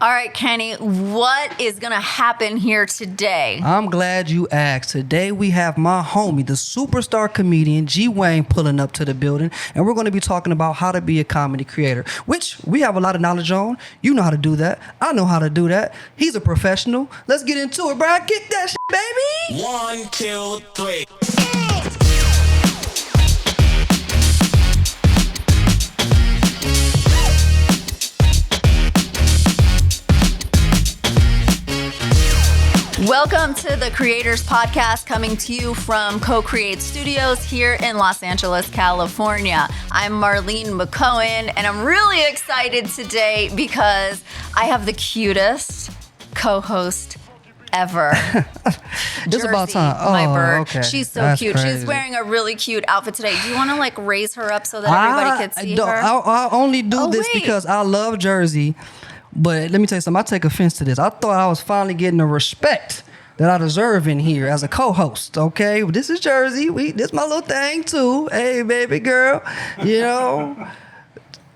All right, Kenny, what is going to happen here today? I'm glad you asked. Today we have my homie, the superstar comedian G Wayne, pulling up to the building, and we're going to be talking about how to be a comedy creator, which we have a lot of knowledge on. You know how to do that. I know how to do that. He's a professional. Let's get into it, Brian. Kick that shit, baby. 1, 2, 3. Welcome to the Creators Podcast, coming to you from CRE8tors Studios here in Los Angeles, California. I'm Marlene McCohen, and I'm really excited today because I have the cutest co-host ever. Just about time. Oh, my bird. okay. She's so That's cute. crazy. She's wearing a really cute outfit today. Do you want to raise her up so that everybody can see her? I only do this wait. because I love Jersey. But let me tell you something. I take offense to this. I thought I was finally getting the respect that I deserve in here as a co-host. Okay, well, this is Jersey. This my little thing too. Hey, baby girl. You know.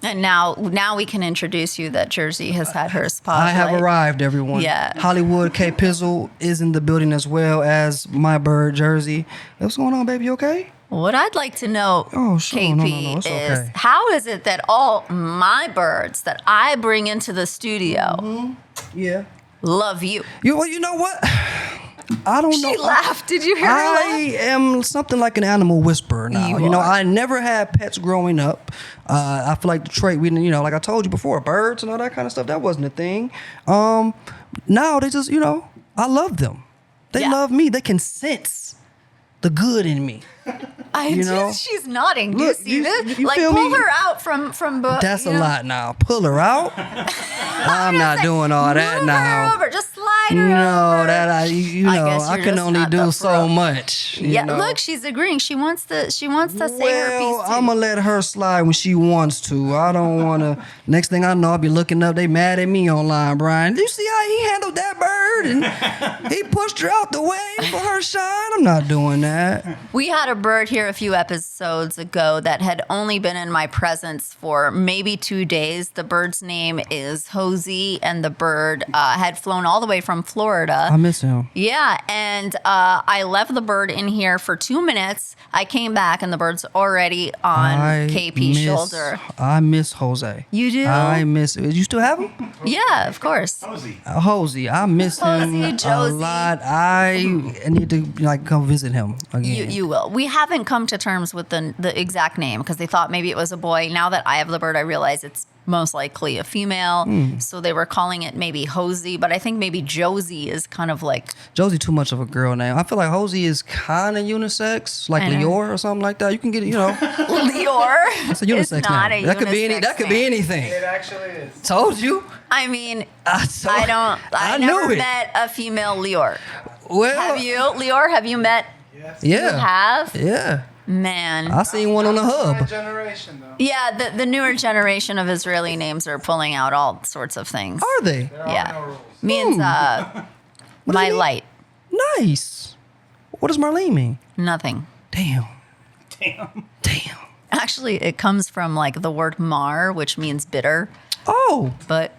And now we can introduce you that Jersey has had her spotlight. I have arrived, everyone. Yeah. hollywoodkp is in the building as well as my bird, Jersey. What's going on, baby? You okay? What I'd like to know, Oh, sure. KP, No, it's is okay. how is it that all my birds that I bring into the studio Yeah. love you? You know what? I don't know. She laughed. Did you hear her I laugh? am something like an animal whisperer now. You are. I never had pets growing up. I feel like the trait, like I told you before, birds and all that kind of stuff, that wasn't a thing. Now they just, I love them. They Yeah. love me. They can sense the good in me. She's nodding. Do you Look, see you- this? you feel pull me? her out from. That's a lot now. Pull her out. I'm not doing all that Move now. her over. Just slide her No, over. that I guess I you're can just only not do the so pro. much. Yeah, you know? look, she's agreeing. She wants to say her piece Well, too. I'm gonna let her slide when she wants to. I don't want to. Next thing I know, I'll be looking up. They mad at me online, Brian. Do you see how he handled that bird? And he pushed her out the way for her shine. I'm not doing that. We had a bird here a few episodes ago that had only been in my presence for maybe 2 days. The bird's name is Hosey, and the bird had flown all the way from Florida. I miss him. Yeah, and I left the bird in here for 2 minutes. I came back, and the bird's already on KP's shoulder. I miss Jose. You do? I miss. You still have him? Yeah, of course. Hosey. I miss him Hosey, a Josie. lot. I need to come visit him again. You will. We haven't come to terms with the exact name because they thought maybe it was a boy. Now that I have the bird, I realize it's most likely a female. So they were calling it maybe Hosey, but I think maybe Josie is kind of like... Josie too much of a girl name. I feel like Hosey is kind of unisex, like I know. Lior or something like that. You can get it, Lior. It's a unisex It's not name. a That could be unisex That could be name. anything. It actually is. Told you. I mean, I I knew never it. met a female Lior. Well, Have you, Lior? Have you met? Yes. You Yeah. have? Yeah. Man. I seen one on the My hub. generation, though. Yeah, the newer generation of Israeli names are pulling out all sorts of things. Are they? There are Yeah. no rules. Means What do my you mean? light. Nice. What does Marlene mean? Nothing. Damn. Actually, it comes from the word mar, which means bitter. Oh, But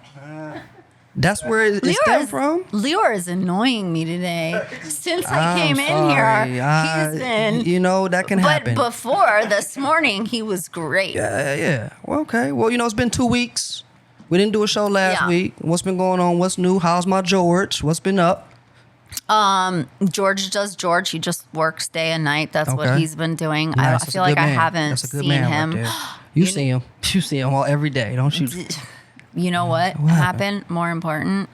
that's where it stemmed from? Lior is annoying me today. Since I I'm came in sorry. here, he's been. That can But happen. before this morning, he was great. Yeah. Well, okay. Well, it's been 2 weeks. We didn't do a show last Yeah. week. What's been going on? What's new? How's my George? What's been up? George does George. He just works day and night. That's what Okay. he's been doing. Nice. I That's a feel like good I man. haven't That's a good seen man right him. there. You see him. You see him all every day, don't you? You know what What happened? More important,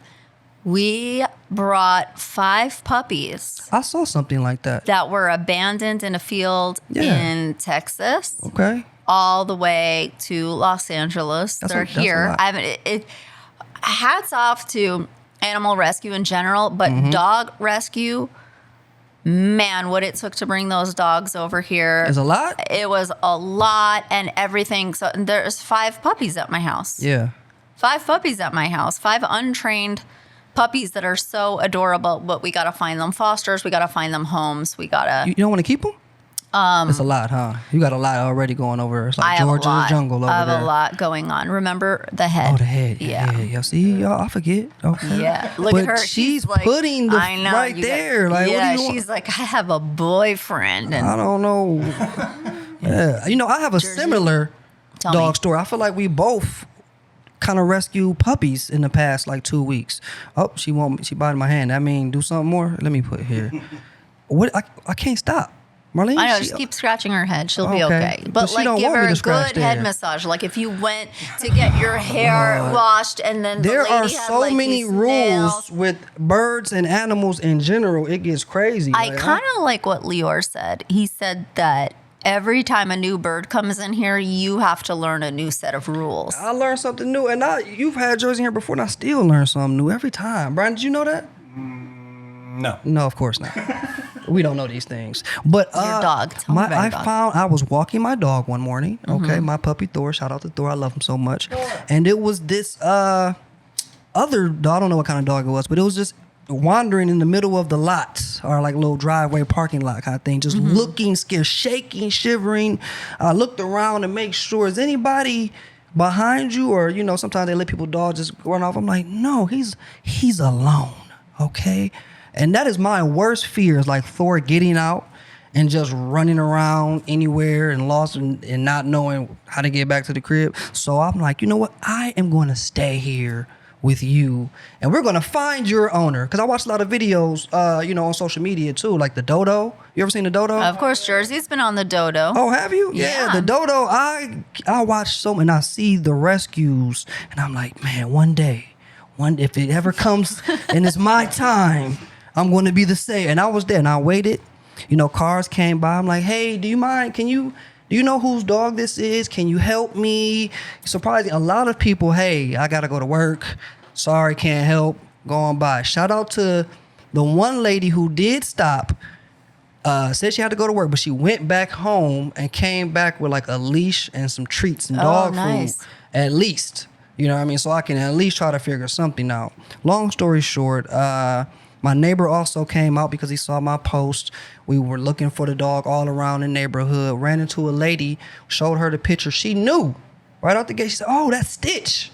we brought 5 puppies I saw something like that. that were abandoned in a field Yeah. in Texas. Okay. All the way to Los Angeles. That's They're a here. lot. I haven't. Hats off to animal rescue in general, but Mm-hmm. dog rescue. Man, what it took to bring those dogs over here. There's a lot? It was a lot and everything. So there's 5 puppies at my house. Yeah. 5 puppies at my house. 5 untrained puppies that are so adorable. But we got to find them fosters. We got to find them homes. We got to. You don't want to keep them? It's a lot, huh? You got a lot already going over. It's I like have a Georgia's lot. jungle over I have there. a lot going on. Remember the head? Oh, the head. Yeah. Yeah. See, y'all, I forget. Okay. Yeah, look but at her. She's like, putting the I know, right you got- there. Like, yeah, what do you she's like, I have a boyfriend, and I don't know. Yeah. You know, I have a similar Tell dog me. story. I feel like we both kind of rescued puppies in the past like 2 weeks. Oh, she biting my hand. I mean, do something more. Let me put here. What? I can't stop. Marlene, I know, just keep scratching her head. She'll be Okay. okay. But But she like, don't give want her me to a scratch good head there. massage. Like if you went to get your hair washed and then the there lady are had, so like, many these rules nails. with birds and animals in general. It gets crazy. I Like, kind of like what Lior said. He said that every time a new bird comes in here, you have to learn a new set of rules. I learned something new, and you've had Jersey here before, and I still learn something new every time. Brian, did you know that? No. No, of course not. We don't know these things. But Your dog. Tell me about your dog. I was walking my dog one morning. Okay, my puppy Thor. Shout out to Thor. I love him so much. And it was this other dog. I don't know what kind of dog it was, but it was just wandering in the middle of the lot, or like little driveway parking lot kind of thing, just looking scared, shaking, shivering. I looked around to make sure, is anybody behind you? Or, you know, sometimes they let people dogs just run off. I'm like, no, he's alone. Okay. And that is my worst fear, is like Thor getting out and just running around anywhere and lost and not knowing how to get back to the crib. So I'm like, you know what? I am going to stay here with you, and we're going to find your owner. Because I watch a lot of videos, you know, on social media too, like the dodo. You ever seen the dodo? Of course, Jersey's been on the dodo. Oh, have you? Yeah, the dodo. I watch so, and I see the rescues, and I'm like, man, one day, if it ever comes and it's my time, I'm going to be the same. And I was there, and I waited. You know, cars came by. I'm like, hey, do you mind? Do you know whose dog this is? Can you help me? Surprising, a lot of people, hey, I got to go to work. Sorry, can't help. Going by. Shout out to the one lady who did stop. Said she had to go to work, but she went back home and came back with like a leash and some treats and dog nice. food, at least. You know what I mean? So I can at least try to figure something out. Long story short, my neighbor also came out because he saw my post. We were looking for the dog all around the neighborhood. Ran into a lady, showed her the picture. She knew right out the gate. She said, oh, that's Stitch.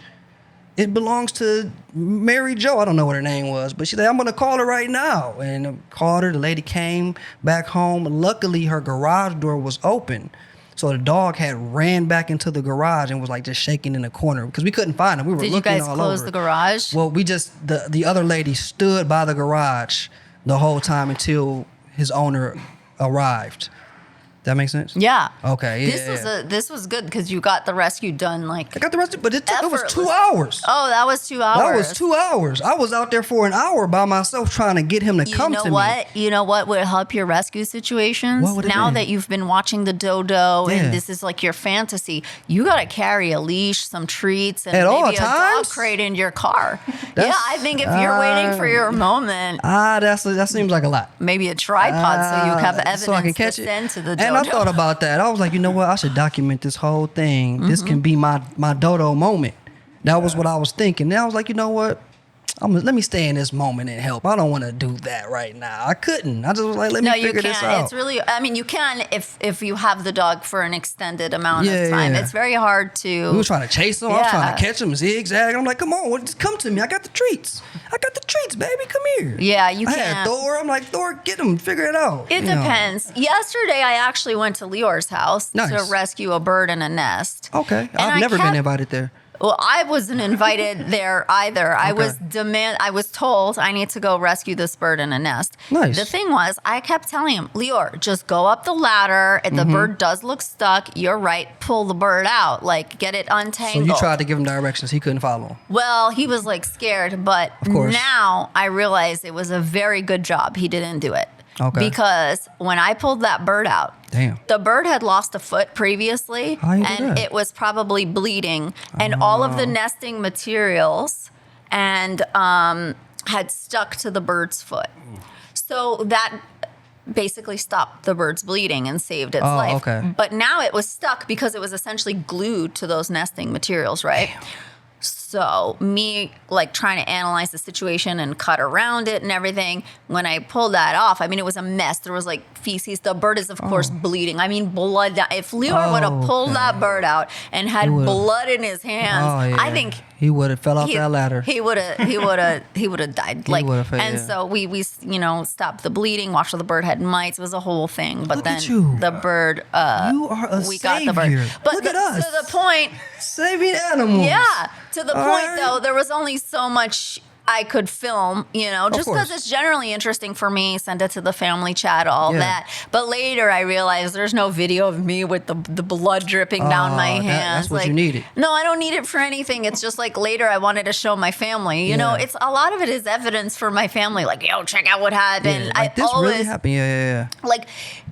It belongs to Mary Jo. I don't know what her name was, but she said, I'm going to call her right now. And I called her. The lady came back home. Luckily, her garage door was open. So the dog had ran back into the garage and was like just shaking in the corner because we couldn't find him. We were Did you looking guys all close over. the garage? Well, we just, the other lady stood by the garage the whole time until his owner arrived. That make sense? Yeah. Okay, yeah. This was good because you got the rescue done like. I got the rest of it, but it was 2 effortless. hours. Oh, that was 2 hours. That was 2 hours. I was out there for an hour by myself trying to get him to come to me. You know what would help your rescue situations? What would it Now be? that you've been watching the dodo Yeah. and this is like your fantasy, you got to carry a leash, some treats, and At all maybe a dog times? crate in your car. That's- I think if you're waiting for your moment, That seems like a lot. maybe a tripod so you have evidence so I can catch to it. send to the dodo. And I thought about that. I was like, you know what? I should document this whole thing. This can be my dodo moment. That was what I was thinking. Then I was like, you know what? Let me stay in this moment and help. I don't want to do that right now. I couldn't. I just was like, let me No, you figure this can't. out. It's really. I mean, you can if you have the dog for an extended amount Yeah, of time. yeah. It's very hard to. We were trying to chase him. I was trying to Yeah. catch him, zigzag. I'm like, come on, just come to me. I got the treats. Baby. Come here. Yeah, you I can't. had Thor. I'm like, Thor, get him. Figure it out. It You know. depends. Yesterday, I actually went to Lior's house Nice. to rescue a bird in a nest. Okay. And I've I never been kept- invited there. Well, I wasn't invited there either. I Okay. I was told I need to go rescue this bird in a nest. Nice. The thing was, I kept telling him, Lior, just go up the ladder. If the bird does look stuck, you're right. Pull the bird out. Like, get it So untangled. you tried to give him directions. He couldn't follow. Well, he was like scared, but course. now I realize it was a very good job he didn't do it. Okay. Because when I pulled that bird out, Damn. the bird had lost a foot previously, How you do and that? it was probably bleeding, and all of the nesting materials and had stuck to the bird's foot. So that basically stopped the bird's bleeding and saved its life. okay. But now it was stuck because it was essentially glued to those nesting materials, right? So me like trying to analyze the situation and cut around it and everything. When I pulled that off, I mean, it was a mess. There was like feces. The bird is of course bleeding. I mean, blood. If Leor would have pulled that bird out and had blood in his hands, I think he would have fell off that ladder. He would have died. Like, would've, so we stopped the bleeding. Watched the bird had mites. It was a whole thing. But Look then at you. the bird. You are a we savior. got the bird. But Look at us. to the point. Saving animals. Yeah. To the point though, there was only so much I could film, just because it's generally interesting for me, send it to the family chat, all that. But later I realized there's no video of me with the blood dripping down my hands. That's what you needed. No, I don't need it for anything. It's just like later I wanted to show my family. You know, it's a lot of it is evidence for my family. Like, yo, check out what happened. Yeah, like, this really happened. Yeah. Like,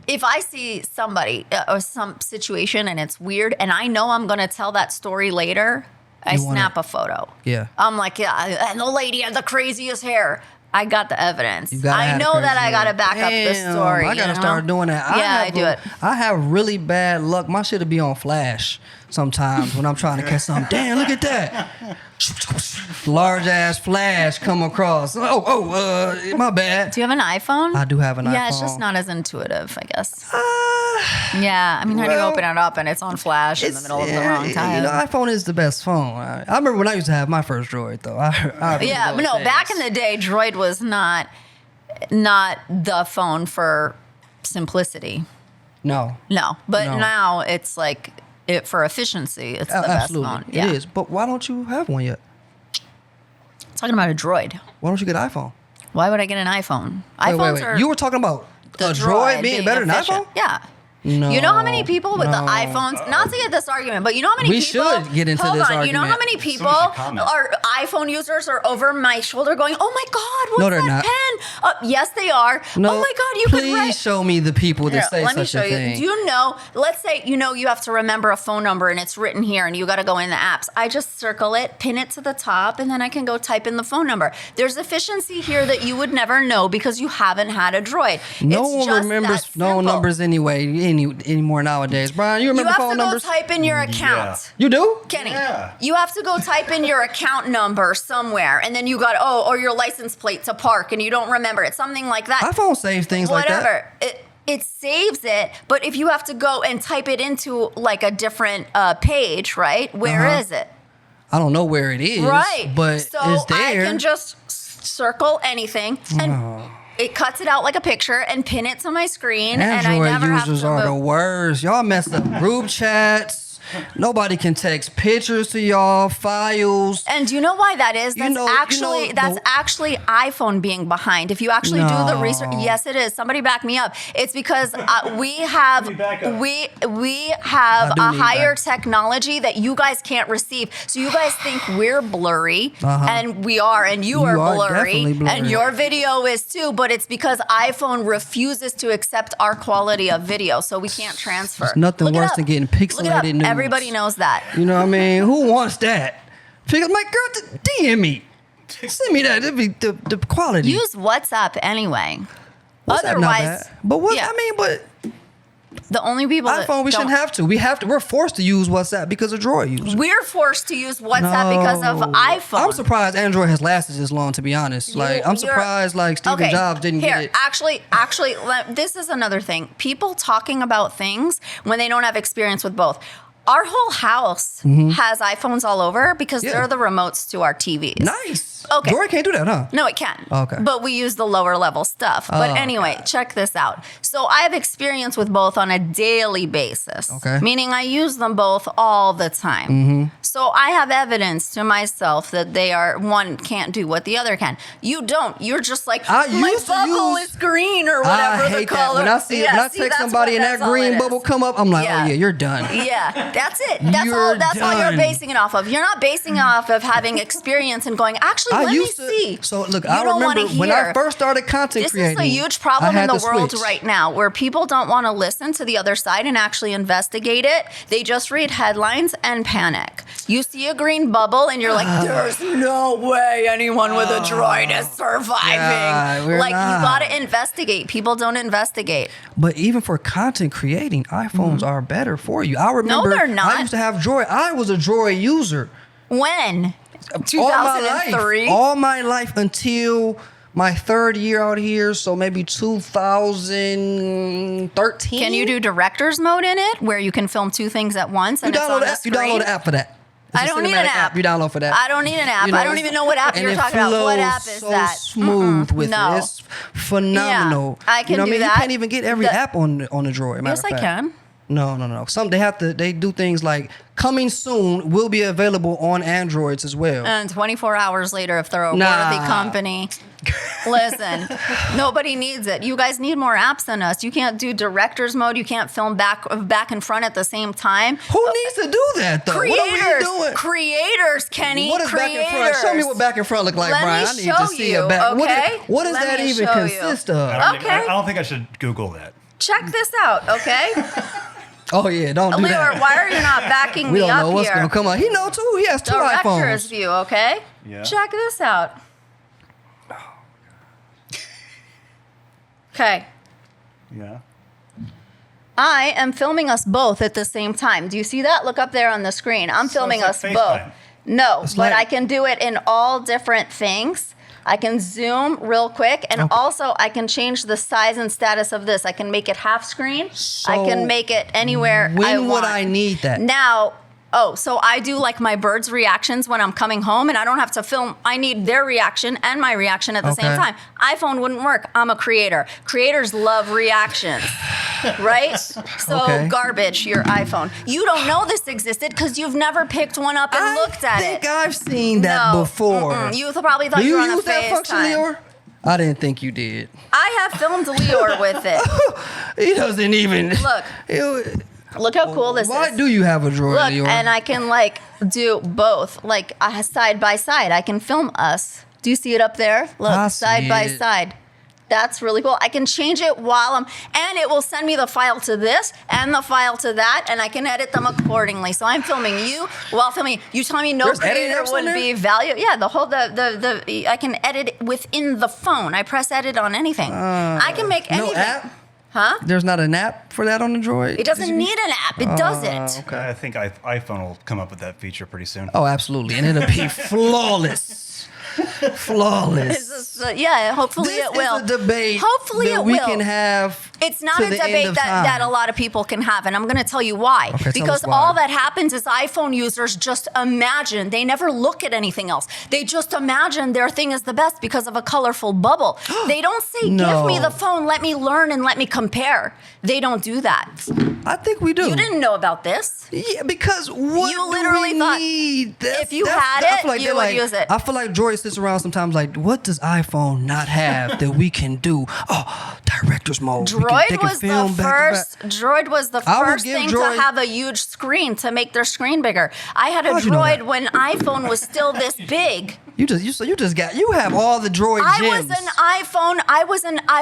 if I see somebody or some situation and it's weird and I know I'm going to tell that story later, I snap a photo. Yeah. I'm like, and the lady had the craziest hair. I got the evidence. I know that I got to back up the story. I got to start doing that. I do it. I have really bad luck. My shit will be on flash sometimes when I'm trying to catch something. Damn, look at that. Large ass flash come across. My bad. Do you have an iPhone? I do have an iPhone. Yeah, it's just not as intuitive, I guess. Yeah, I mean, how do you open it up and it's on flash in the middle of the wrong time? iPhone is the best phone. I remember when I used to have my first Droid, though. Back in the day, Droid was not the phone for simplicity. No. But now it's like for efficiency, it's the best phone. Yeah. It is. But why don't you have one yet? Talking about a Droid. Why don't you get an iPhone? Why would I get an iPhone? Wait. You were talking about a Droid being better than efficient. iPhone? Yeah. No, you know how many people with the iPhones, not to get this argument, but you know how many people. We should get into this argument. You know how many people are iPhone users are over my shoulder going, oh my God, what's that pen? Yes, they are. No, oh my God, you could write. Please show me the people that say such a thing. Let me show you. Do you know, let's say, you have to remember a phone number and it's written here and you got to go in the apps. I just circle it, pin it to the top, and then I can go type in the phone number. There's efficiency here that you would never know because you haven't had a Droid. No one remembers phone numbers anymore nowadays. Brian, you remember phone numbers? You have to go type in your account. You do? Kenny, you have to go type in your account number somewhere, and then you got, or your license plate to park, and you don't remember it. Something like that. iPhone saves things like that. Whatever. It saves it, but if you have to go and type it into like a different page, right? Where is it? I don't know where it is. Right. But so it's there. I can just circle anything and it cuts it out like a picture and pin it to my screen. Android and I never have to users are the worst. Y'all messed up group chats. Nobody can text pictures to y'all, files. And do you know why that is? That's actually iPhone being behind. If you actually do the research, yes, it is. Somebody back me up. It's because we have a higher technology that you guys can't receive. So you guys think we're blurry, and we are, and you are blurry, and your video is too. But it's because iPhone refuses to accept our quality of video, so we can't transfer. There's nothing worse than getting pixelated news. Everybody knows that. You know what I mean? Who wants that? My girl, DM me. Send me that. It'd be the quality. Use WhatsApp anyway. WhatsApp Otherwise, not bad. But but the only people iPhone, we shouldn't have to. We're forced to use WhatsApp because of Droid users. We're forced to use WhatsApp because of iPhone. I'm surprised Android has lasted this long, to be honest. I'm surprised Steve Jobs didn't get it. Actually, this is another thing. People talking about things when they don't have experience with both. Our whole house has iPhones all over because they're the remotes to our TVs. Nice. Okay. Droid can't do that, huh? No, it can. Okay. But we use the lower level stuff. But anyway, check this out. So I have experience with both on a daily basis. Okay. Meaning I use them both all the time. So I have evidence to myself that one can't do what the other can. You don't. You're just like, my bubble is green or whatever I hate the color. That. When I text somebody and that green bubble come up, I'm like, oh yeah, you're done. Yeah, that's it. That's all you're basing it off of. You're not basing it off of having experience and going, actually, let me see. So look, I remember when I first started content creating. This is a huge problem in the world right now where people don't want to listen to the other side and actually investigate it. They just read headlines and panic. You see a green bubble and you're like, there's no way anyone with a Droid is surviving. You got to investigate. People don't investigate. But even for content creating, iPhones are better for you. I remember no, they're not. I used to have Droid. I was a Droid user. When? 2003? All my life until my third year out here, so maybe 2013. Can you do director's mode in it, where you can film two things at once and it's on the screen? You download the app for that. It's I a don't need an cinematic app. You download for that. I don't need an app. You know, I don't even know what app you're talking about. What app is so that? Smooth with no. it. It's phenomenal. Yeah, I can do that. You can't even get every app on the Droid. Yes, I can. No. They do things like coming soon will be available on Androids as well. And 24 hours later, if they're a worthy company. Listen, nobody needs it. You guys need more apps than us. You can't do director's mode. You can't film back and front at the same time. Who needs to do that though? Creators, what are we doing? Creators, Kenny. What is back and front? Show me what back and front look like, Let Brian. me I need show to see you, a back. okay? What does Let that me even show you. consist of? Okay. I don't think I should Google that. Check this out, okay? Oh yeah, don't do Leor, that. why are you not backing We me don't up know what's here? gonna come out. He know too. He has two Director's iPhones. view, okay? Yeah. Check this out. Okay. Yeah. I am filming us both at the same time. Do you see that? Look up there on the screen. I'm filming it's us like both. FaceTime. No, It's but like- I can do it in all different things. I can zoom real quick, and also I can change the size and status of this. I can make it half screen. I can make it anywhere I want. When would I need that? Now, so I do like my birds' reactions when I'm coming home, and I don't have to film. I need their reaction and my reaction at the same time. iPhone wouldn't work. I'm a creator. Creators love reactions, right? So garbage, your iPhone. You don't know this existed because you've never picked one up and looked at it. I think I've seen that before. You probably thought Do you you were on a use that function, FaceTime. Leor? I didn't think you did. I have filmed Leor with it. He doesn't even Look. Look how cool this is. Why do you have a Droid, Look, Leor? and I can like do both, like side by side. I can film us. Do you see it up there? Look, I side see by it. side. That's really cool. I can change it while and it will send me the file to this and the file to that, and I can edit them accordingly. So I'm filming you while filming. You tell me no There's editing creator apps on wouldn't there? be value. Yeah, the whole I can edit within the phone. I press edit on anything. I can make anything. No app? Huh? There's not an app for that on the Droid? It doesn't need an app. It does it. Okay. I think iPhone will come up with that feature pretty soon. Oh, absolutely. And it'll be flawless. Flawless. Yeah, hopefully This it will. is a debate Hopefully that it we will. can have. It's not to a the end debate of that time. a lot of people can have, and I'm going to tell you why. Okay, tell because us why. all that happens is iPhone users just imagine. They never look at anything else. They just imagine their thing is the best because of a colorful bubble. They don't say, give No. me the phone, let me learn and let me compare. They don't do that. I think we do. You didn't know about this. Yeah, because what You literally do we thought need? if you had I it, feel like you they're would like, use it. I feel like Droid sits around sometimes like, what does iPhone not have that we can do? Oh, director's mode. They Droid can was the film back to first. back. Droid was the I will first give thing Droid- to have a huge screen to make their screen bigger. I had a How'd you know Droid that? when iPhone was still this big. You have all the Droid I gems. was an iPhone. I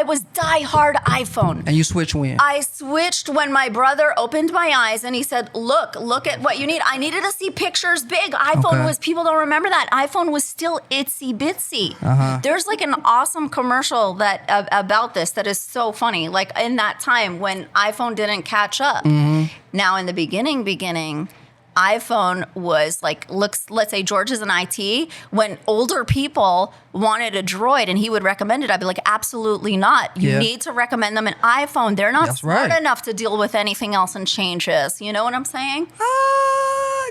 was diehard iPhone. And you switch when? I switched when my brother opened my eyes and he said, look at what you need. I needed to see pictures big. iPhone was, people don't remember that. iPhone was still itsy bitsy. There's like an awesome commercial that about this that is so funny. Like in that time when iPhone didn't catch up. Now in the beginning, iPhone was like, let's say George is in IT. When older people wanted a Droid and he would recommend it, I'd be like, absolutely not. You need to recommend them an iPhone. They're not That's smart right. enough to deal with anything else and changes. You know what I'm saying?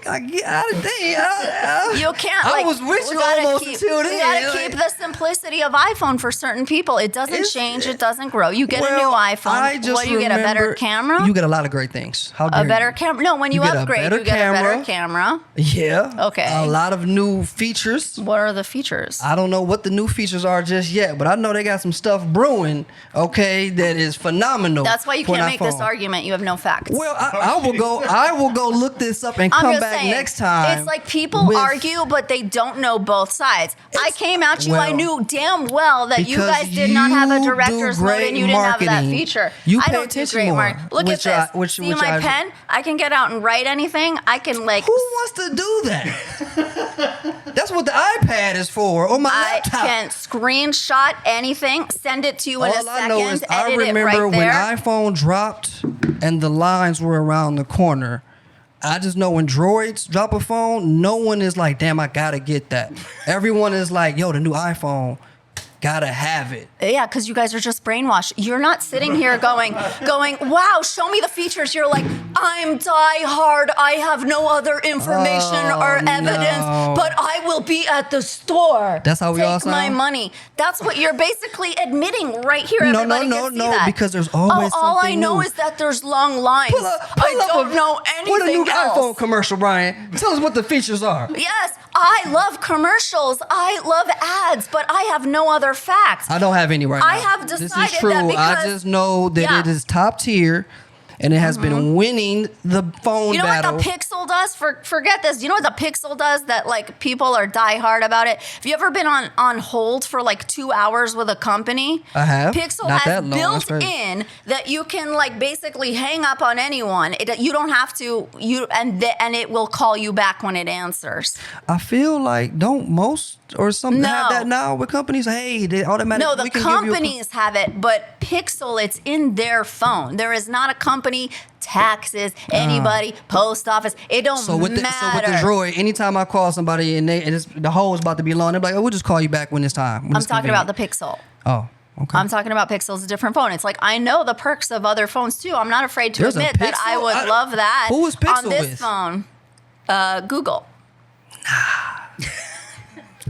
You can't. I Like, was with we you gotta almost keep, until we then. gotta keep the simplicity of iPhone for certain people. It doesn't change. It doesn't grow. You get a new iPhone. I just what do you get? A better remember- camera? You get a lot of great things. How dare a better you? camera? No, when you get a upgrade, better you get a better camera. camera. Yeah. Okay. A lot of new features. What are the features? I don't know what the new features are just yet, but I know they got some stuff brewing, okay, that is phenomenal. That's why you for an can't make this iPhone. argument. You have no facts. Well, I will go look this up and I'm come just back saying, next time. It's like people argue, but they don't know both sides. I came at you. I well, knew damn well that you because guys did not have a you director's do mode great and you didn't have that marketing. feature. You I pay don't do attention great more, marketing. Look which at I- this. which See my I- pen? I can get out and write anything. I can like. Who wants to do that? That's what the iPad is for, or my I laptop. can screenshot anything, send it to you in a All I second, know is I edit it remember right when there. iPhone dropped and the lines were around the corner. I just know when droids drop a phone, no one is like, damn, I gotta get that. Everyone is like, yo, the new iPhone, gotta have it. Yeah, because you guys are just brainwashed. You're not sitting here going, wow, show me the features. You're like, I'm die hard. I have no other information or evidence, but I will be at the store. That's how we all Take my sound? money. That's what you're basically admitting right here. No, Everybody can see no, that. because there's always all I something know new. is that there's long lines. I don't know anything What a new else. iPhone commercial, Brian. Tell us what the features are. Yes, I love commercials. I love ads, but I have no other facts. I don't have any right now. I have This decided is true. that because- I just know that Yeah. it is top tier, and it has been winning the phone You know battle. what the Pixel does? Forget this. You know what the Pixel does that like people are diehard about it? Have you ever been on hold for like 2 hours with a company? I have. Pixel Not has that long. That's built great. in that you can like basically hang up on anyone. You don't have to. And it will call you back when it answers. I feel like don't most or something have No. that now with companies? Hey, they automatically. No, the we can give you a- companies have it, but Pixel, it's in their phone. There is not a company, taxes, anybody, post office. It don't So with the matter. droid, anytime I call somebody and the hole is about to be long, they're like, "Oh, we'll just call you back when it's time." I'm talking about the Pixel. Oh, okay. I'm talking about Pixel's a different phone. It's like I know the perks of other phones too. I'm not afraid to There's a admit that I Pixel? would love that Who is Pixel on this with? phone. Google.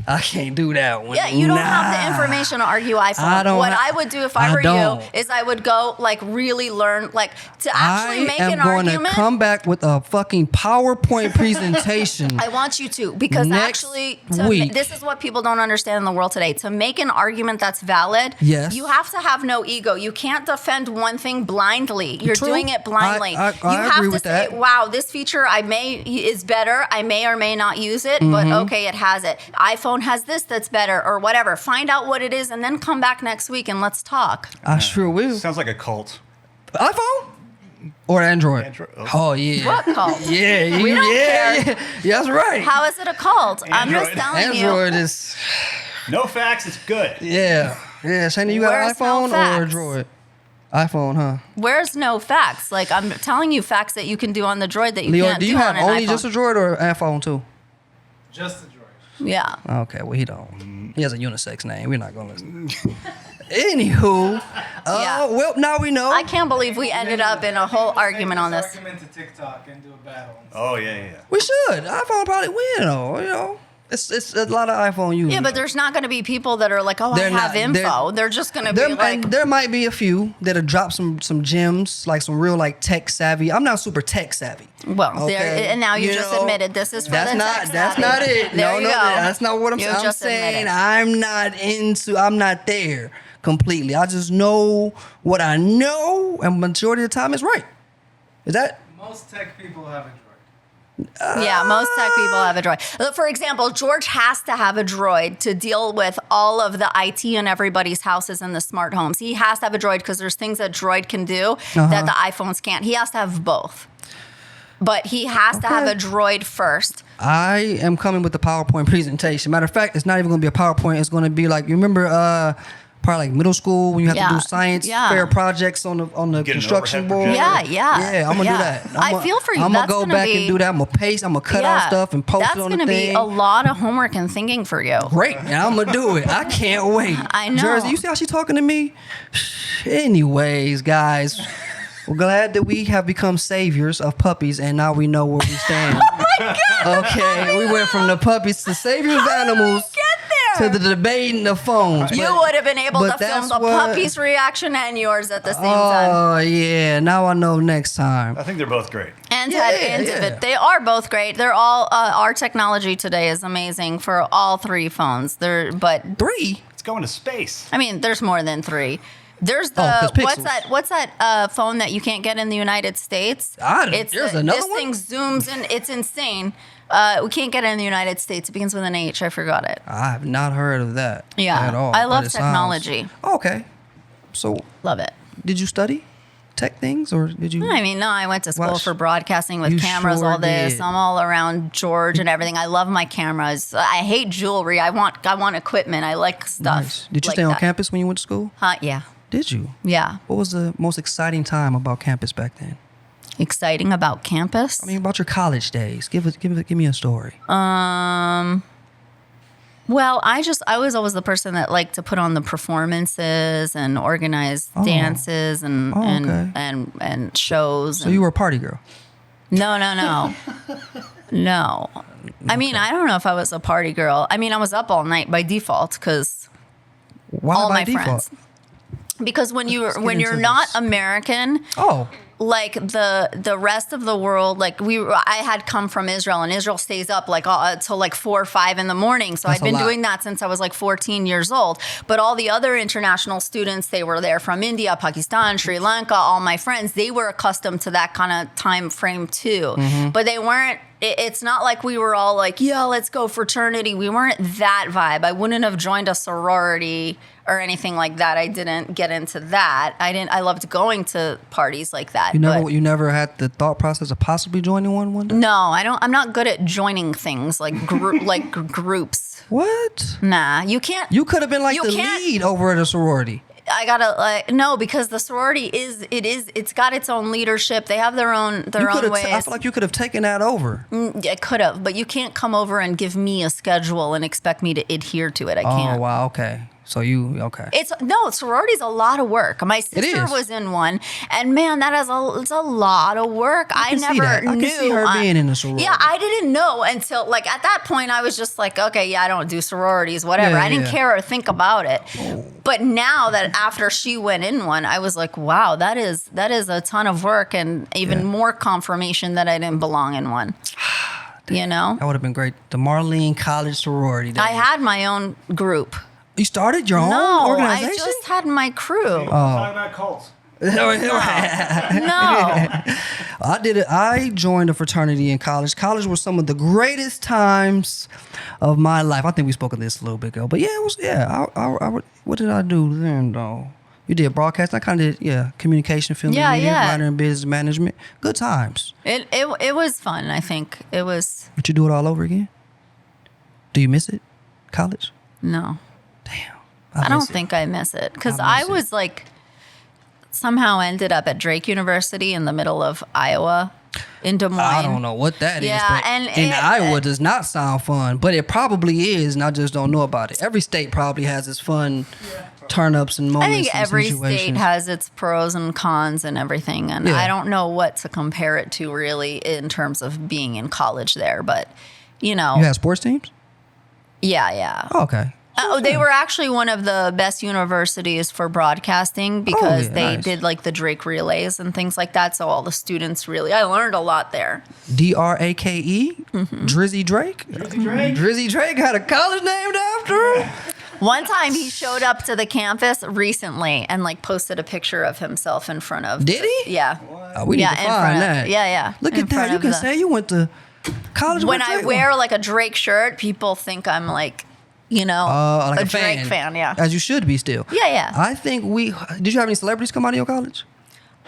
I can't do that one. Yeah, you don't have the information to argue iPhone. I don't What ha- I would do if I I were don't. you is I would go like really learn like to actually make I an am going to argument. come back with a fucking PowerPoint presentation. I want you to because Next actually week. this is what people don't understand in the world today. To make an argument that's valid, Yes. you have to have no ego. You can't defend one thing blindly. You're True. doing it blindly. I you have agree to with say, that. wow, this feature is better. I may or may not use it, but Mm-hmm. okay, it has it. iPhone has this that's better or whatever. Find out what it is and then come back next week and let's talk. I sure will. Sounds like a cult. iPhone or Android? Android. Oh yeah. What cult? Yeah, We don't care. yeah, that's right. How is it a cult? I'm just Android. telling you. Android is No facts, it's good. yeah. Shana, you got an Where's no iPhone or a facts? Droid? iPhone, huh? Where's no facts? Like I'm telling you facts that you can do on the Droid that you Leo, can't do do you have on an only iPhone. just a Droid or an iPhone too? Just the droid. Yeah. Okay, well he don't. He has a unisex name. We're not gonna listen. Anywho, Yeah. well now we know. I can't believe we ended up in a whole argument on this. Argument to TikTok and do a battle. Oh, yeah. We should. iPhone probably win though. You know, it's a lot of iPhone users. Yeah, but there's not going to be people that are like, oh, They're I have not- info. They're just going to be There, like, and there might be a few that'll drop some gems, like some real like tech savvy. I'm not super tech savvy. well, Okay. there, and now you just know, admitted this is for that's the not tech that's savvy. not it. There No, you no, go. that's not what I'm You saying. I'm just admitted saying it. I'm not into. I'm not there completely. I just know what I know, and majority of the time it's right. Is that? Most tech people have a droid. Yeah, most tech people have a droid. For example, George has to have a droid to deal with all of the IT in everybody's houses and the smart homes. He has to have a droid because there's things that Droid can do that the iPhones can't. He has to have both. But he has to have a droid first. I am coming with the PowerPoint presentation. Matter of fact, it's not even going to be a PowerPoint. It's going to be like, you remember probably like middle school when you have to do science fair projects on the Get an construction overhead board. projector. Yeah, I'm going to do that. I feel for you. I'm going That's to go gonna back be- and do that. I'm going to paste. I'm going to cut out stuff and post it on the That's thing. going to be a lot of homework and thinking for you. Great. And I'm going to do it. I can't wait. I know. Jersey, you see how she's talking to me? Anyways, guys, we're glad that we have become saviors of puppies and now we know where we stand. Oh my God. Okay, we went from the puppies to saviors of animals Get there. to the debating the phones. You But- would have been able to but film that's the what- puppy's reaction and yours at the same time. Oh yeah, now I know next time. I think they're both great. And Yeah, Ted and yeah. David, they are both great. They're all our technology today is amazing for all three phones. But 3. It's going to space. I mean, there's more than 3. There's the 'cause what's that phone that you can't get in the United States? There's another this one? thing zooms in. It's insane. We can't get it in the United States. It begins with an H. I forgot it. I have not heard of that Yeah, at all. I but love it sounds- technology. Okay, so Love it. did you study tech things or did you? I mean, no, I went to school Well, for broadcasting with you cameras, sure all this. did. I'm all around George and everything. I love my cameras. I hate jewelry. I want equipment. I like stuff. Nice. Did you like stay on that. campus when you went to school? Yeah. Did you? Yeah. What was the most exciting time about campus back then? Exciting about campus? I mean, about your college days. Give me a story. Well, I was always the person that liked to put on the performances and organize dances and okay. and shows. So you were a party girl. No. No. I mean, I don't know if I was a party girl. I mean, I was up all night by default because Why all by my default? friends. Because when you're into not this. American, Oh, like the rest of the world, like I had come from Israel, and Israel stays up like till like 4 or 5 in the morning. So That's I'd been a lot. doing that since I was like 14 years old. But all the other international students, they were there from India, Pakistan, Sri Lanka. All my friends, they were accustomed to that kind of time frame too. Mm-hmm. But they weren't. It's not like we were all like, yeah, let's go fraternity. We weren't that vibe. I wouldn't have joined a sorority or anything like that. I didn't get into that. I loved going to parties like that. you never had the thought process of possibly joining one day? No, I don't. I'm not good at joining things like groups. What? Nah, you can't. You could have been like You the can't- lead over at a sorority. I gotta no, because the sorority it's got its own leadership. They have their own ways. I feel like you could have taken that over. I could have, but you can't come over and give me a schedule and expect me to adhere to it. I can't. Oh wow, okay. So okay. Sorority's a lot of work. My sister is. was in one, and man, it's a lot of work. I can see never that. I knew. can see her being in a sorority. Yeah, I didn't know until like at that point I was just like, okay, yeah, I don't do sororities, whatever. Yeah, I didn't yeah. care or think about it. But now that after she went in one, I was like, wow, that is a ton of work and even more confirmation that I didn't belong in one. You know? That would have been great. The Marlene College sorority days. I had my own group. You started your own No, organization? I just had my crew. Talking about cults. No. I did it. I joined a fraternity in college. College was some of the greatest times of my life. I think we spoke of this a little bit ago, but yeah, it was. Yeah, what did I do then though? You did broadcast. I kind of did, communication, film, Yeah, media, yeah. writing, and business management. Good times. It was fun. I think it was. Would you do it all over again? Do you miss it? College? No. Damn. I don't miss it. think I miss it because I I miss was like somehow ended up at Drake University in the middle of Iowa in Des Moines. I don't know what that is, Yeah, but and in Iowa does not sound fun, but it probably is, and I just don't know about it. Every state probably has its fun turn-ups and I moments. think and every state situations. has its pros and cons and everything, and Yeah. I don't know what to compare it to really in terms of being in college there, but you know, You had sports teams? yeah. Oh, okay. They were actually one of the best universities for broadcasting because yeah, they nice. did like the Drake relays and things like that. So all the students I learned a lot there. DRAKE? Drizzy Drake? Drizzy Drake? Drizzy Drake had a college named after him? One time he showed up to the campus recently and like posted a picture of himself in front of. Did he? Yeah. Oh, we need to in find front of- that. Yeah. Look In at that. front You of can the- say you went to college when with I Drake. wear like a Drake shirt, people think I'm like, you know, like a Drake fan. Yeah. As you should be still. Yeah. I think did you have any celebrities come out of your college?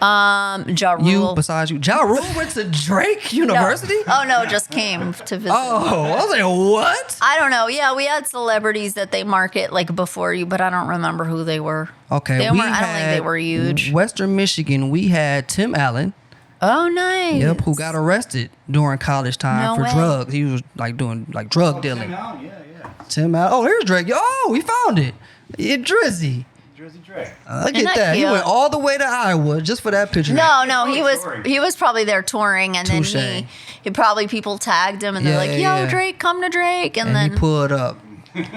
Ja Rule. You, besides you. Ja Rule went to Drake University? Oh no, just came to visit. Oh, I was like, what? I don't know. Yeah, we had celebrities that they market like before you, but I don't remember who they were. Okay, I don't think they were huge. Western Michigan, we had Tim Allen. Oh, nice. Yep, who got arrested during college time No for way. drugs. He was like doing like drug dealing. Yeah. Tim Allen. Oh, here's Drake. Oh, we found it. It Drizzy. Drizzy Drake. Look Isn't at that that. He cute? went all the way to Iowa just for that picture. No, touring. he was probably there touring, and Touche. then he probably people tagged him, and they're Yeah, like, "Yo, yeah. Drake, come to Drake," and And then he pulled up.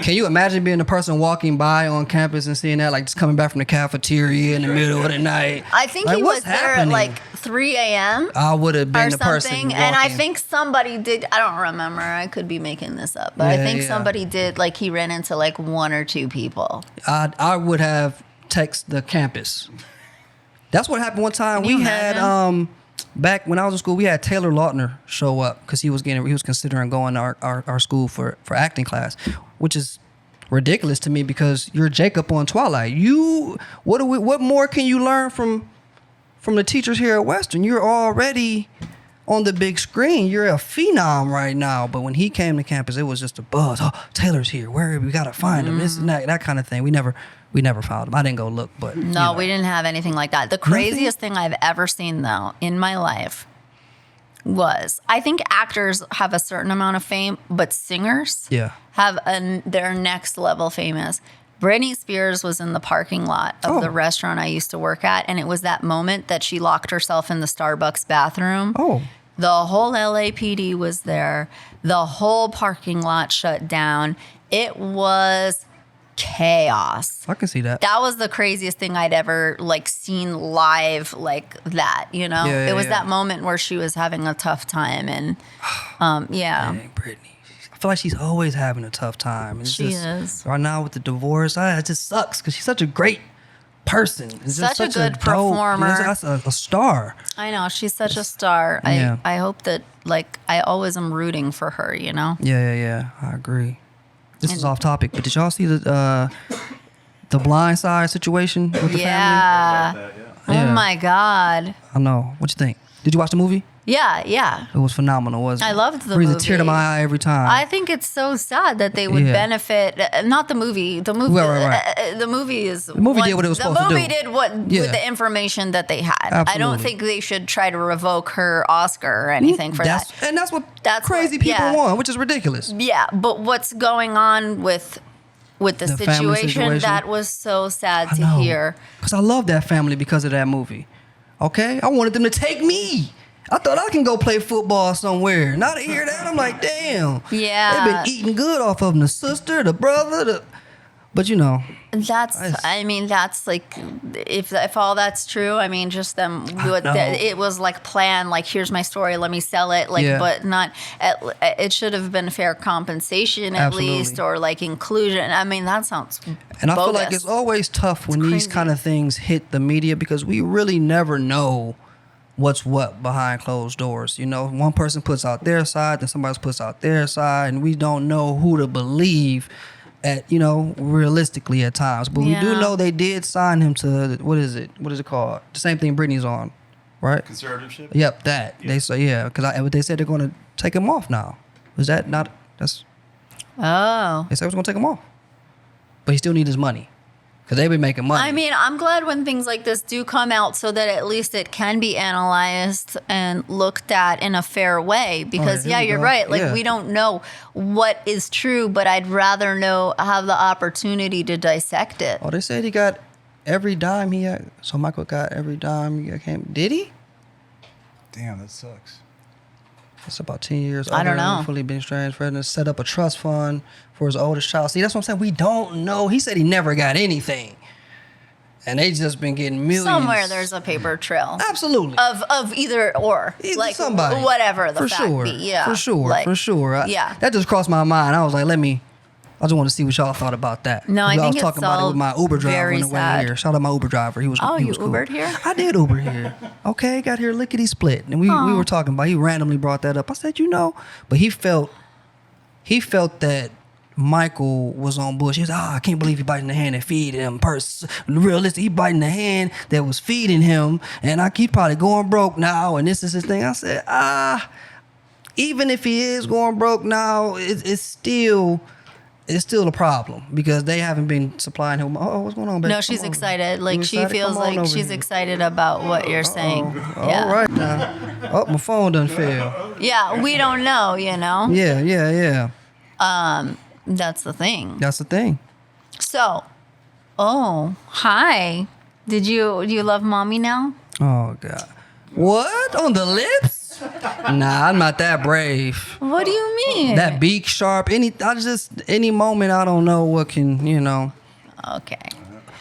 Can you imagine being the person walking by on campus and seeing that, like just coming back from the cafeteria in the middle of the night? I think Like, he what's was there at happening? like 3 a.m. I would have been or the person something, walking. and I think somebody did. I don't remember. I could be making this up, but I Yeah, think yeah. somebody did. Like he ran into like 1 or 2 people. I would have text the campus. That's what happened one time. Can you We had imagine? back when I was in school, we had Taylor Lautner show up because he was considering going to our school for acting class, which is ridiculous to me because you're Jacob on Twilight. What more can you learn from the teachers here at Western? You're already on the big screen, you're a phenom right now. But when he came to campus, it was just a buzz. Oh, Taylor's here. Where we gotta find him? This and that kind of thing. We never found him. I didn't go look, but No, we didn't have anything like that. The craziest thing I've ever seen, though, in my life was, I think actors have a certain amount of fame, but singers have their next level famous. Britney Spears was in the parking lot of the restaurant I used to work at, and it was that moment that she locked herself in the Starbucks bathroom. The whole LAPD was there. The whole parking lot shut down. It was chaos. I can see that. That was the craziest thing I'd ever seen live like that, you know? It was that moment where she was having a tough time, and Dang, Britney. I feel like she's always having a tough time. And she is. Right now with the divorce, it just sucks because she's such a great person. Such a good performer. A star. I know, she's such a star. I hope that, I always am rooting for her, you know? Yeah. I agree. This is off topic, but did y'all see the Blind Side situation with the family? Oh my God. I know. What you think? Did you watch the movie? Yeah. It was phenomenal, wasn't it? I loved the Breathed movie. a tear to my eye every time. I think it's so sad that they would benefit. Not the movie. The movie. Right. The movie is. The movie did what it was supposed to do. The movie did what with the information that they had. Absolutely. I don't think they should try to revoke her Oscar or anything for that. And that's what crazy people want, which is ridiculous. Yeah, but what's going on with the situation? That was so sad to hear. Because I love that family because of that movie. Okay, I wanted them to take me. I thought I can go play football somewhere. Now to hear that, I'm like, damn. Yeah. They've been eating good off of them. The sister, the brother, but you know. That's if all that's true, I mean, just them, it was planned, here's my story, let me sell it, but not, it should have been fair compensation at least, or inclusion. I mean, that sounds And I bogus. feel like it's always tough when these kind of things hit the media because we really never know what's what behind closed doors. You know, one person puts out their side, then somebody else puts out their side, and we don't know who to believe realistically at times. But we do know they did sign him to, what is it called? The same thing Britney's on, right? Conservatorship? Yep, that. Yeah. They say, because they said they're going to take him off now. Was that not, that's... Oh. They said they was going to take him off. But he still needs his money. Because they've been making money. I mean, I'm glad when things like this do come out so that at least it can be analyzed and looked at in a fair way. Because, you're right. We don't know what is true, but I'd rather have the opportunity to dissect it. Oh, they said he got every dime he had. So Michael got every dime he came. Did he? Damn, that sucks. It's about 10 years. I don't know. Fully been estranged friend and set up a trust fund for his oldest child. See, that's what I'm saying. We don't know. He said he never got anything. And they just been getting millions. Somewhere there's a paper trail. Absolutely. Of either or. Somebody. Whatever the for fact sure. be. Yeah. For sure. Yeah. That just crossed my mind. I was like, I just want to see what y'all thought about that. No, I think was talking about it with my Uber driver on the way here. Shout out my Uber driver. He was you cool. Ubered here? I did Uber here. Okay, got here lickety split. And we were talking about, he randomly brought that up. I said, but he felt that Michael was on bush. He was, I can't believe he biting the hand that feeding him. Realistic, he biting the hand that was feeding him. And he's probably going broke now. And this is his thing. I said, even if he is going broke now, it's still a problem because they haven't been supplying him. Oh, what's going on, baby? No, she's excited. She excited? feels like she's excited about what you're saying. Yeah. All right now. Oh, my phone done fell. Yeah, we don't know, Yeah. That's the thing. That's the thing. So, hi. Do you love mommy now? Oh, God. What? On the lips? Nah, I'm not that brave. What do you mean? That beak sharp. Any moment, I don't know what can, Okay.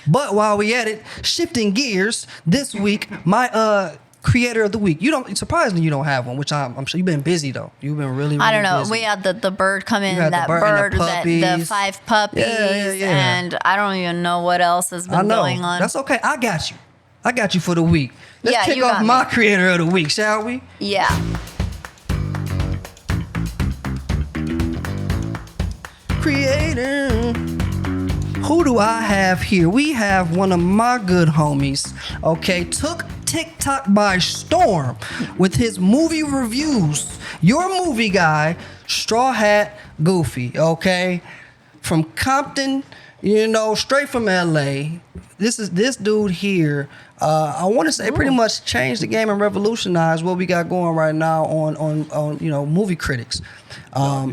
But while we at it, shifting gears, this week, my creator of the week. Surprisingly, you don't have one, which I'm sure you've been busy though. You've been really I don't know. busy. We had the bird come in, had that the bird and the puppies. the 5 puppies, Yeah. and I don't even know what else has been going on. That's okay. I got you for the week. Let's kick you off got my me. creator of the week, shall we? Yeah. Creator. Who do I have here? We have one of my good homies, okay, took TikTok by storm with his movie reviews. Your movie guy, Straw Hat Goofy, okay? From Compton, straight from LA. This dude here. I want to say pretty much changed the game and revolutionized what we got going right now on movie critics.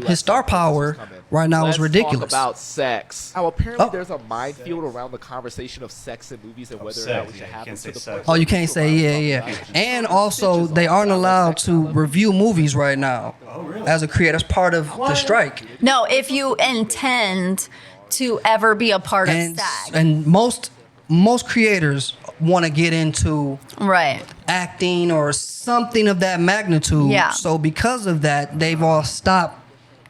His star power right now is ridiculous. Let's talk about sex. Now, apparently there's a minefield around the conversation of sex in movies and whether or not we should have it to the point. Oh, you can't say yeah. And also, they aren't allowed to review movies right now. Oh, really? As a creator, that's part of the strike. No, if you intend to ever be a part of And SAG. and most creators want to get into Right. acting or something of that magnitude. Yeah. So because of that, they've all stopped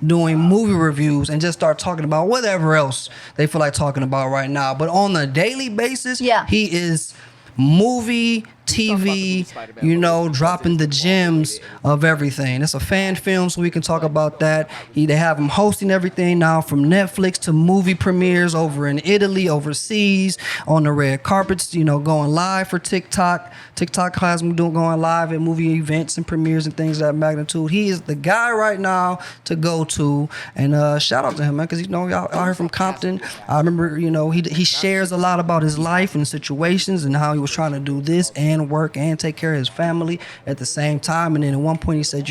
doing movie reviews and just start talking about whatever else they feel like talking about right now. But on a daily basis, he is movie, TV, dropping the gems of everything. It's a fan film, so we can talk about that. They have him hosting everything now from Netflix to movie premieres over in Italy, overseas, on the red carpets, going live for TikTok. TikTok has him going live at movie events and premieres and things of that magnitude. He is the guy right now to go to, and shout out to him, man, because y'all out here from Compton. I remember, he shares a lot about his life and situations and how he was trying to do this and work and take care of his family at the same time. And then at one point he said,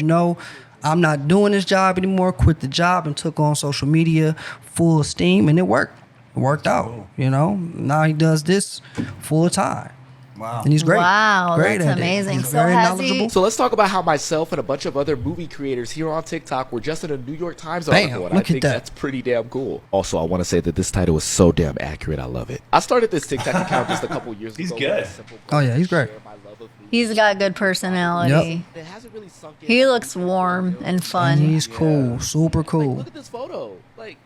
I'm not doing this job anymore, quit the job and took on social media full steam, and it worked. It worked out, Now he does this full time. Wow. And he's great. Wow, great that's at it. amazing. He's So very has knowledgeable. he- So let's talk about how myself and a bunch of other movie creators here on TikTok were just in a New York Times Bam, article, and look I think at that. that's pretty damn cool. Also, I want to say that this title is so damn accurate. I love it. I started this TikTok account just a couple years He's ago. good. with a simple Oh, yeah, goal he's to great. share my love of movies. He's got good personality. It hasn't really sunk in. He looks warm and fun. And he's cool, super Like, cool. look at this photo. Like,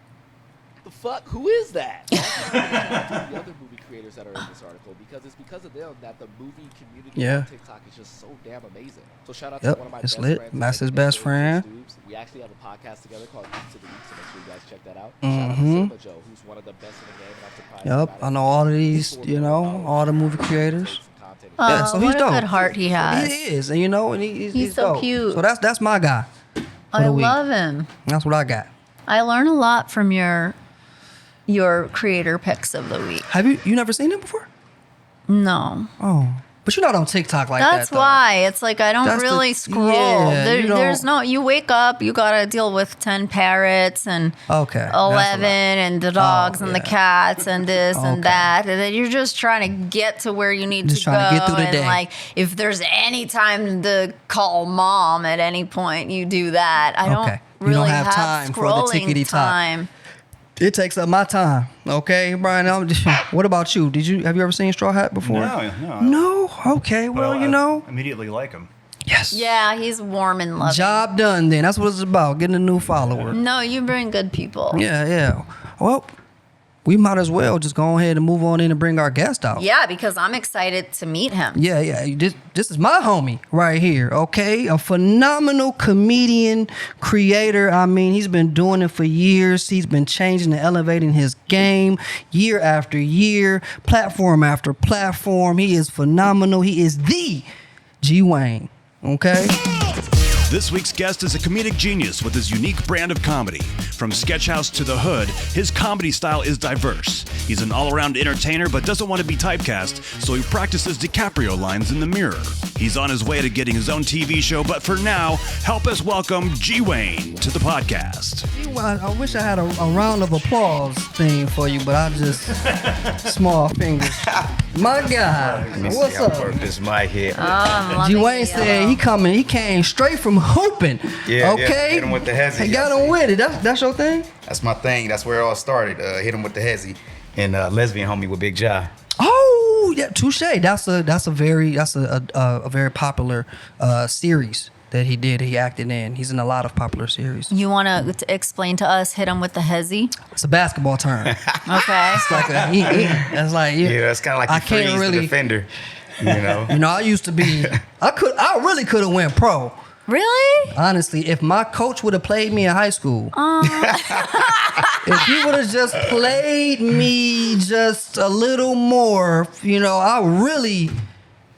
the fuck? Who is that? The other movie creators that are in this article, because it's because of them that the movie community on TikTok is just so damn amazing. So shout out to one of my it's best lit. friends. That's his Mike best Nichols, friend. Stoops. We actually have a podcast together called Geeks of the Week, so make sure you guys check that out. Mm-hmm. Shout out to Silva Joe, who's one of the best in the game, and I'm surprised. Yep, I know all of these, all the movie creators. Oh, Yeah, so he's what a dope. good heart he has. He is, and and he's so dope. cute. So that's my guy. I the week. love him. That's what I got. I learn a lot from your creator picks of the week. Have you never seen him before? No. Oh, but you're not on TikTok like that. That's why. It's like I don't That's the- really scroll. yeah, you don't- There's no, you wake up, you got to deal with 10 parrots and Okay, that's a 11 lot. and the dogs and the yeah. cats and this and Okay. that. And then you're just trying to get to where you need Just to go. trying to get through the and day. like, if there's any time to call mom at any point, you do that. I don't Okay. You really don't have time for the scrolling tickety-tock. time. It takes up my time. Okay, Brian. What about you? Have you ever seen Straw Hat before? No. No. Okay. Well, I immediately like him. Yes. Yeah, he's warm and loving. Job done. Then that's what it's about. Getting a new follower. No, you bring good people. Yeah. Well, we might as well just go ahead and move on in and bring our guest out. Yeah, because I'm excited to meet him. Yeah. This is my homie right here, okay? A phenomenal comedian, creator. I mean, he's been doing it for years. He's been changing and elevating his game year after year, platform after platform. He is phenomenal. He is the G Wayne, okay? This week's guest is a comedic genius with his unique brand of comedy. From Sketchhouse to The Hood, his comedy style is diverse. He's an all-around entertainer but doesn't want to be typecast, so he practices DiCaprio lines in the mirror. He's on his way to getting his own TV show, but for now, help us welcome G Wayne to the podcast. I wish I had a round of applause thing for you, but I just small fingers. My God, Let me what's see how up? to work this mic here. G Wayne said he came straight from hooping. Yeah, okay. hit him with the hezzy. He got him with it. That's your thing. That's my thing. That's where it all started. Hit him with the hezzy and lesbian homie with Big Ja. Oh yeah, touche. That's a very popular series that he did. He acted in. He's in a lot of popular series. You want to explain to us, hit him with the hezzy? It's a basketball term. Okay. It's like it's like Yeah, that's kind of like I you can't freeze really- the defender. You know. I used to be. I really could have went pro. Really? Honestly, if my coach would have played me in high school, if he would have just played me just a little more, I really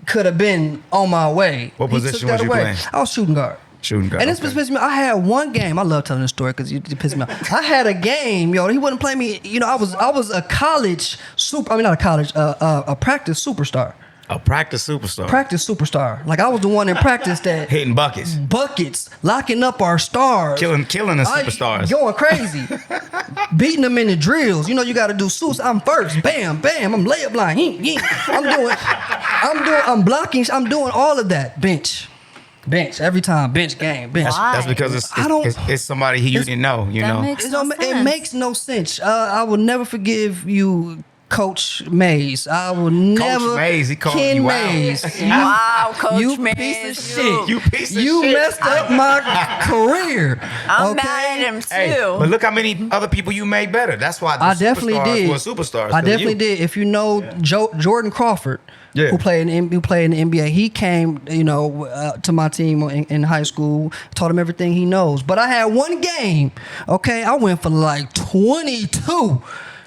could have been on my way. What He position took that was you away. playing? I was shooting guard. Shooting guard. And this okay. pissed me. I had one game. I love telling this story because you pissed me off. I had a game, yo. He wouldn't play me. You know, I was a college super. I mean, not a college. A practice superstar. A practice superstar. Practice superstar. Like I was the one in practice that Hitting buckets. locking up our stars, Killing the superstars. going crazy, beating them in the drills. You know, you got to do suits. I'm first. Bam, bam. I'm layup line. I'm blocking. I'm doing all of that. Bench every time. Bench game. Bench. That's because it's somebody you didn't know. You know. It makes no sense. I will never forgive you, Coach Mays. I will never. Coach Mays, he called Ken you out. Mays. Wow, Coach You Mays. piece of shit. You piece of You shit. messed up my career. I'm mad at him too. Hey, but look how many other people you made better. That's why the I definitely superstars did. were superstars. I definitely did. If you know Jordan Crawford, Yeah. who played in the NBA, he came, to my team in high school. Taught him everything he knows. But I had one game. Okay, I went for like 22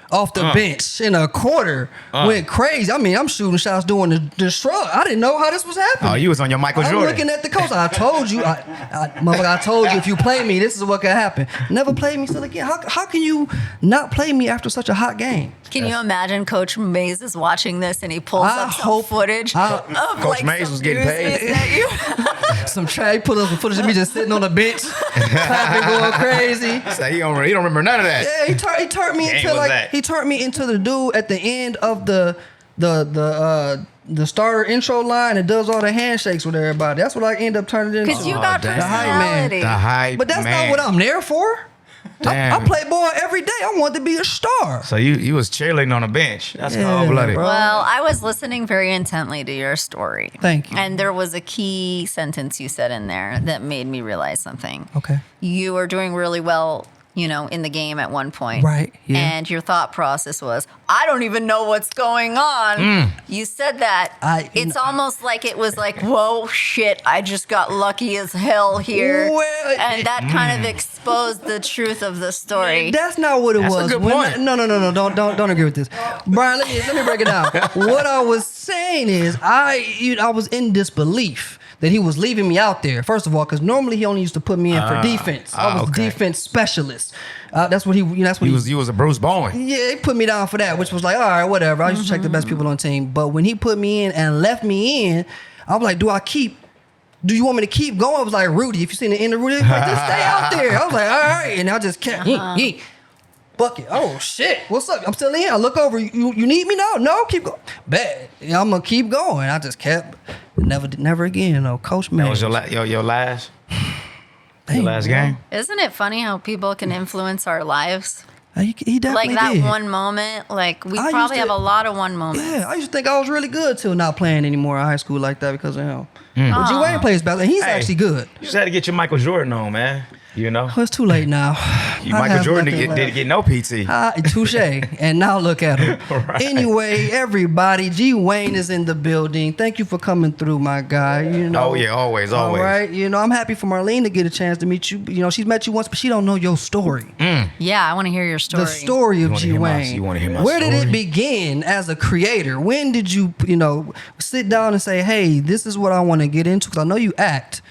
off the bench in a quarter. Went crazy. I mean, I'm shooting shots doing the shrug. I didn't know how this was happening. Oh, you was on your Michael I'm Jordan. looking at the coach. I told you, motherfucker, I told you if you play me, this is what could happen. Never played me still again. How can you not play me after such a hot game? Can you imagine Coach Mays is watching this and he pulls up some footage of Coach Mays some was getting uses paid. that you- Some he put up some footage of me just sitting on the bench, clapping, going crazy. So he don't remember none of that. Yeah, he turned me Game into was like that? he turned me into the dude at the end of the starter intro line that does all the handshakes with everybody. That's what I end up turning into. Because you got damn. personality. The hype But that's man. not what I'm there for. Damn. I play ball every day. I want to be a star. So you was cheerleading on the bench. That's cold blooded. bro. Well, I was listening very intently to your story. Thank you. And there was a key sentence you said in there that made me realize something. Okay. You were doing really well, in the game at one point. Right, yeah. And your thought process was, I don't even know what's going on. You said that. It's almost like it was like, whoa, shit, I just got lucky as hell here. Well, and that kind of exposed the truth of the story. That's not what it That's a was. good When point. No. Don't agree with this, Brian. Let me break it down. What I was saying is, I was in disbelief that he was leaving me out there. First of all, because normally he only used to put me in for defense. I was a defense specialist. That's what he. That's what He was a Bruce Bowen. Yeah, he put me down for that, which was like, all right, whatever. I used to check the best people on the team. But when he put me in and left me in, I was like, do you want me to keep going? I was like, Rudy, if you seen the end of Rudy, like, just stay out there. I was like, all right. And I just kept, bucket. Oh, shit. What's up? I'm still in. I look over. You need me now? No, keep going. Bad. I'm going to keep going. I just kept, never again. Coach man. That was your last Dang, last bro. game? Isn't it funny how people can influence our lives? He definitely Like that did. one moment, like we I used probably to- have a lot of one moments. Yeah, I used to think I was really good till not playing anymore in high school like that because of him. But G Wayne plays basketball, and he's Hey. actually good. You just had to get your Michael Jordan on, man. Well, it's too late now. Michael Jordan didn't get no PT. Touche. And now look at him. Right. Anyway, everybody, G Wayne is in the building. Thank you for coming through, my guy. Oh, yeah, always. All right. I'm happy for Marlene to get a chance to meet you. She's met you once, but she don't know your story. Yeah, I want to hear your story. The story of wanna G hear my- Wayne. you wanna hear my Where did it story? begin as a creator? When did you, sit down and say, hey, this is what I want to get into? Because I know you act.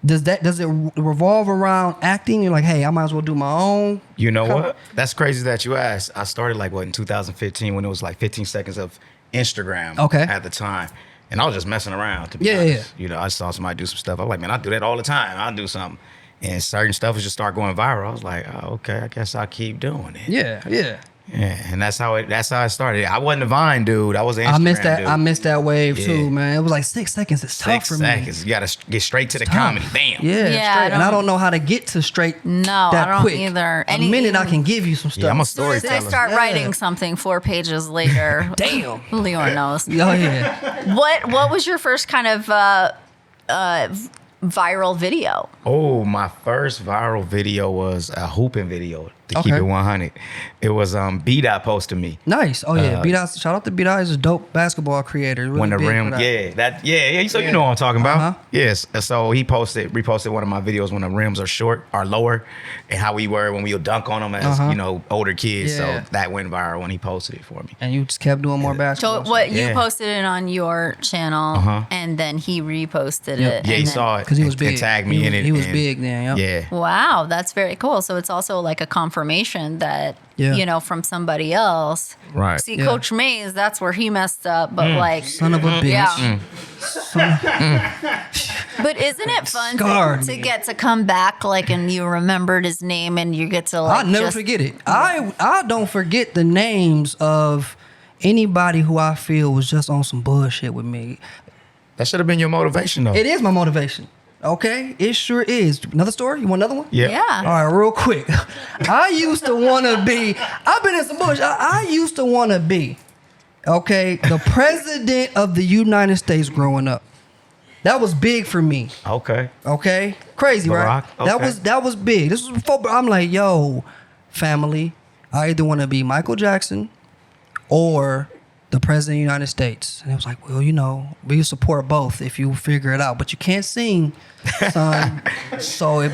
Does it revolve around acting? You're like, hey, I might as well do my own. You know what? That's crazy that you asked. I started in 2015 when it was like 15 seconds of Instagram at the time. And I was just messing around, to be honest. I saw somebody do some stuff. I was like, man, I do that all the time. I'll do something. And certain stuff would just start going viral. I was like, oh, okay, I guess I'll keep doing it. Yeah. Yeah, and that's how it started. I wasn't a Vine dude. I was an Instagram dude. I missed that wave Yeah. too, man. It was like 6 seconds. It's tough 6 for seconds. me. You got to get straight to the comedy. Bam. Yeah, Yeah, straight. And I don't know how to get to straight No, that I don't quick. either. A minute I can give you some stuff. Yeah, I'm a As soon as I storyteller. start Yeah. writing something 4 pages later, Damn. Leon knows. Oh yeah. What was your first kind of viral video? Oh, my first viral video was a hooping video. to keep it 100. It was B-Dot posted me. Nice. Oh yeah, B-Dot. Shout out to B-Dot. He's a dope basketball creator. Really when the rim, so you know what I'm talking about. Yes. So he reposted one of my videos when the rims are lower, and how we were when we would dunk on them as older kids. So that went viral when he posted it for me. And you just kept doing more basketball. So what you posted it on your channel, and then he reposted it. Yeah, he saw it because he was big. And tagged me in it. He was big then. Yeah. Wow, that's very cool. So it's also like a confirmation that from somebody else. Right. See, Coach Mays, that's where he messed up. But like, son of a bitch. Yeah. But isn't it fun to get to come back, like, and you remembered his name, and you get to like. I'll never forget it. I don't forget the names of anybody who I feel was just on some bullshit with me. That should have been your motivation, though. It is my motivation. Okay, it sure is. Another story? You want another one? Yeah. All right, real quick. I used to want to be. I've been in some bullshit. I used to want to be. Okay, the president of the United States growing up. That was big for me. Okay. Crazy, Barack. right? That was big. This was before. I'm like, yo, family. I either want to be Michael Jackson or the president of the United States. And it was like, well, we support both if you figure it out. But you can't sing, son.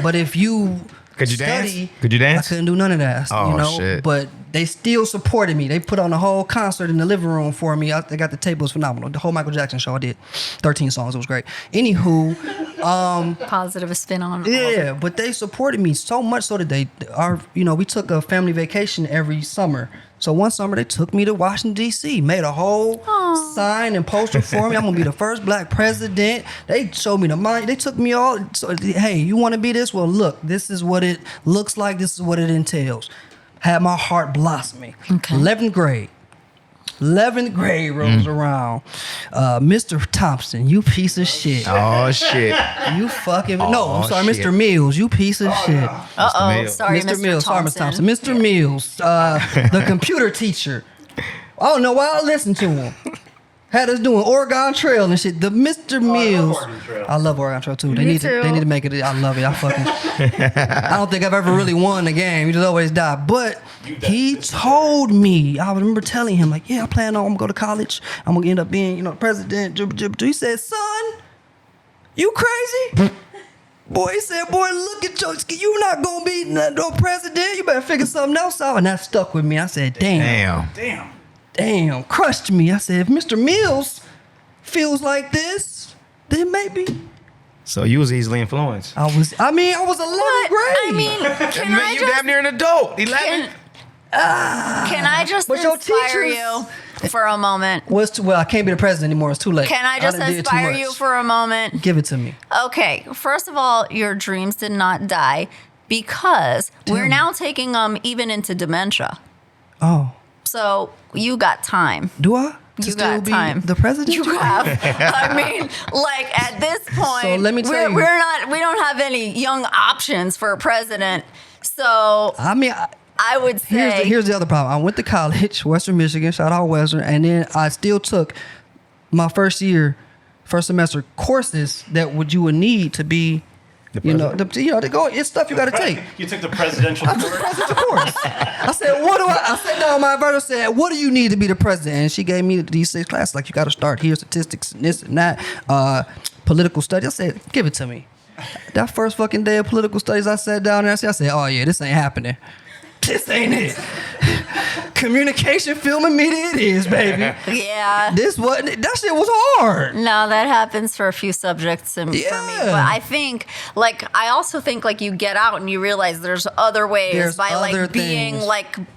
But if you Could you study, dance? Could you dance? I couldn't do none of that. Shit. But they still supported me. They put on a whole concert in the living room for me. They got the tape. It was phenomenal. The whole Michael Jackson show I did. 13 songs. It was great. Anywho. Positive spin on it. Yeah, but they supported me so much so that we took a family vacation every summer. So one summer they took me to Washington, D.C., made a whole sign and poster for me. I'm going to be the first black president. They showed me the money. They took me all. So, hey, you want to be this? Well, look, this is what it looks like. This is what it entails. Had my heart blossoming. Okay. 11th grade rolls around. Mr. Thompson, you piece of shit. Oh, shit. You fucking... No, I'm sorry, Mr. Mills, you piece of shit. Uh-oh, sorry, Mr. Mills. Sorry, Mr. Thompson. Mr. Mills, the computer teacher. I don't know why I listened to him. Had us doing Oregon Trail and shit. The Mr. Mills. I love Oregon Trail too. They need to make it. I love it. I don't think I've ever really won the game. You just always die. But he told me, I remember telling him, like, yeah, I plan on I'm gonna go to college. I'm gonna end up being, the president. He said, son, you crazy? Boy, he said, boy, look at you not gonna be no president. You better figure something else out. And that stuck with me. I said, damn, crushed me. I said, if Mr. Mills feels like this, then maybe. So you was easily influenced. I was 11th grade. You damn near an adult. 11. Can I just inspire you for a moment? Well, I can't be the president anymore. It's too late. Can I just inspire you for a moment? Give it to me. Okay. First of all, your dreams did not die because we're now taking even into dementia. Oh. So you got time. Do I? You got time. The president? You have. I mean, like at this point, so let me tell you, we don't have any young options for a president. So I would say here's the other problem. I went to college, Western Michigan, shout out Western, and then I still took my first semester courses that you would need to be. It's stuff you got to take. You took the presidential course? I took the presidential course. I said, I sat down with my advisor, said, what do you need to be the president? And she gave me these 6 classes. Like, you got to start here, statistics, and this and that, political studies. I said, give it to me. That first fucking day of political studies, I sat down and I said, oh, yeah, this ain't happening. This ain't it. Communication, film, and media, it is, baby. Yeah. That shit was hard. No, that happens for a few subjects for me. But I think, I also think, you get out and you realize there's other ways being,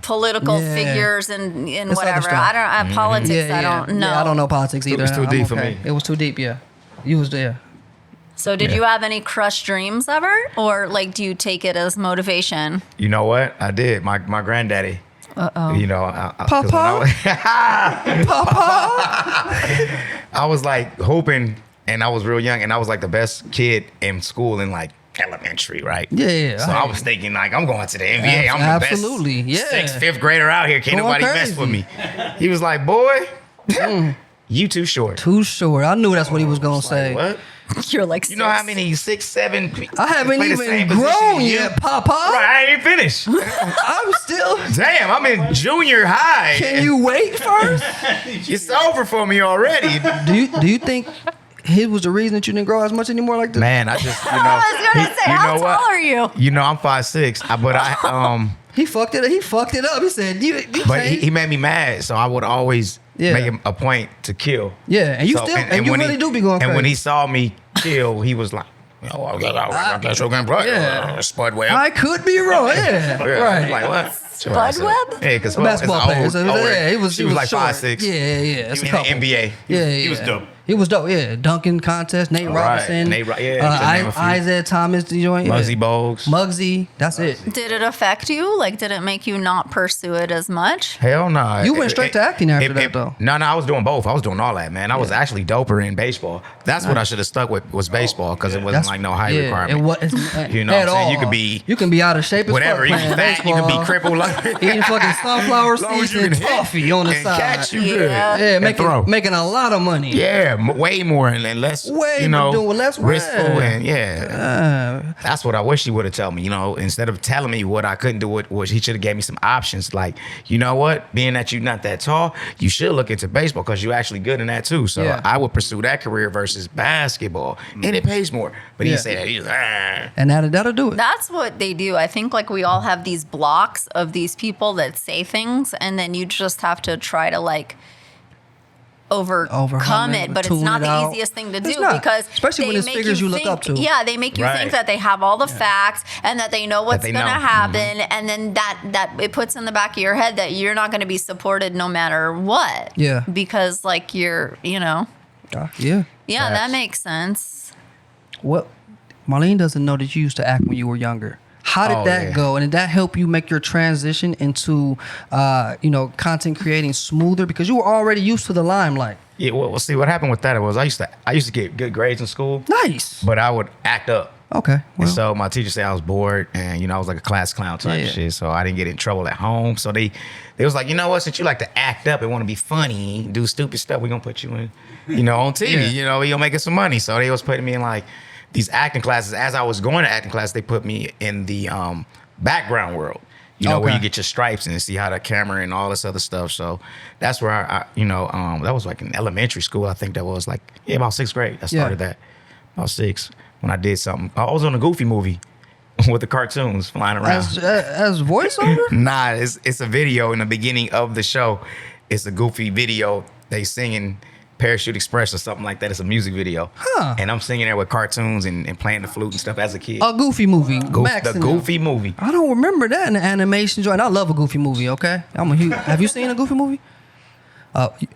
political figures and whatever. I don't, politics, I don't know. Yeah, I don't know politics either. It was too deep for me. It was too deep, yeah. You was there. So did you have any crushed dreams ever? Or do you take it as motivation? You know what? I did. My granddaddy. Uh-oh. Papa? I was hoping, and I was real young, and I was the best kid in school in elementary, right? Yeah. So I was thinking I'm going to the NBA. I'm the best. Absolutely, yeah. 6th, 5th grader out here. Can't nobody mess with me. He was like, boy, you too short. Too short. I knew that's what he was going to say. What? You're like, You know how many 6, 7? I haven't even grown yet, Papa. Right, I ain't even finished. I'm still. Damn, I'm in junior high. Can you wait first? It's over for me already. Do you think his was the reason that you didn't grow as much anymore like this? Man, I just I was gonna say, how tall are you? You know, I'm 5'6", but I He fucked it up. He fucked it up. He said, "You." But he made me mad, so I would always make him a point to kill. Yeah, and you still, and you really do be going crazy. And when he saw me kill, he was like, "Oh, I guess we're gonna play." Spud Webb. I could be wrong. Yeah, right. Like what? Spud Webb? Yeah, because basketball player. Yeah, he was like short. 5'6". Yeah. He was in the NBA. Yeah. He was dope. He was dope. Yeah, dunking contest. Nate Robinson. Isaiah Thomas. Muggsy Bogues. Muggsy. That's it. Did it affect you? Like, did it make you not pursue it as much? Hell no. You went straight to acting after that, though. No, I was doing both. I was doing all that, man. I was actually doper in baseball. That's what I should have stuck with was baseball because it wasn't like no height requirement. It was, you know what I'm saying? You can be out of shape as whatever. fuck You playing can be crippled like eating fucking sunflower seeds and coffee on the side. Catch you good. Yeah, making a lot of money. Yeah, way more and less. Doing less restful and that's what I wish he would have told me. You know, instead of telling me what I couldn't do, he should have gave me some options. Like, you know what? Being that you're not that tall, you should look into baseball because you're actually good in that too. So I would pursue that career versus basketball, and it pays more. But he said he's and that'll do it. That's what they do. I think like we all have these blocks of these people that say things, and then you just have to try to like overcome it, but it's not the easiest thing to do because especially when it's figures you look up to. Yeah, they make you think that they have all the facts and that they know what's going to happen, and then that it puts in the back of your head that you're not going to be supported no matter what. Yeah, because like you're, that makes sense. What Marlene doesn't know that you used to act when you were younger. How did that go? And did that help you make your transition into, content creating smoother because you were already used to the limelight? Yeah. Well, see what happened with that was I used to get good grades in school. Nice. But I would act up. Okay. Well. And so my teacher said I was bored, and I was like a class clown type shit. So I didn't get in trouble at home. So they was like, you know what? Since you like to act up and want to be funny, do stupid stuff, we're gonna put you in, on TV. You'll make us some money. So they was putting me in like these acting classes. As I was going to acting class, they put me in the background world, where you get your stripes and see how the camera and all this other stuff. So that's where I that was like in elementary school. I think that was like, about 6th grade. I started that, about 6, when I did something. I was on a Goofy movie with the cartoons flying around. As voiceover? Nah, it's a video in the beginning of the show. It's a Goofy video. They singing Parachute Express or something like that. It's a music video. Huh. And I'm singing there with cartoons and playing the flute and stuff as a kid. A Goofy movie. The Goofy movie. I don't remember that in the animation joint. I love a Goofy movie, okay? I'm a huge... Have you seen a Goofy movie? Have you?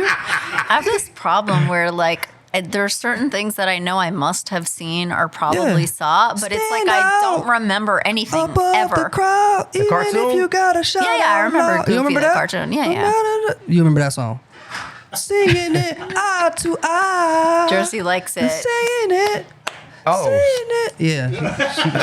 I have this problem where like there's certain things that I know I must have seen or probably saw, but it's like I don't remember anything ever. The crowd, the cartoon? If you got a shot. Yeah, I remember Goofy, you remember the that cartoon. Yeah. You remember that song? Singing it eye to eye. Jersey likes it. Singing it. Oh. Singing it. Yeah.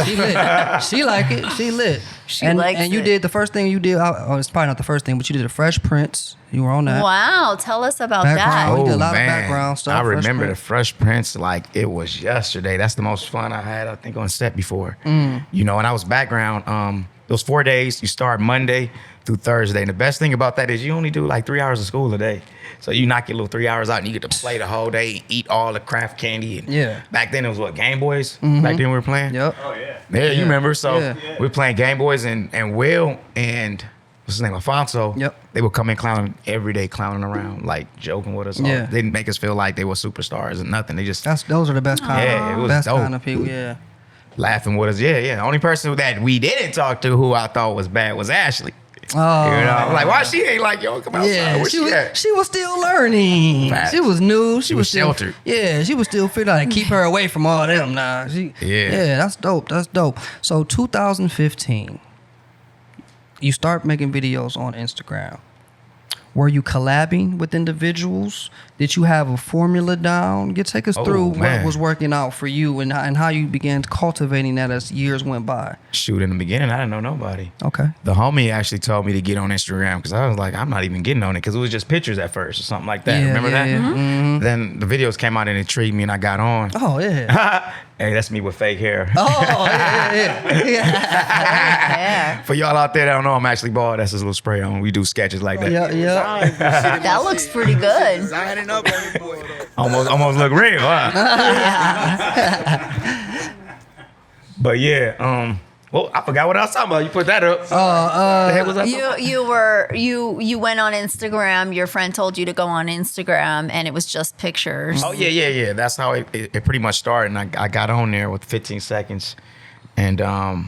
She lit. She like it. She lit. She likes it. And you did the first thing you did. It's probably not the first thing, but you did a Fresh Prince. You were on that. Wow. Tell us about background. that. You did a lot of background stuff. I remember the Fresh Prince like it was yesterday. That's the most fun I had, I think, on set before. And I was background. It was 4 days. You start Monday through Thursday. And the best thing about that is you only do like 3 hours of school a day. So you knock your little 3 hours out and you get to play the whole day, eat all the craft candy. And back then it was Game Boys? Back then we were playing? Yep. Oh, yeah. Yeah, you remember? So we were playing Game Boys and Will and what's his name, Alfonso. Yep. They would come in clowning every day, clowning around, like joking with us. Yeah. They didn't make us feel like they were superstars and nothing. They just those are the best kind. Yeah, it was best dope. kind of people. Yeah. Laughing with us. Yeah. The only person that we didn't talk to who I thought was bad was Ashley. Oh, I'm like, why she ain't like, yo, come outside? yeah, Where she at? she was still learning. Facts. She was new. She was still, sheltered. Yeah, she was still figuring out how to keep her away from all them. Nah, yeah, that's dope. That's dope. So 2015, you start making videos on Instagram. Were you collabing with individuals? Did you have a formula down? Take us through what was working out for you and how you began cultivating that as years went by. Shoot, in the beginning, I didn't know nobody. Okay. The homie actually told me to get on Instagram because I was like, I'm not even getting on it because it was just pictures at first or something like that. Remember that? Yeah. Mm-hmm. Then the videos came out and it intrigued me and I got on. Oh, yeah. Hey, that's me with fake hair. Oh, yeah. For y'all out there that don't know, I'm actually bald. That's his little spray on. We do sketches like that. Yeah. That looks pretty good. Signing up every boy. Almost look real, huh? But yeah, well, I forgot what I was talking about. You put that up. The heck was that? You went on Instagram. Your friend told you to go on Instagram, and it was just pictures. Oh yeah. That's how it pretty much started. And I got on there with 15 seconds, and I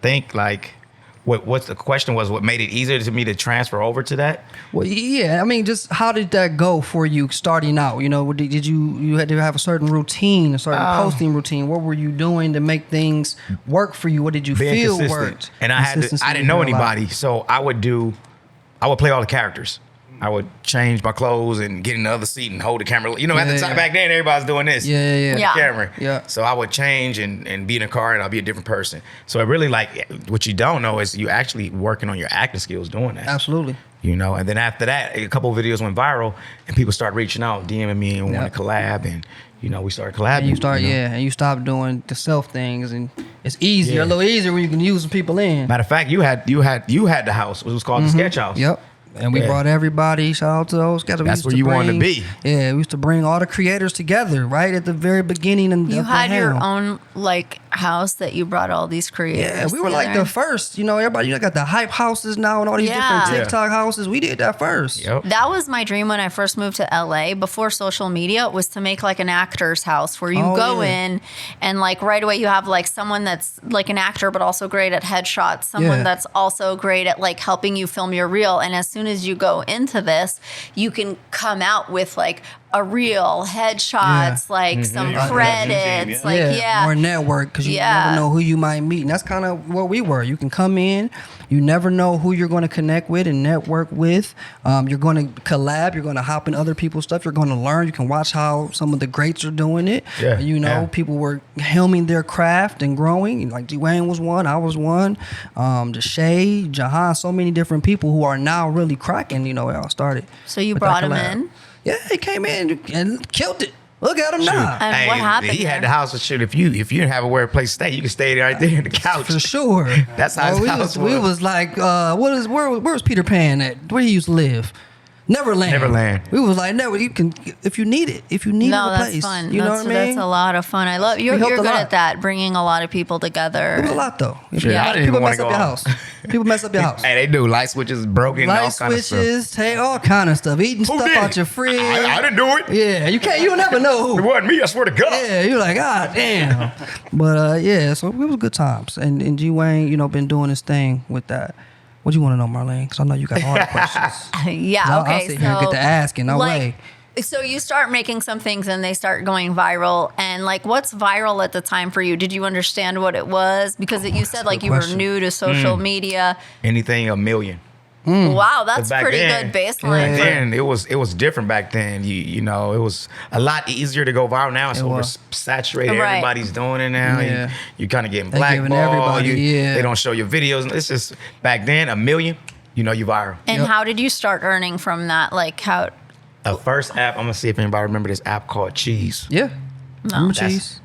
think like what the question was, what made it easier to me to transfer over to that? Well, yeah. I mean, just how did that go for you starting out? You know, did you had to have a certain routine, a certain posting routine? What were you doing to make things work for you? What did you feel worked? And I didn't know anybody, so I would play all the characters. I would change my clothes and get in the other seat and hold the camera. You know, at the time back then, everybody's doing this. Yeah. With the camera. Yeah. So I would change and be in a car and I'll be a different person. So it really like, what you don't know is you actually working on your acting skills doing that. Absolutely. You know, and then after that, a couple of videos went viral and people started reaching out, DMing me and wanting to collab. And, you know, we started collabing. And you stopped doing the self things, and it's easier, a little easier when you can use some people in. Matter of fact, you had the house. It was called the Sketch House. Yep. And we brought everybody. Shout out to those guys. That's where you wanted to be. Yeah, we used to bring all the creators together right at the very beginning. And you had your own like house that you brought all these creators. Yeah, we were like the first. You know, everybody got the hype houses now and all these different TikTok houses. We did that first. Yep. That was my dream when I first moved to LA before social media, was to make like an actor's house where you go in and like right away you have like someone that's like an actor but also great at headshots, someone that's also great at like helping you film your reel, and as soon as you go into this, you can come out with like a reel, headshots, like some credits, more network, because you never know who you might meet, and that's kind of what we were. You can come in, you never know who you're going to connect with and network with. You're going to collab, you're going to hop in other people's stuff, you're going to learn. You can watch how some of the greats are doing it. People were helming their craft and growing. Like Dwayne was one, I was one, Deshay, Jahan, so many different people who are now really cracking. You know, it all started. So you brought him in. Yeah, he came in and killed it. Look at him now. And what happened? He had the house. If you didn't have a place to stay, you could stay right there on the couch. For sure. That's how his house was. We was like, where was Peter Pan at? Where he used to live? Neverland. We was like, never. You can if you need it. If you need a place, that's fun. You know what I mean? That's a lot of fun. I love you're good at that, bringing a lot of people together. It was a lot though. I didn't even want to go your house. People mess up your house. Hey, they do. Light switches broken. Light all kind switches, of stuff. take all kind of stuff. Eating stuff out your fridge. I didn't do it. Yeah, you can't. You'll never know who. It wasn't me. I swear to God. Yeah, you're like, ah, damn. But so it was good times. And G Wayne, been doing his thing with that. What do you want to know, Marlene? Because I know you got hard questions. I'll sit here and get to asking. No way. So you start making some things and they start going viral. And like, what's viral at the time for you? Did you understand what it was? Because you said like you were new to social media. Anything a million. Wow, that's pretty good baseline. Back then, it was different back then. You know, it was a lot easier to go viral. Now it's oversaturated. Right. Everybody's doing it now. Yeah. You kind of getting blackballed. They don't show your videos. It's just back then, a million, you viral. And how did you start earning from that? Like how? The first app, I'm gonna see if anybody remember this app called Cheese. Yeah. No.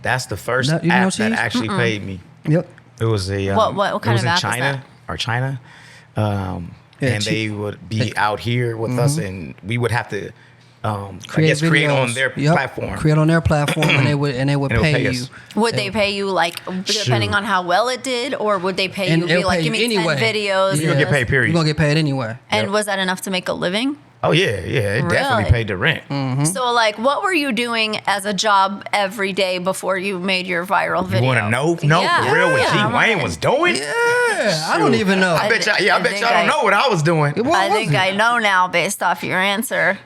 That's the first app that actually paid me. Yep. It was a what kind of app is China. And they would be out here with us, and we would have to create on their platform. Create on their platform, and they would pay you. Would they pay you like depending on how well it did, or would they pay you? Be like, give me 10 videos. You're gonna get paid. Period. You're gonna get paid anyway. And was that enough to make a living? Oh yeah, it definitely paid the rent. Mm-hmm. So like, what were you doing as a job every day before you made your viral video? You want to know? No, for real, what G Wayne was doing? Yeah, I don't even know. I bet y'all don't know what I was doing. I think I know now based off your answer.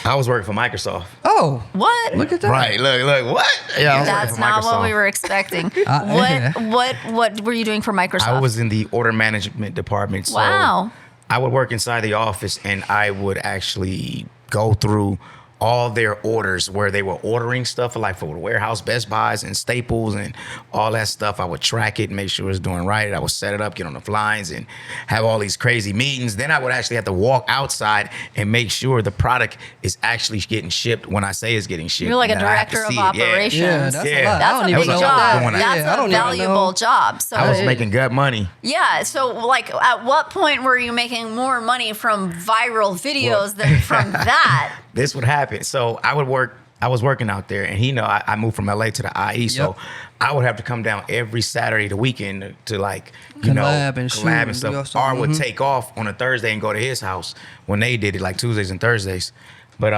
I was working for Microsoft. Oh, what? Look at that. Right, look, what? Yeah, that's not what we were expecting. What were you doing for Microsoft? I was in the order management department. So wow. I would work inside the office, and I would actually go through all their orders where they were ordering stuff like for the warehouse, Best Buys and Staples and all that stuff. I would track it, make sure it's doing right. I would set it up, get on the lines and have all these crazy meetings. Then I would actually have to walk outside and make sure the product is actually getting shipped when I say it's getting shipped. You're like a director of operations. Yeah, that's a lot. That's a big job. That's a valuable job. So I was making good money. Yeah. So like at what point were you making more money from viral videos than from that? This would happen. So I was working out there, and I moved from LA to the IE, so I would have to come down every Saturday the weekend to like, collab and stuff. Or I would take off on a Thursday and go to his house when they did it, like Tuesdays and Thursdays. But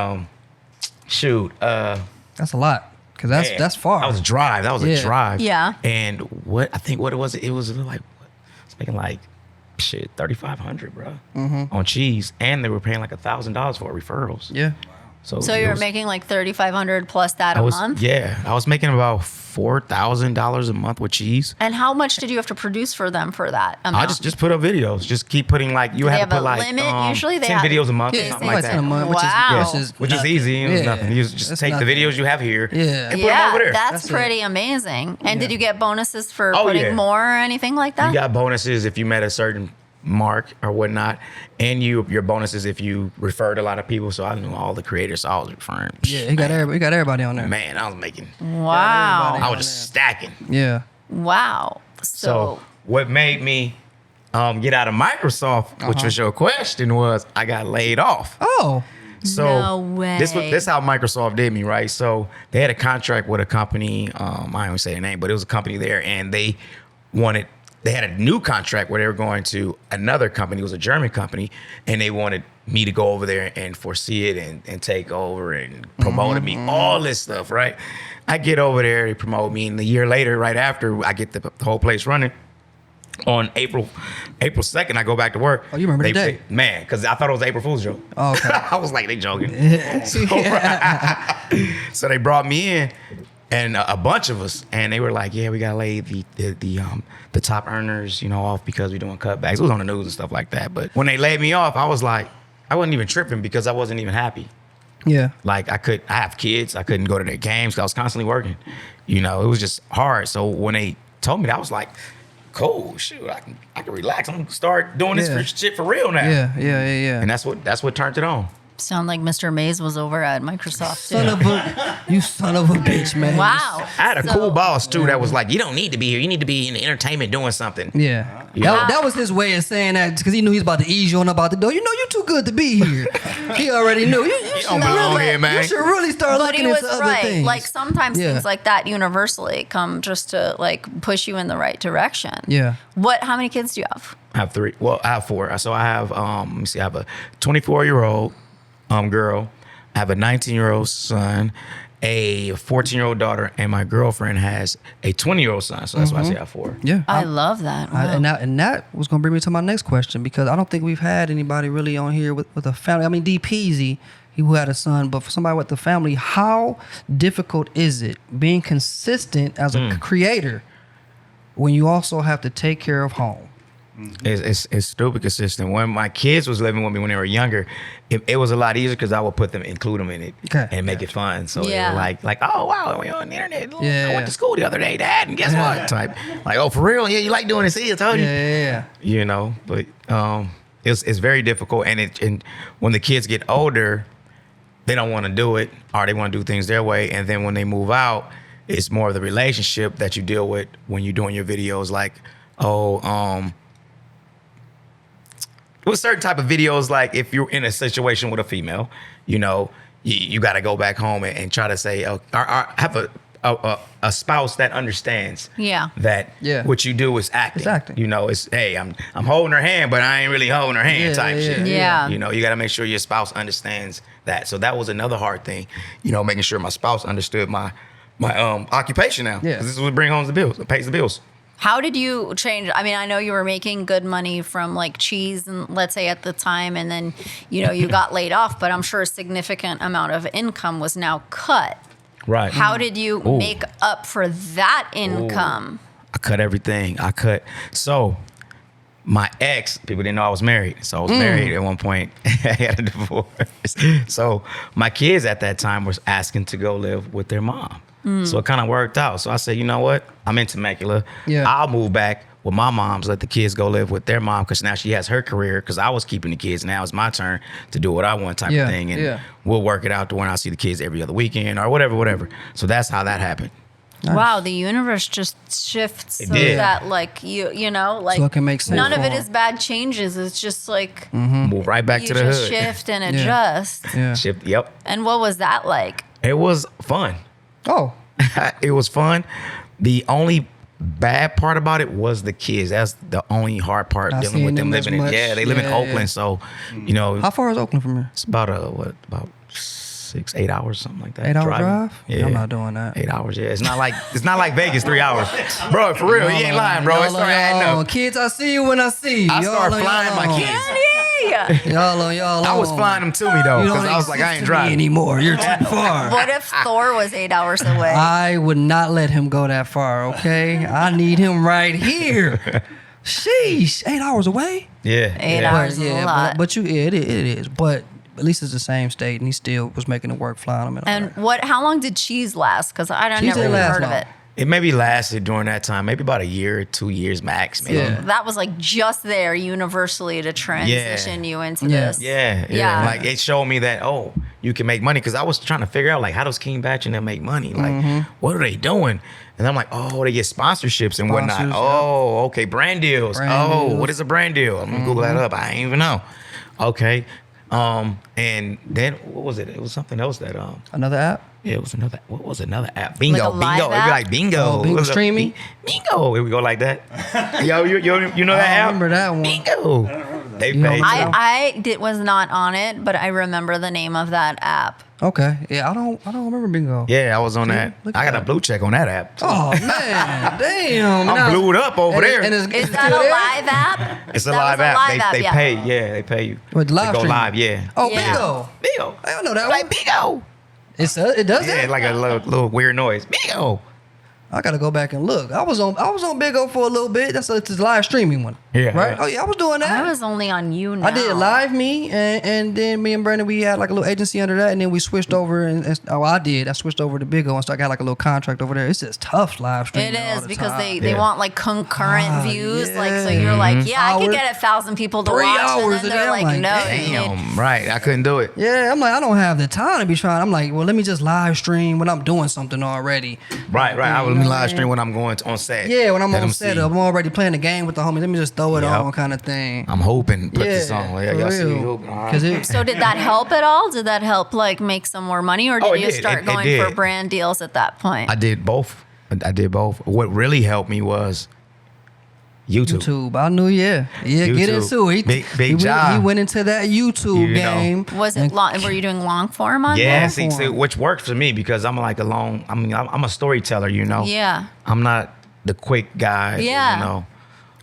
that's a lot. Cause that's far. That was a drive. A drive. Yeah. And what it was like, it's making like $3,500, bro, on cheese, and they were paying like $1,000 for referrals. Yeah. So you were making like $3,500 plus that a month? Yeah, I was making about $4,000 a month with cheese. And how much did you have to produce for them for that amount? I just put up videos. Just keep putting like you have to put like limit? Usually they 10 have videos a month, yeah, something like that. A month, which is easy. It's nothing. You just take the videos you have here and put them over there. That's pretty amazing. And did you get bonuses for putting more or anything like that? You got bonuses if you met a certain mark or whatnot, and your bonuses if you referred a lot of people. So I knew all the creators, so I was referring. Yeah, you got everybody on there. Man, I was making. Wow. I was just stacking. Yeah. Wow. So what made me get out of Microsoft, which was your question, was I got laid off. Oh. So no way. This how Microsoft did me, right? So they had a contract with a company. I don't even say the name, but it was a company there, and they had a new contract where they were going to another company. It was a German company, and they wanted me to go over there and foresee it and take over and promoted me, all this stuff, right? I get over there, they promote me, and a year later, right after, I get the whole place running. On April 2nd, I go back to work. Oh, you remember the day? Man, because I thought it was April Fool's joke. Oh, okay. I was like, they joking. So they brought me in, and a bunch of us, and they were like, yeah, we got to lay the top earners, off because we're doing cutbacks. It was on the news and stuff like that. But when they laid me off, I was like, I wasn't even tripping because I wasn't even happy. Yeah. Like I have kids. I couldn't go to their games because I was constantly working. It was just hard. So when they told me that, I was like, cool, shoot, I can relax. I'm gonna start doing this shit for real now. Yeah. And that's what turned it on. Sound like Mr. Mays was over at Microsoft. You son of a bitch, man. Wow. I had a cool boss too that was like, you don't need to be here. You need to be in the entertainment doing something. Yeah. That was his way of saying that because he knew he was about to ease you on about the door. You too good to be here. He already knew. You don't belong here, man. You should really start looking into other things. Like sometimes things like that universally come just to like push you in the right direction. Yeah. How many kids do you have? I have 3. Well, I have 4. So I have let me see, I have a 24-year-old girl. I have a 19-year-old son, a 14-year-old daughter, and my girlfriend has a 20-year-old son. So that's why I say I have 4. Yeah. I love that. Wow. And that was going to bring me to my next question because I don't think we've had anybody really on here with a family. I mean, D. Peasy, who had a son, but for somebody with the family, how difficult is it being consistent as a creator when you also have to take care of home? It's stupid consistent. When my kids was living with me when they were younger, it was a lot easier because I would include them in it and make it fun. So they were like, oh wow, we're on the internet. I went to school the other day, Dad, and guess what? Type like, oh for real? Yeah, you like doing this? I told you. Yeah. But it's very difficult, and when the kids get older, they don't want to do it, or they want to do things their way, and then when they move out, it's more of the relationship that you deal with when you're doing your videos, like with certain type of videos, like if you're in a situation with a female, you got to go back home and try to say, have a spouse that understands that what you do is acting. It's acting. It's, hey, I'm holding her hand, but I ain't really holding her hand type shit. Yeah. You got to make sure your spouse understands that. So that was another hard thing, making sure my spouse understood my occupation now. Yeah. This is what brings home the bills, pays the bills. How did you change? I mean, I know you were making good money from like cheese and let's say at the time, and then, you got laid off, but I'm sure a significant amount of income was now cut. Right. How did you make up for that income? I cut everything. So my ex, people didn't know I was married. So I was married at one point. I had a divorce. So my kids at that time was asking to go live with their mom. So it kind of worked out. So I said, you know what? I'm in Temecula. Yeah. I'll move back with my moms, let the kids go live with their mom because now she has her career because I was keeping the kids. Now it's my turn to do what I want type of thing. And we'll work it out to when I see the kids every other weekend or whatever. So that's how that happened. Nice. Wow, the universe just shifts so that like you know, like so it can make sense. None of it is bad changes. It's just like move right back to the hood. You just shift and adjust. Yeah. Shift, yep. And what was that like? It was fun. Oh. It was fun. The only bad part about it was the kids. That's the only hard part, dealing with them living in. Yeah, they live in Oakland, so you know. How far is Oakland from here? It's about about 6-8 hours, something like that. 8-hour drive? Yeah, I'm not doing that. 8 hours. Yeah, it's not like Vegas 3 hours, bro. For real, he ain't lying, bro. It started adding up. Kids, I see you when I see you. I started flying my kids. Y'all on. I was flying them to me though, because I was like, I ain't driving anymore. You're too far. What if Thor was 8 hours away? I would not let him go that far. Okay, I need him right here. Sheesh, 8 hours away. Yeah, 8 hours is a lot. But it is. But at least it's the same state, and he still was making it work, flying them. And how long did cheese last? Because I never even heard of it. It maybe lasted during that time, maybe about a year or 2 years max. Maybe. Yeah. That was like just there universally to transition you into this. Yeah. Like it showed me that, you can make money. Because I was trying to figure out, like, how does King Batch and them make money? Like, what are they doing? And I'm like, they get sponsorships and whatnot. Okay, brand deals. What is a brand deal? I'm going to Google that up. I ain't even know. Okay. And then what was it? It was something else that another app? Yeah, it was another. What was another app? Bingo, like bingo. It'd be like bingo. Bingo streaming. Bingo. Here we go like that. Yo, you know that app? I remember that one. Bingo. They paid. I was not on it, but I remember the name of that app. Okay. Yeah, I don't remember Bingo. Yeah, I was on that. I got a blue check on that app. Oh man, damn! I'm blued up over there. Is that a live app? It's a live app. They pay. Yeah, they pay you. With live to go stream. live. Yeah. Oh, Bingo. Bingo. I don't know that like one. Bingo. It does that? Yeah, like a little weird noise. Bingo. I gotta go back and look. I was on Bingo for a little bit. That's a live streaming one. Yeah. Right? Oh yeah, I was doing that. I was only on you now. I did Live Me, and then me and Brandon, we had like a little agency under that, and then we switched over I switched over to Bingo, and so I got like a little contract over there. It's just tough live streaming. It is because time. they want like concurrent views, like so you're like, I could get 1,000 people to 3 watch, hours, and then they're like, no, damn, right? I couldn't do it. Yeah, I'm like, I don't have the time to be trying. I'm like, well, let me just live stream when I'm doing something already. Right. I will live stream when I'm going on set. Yeah, when I'm on set, I'm already playing the game with the homies. Let me just throw it on, kind of thing. I'm hoping put this on. Yeah, y'all see me hoping. So did that help at all? Did that help like make some more money, or did you start going for brand deals at that point? I did both. What really helped me was YouTube. I knew, get into it. Big job. He went into that YouTube game. Was it long? Were you doing long form on that? Yeah, see, which worked for me because I'm like I'm a storyteller, you know. Yeah. I'm not the quick guy, you know.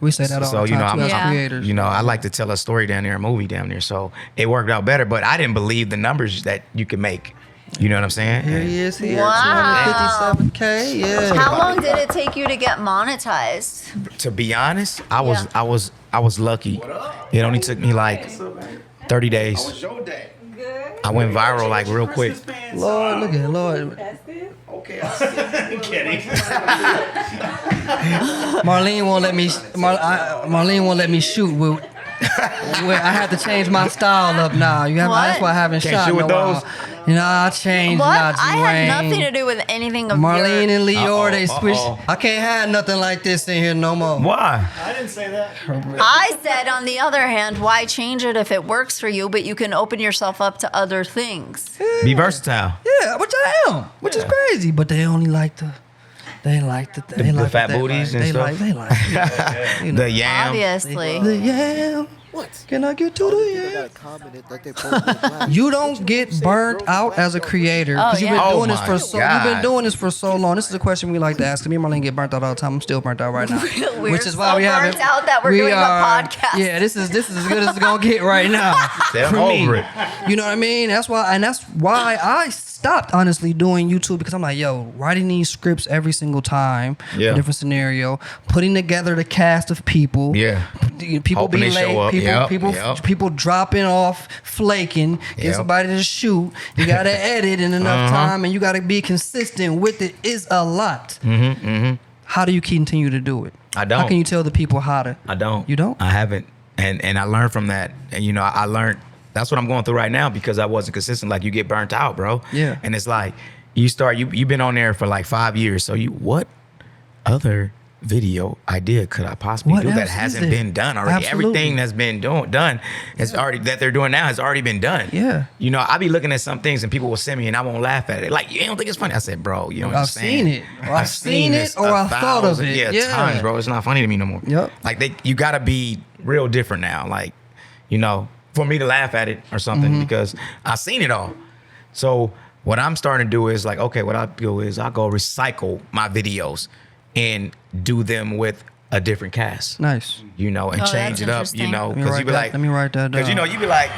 We say that all the time as creators. You know, I like to tell a story down there, a movie down there. So it worked out better, but I didn't believe the numbers that you could make. You know what I'm saying? Here he is here. Wow. 257K. Yeah. How long did it take you to get monetized? To be honest, I was lucky. It only took me like 30 days. I went viral like real quick. Lord, look at Lord. Okay, I'm kidding. Marlene won't let me. Marlene won't let me shoot. I have to change my style up now. That's why I haven't shot in a while. You know, I changed. What? I had nothing to do with anything of Marlene and Lior, they switched. I can't have nothing like this in here no more. Why? I didn't say that. I said, on the other hand, why change it if it works for you, but you can open yourself up to other things. Yeah. Be versatile. Yeah, which I am. Which is crazy, but they only like the fat booties and stuff. They like the yam. Obviously. The yam. What? Can I get to the end? You don't get burnt out as a creator because you've been doing this for you've been doing this for so long. This is a question we like to ask. Me and Marlene get burnt out all the time. I'm still burnt out right now, which is why we have burnt out that we're doing a podcast. Yeah, this is as good as it's gonna get right now. I'm over it. You know what I mean? That's why I stopped honestly doing YouTube, because I'm like, yo, writing these scripts every single time, a different scenario, putting together the cast of people, people hoping be late, people dropping off, flaking, get somebody to shoot. You gotta edit in enough time, and you gotta be consistent with it. Is a lot. How do you continue to do it? I don't. How can you tell the people how to? I don't. You don't? I haven't, and I learned from that. And I learned. That's what I'm going through right now, because I wasn't consistent. Like, you get burnt out, bro. Yeah. And it's like you've been on there for like 5 years. So what other video idea could I possibly do that hasn't been done already? Absolutely. Everything that's been done is already, that they're doing now, has already been done. Yeah. I be looking at some things and people will send me and I won't laugh at it. Like, you don't think it's funny? I said, bro, you don't understand. I've seen it. Or I've seen it, or I thought of it. Yeah, times, bro. It's not funny to me no more. Yep. Like, you gotta be real different now. Like, for me to laugh at it or something, because I've seen it all. So what I'm starting to do is like, okay, what I do is I go recycle my videos and do them with a different cast. Nice. And change it up, because you be like, let me write that down. Because you be like,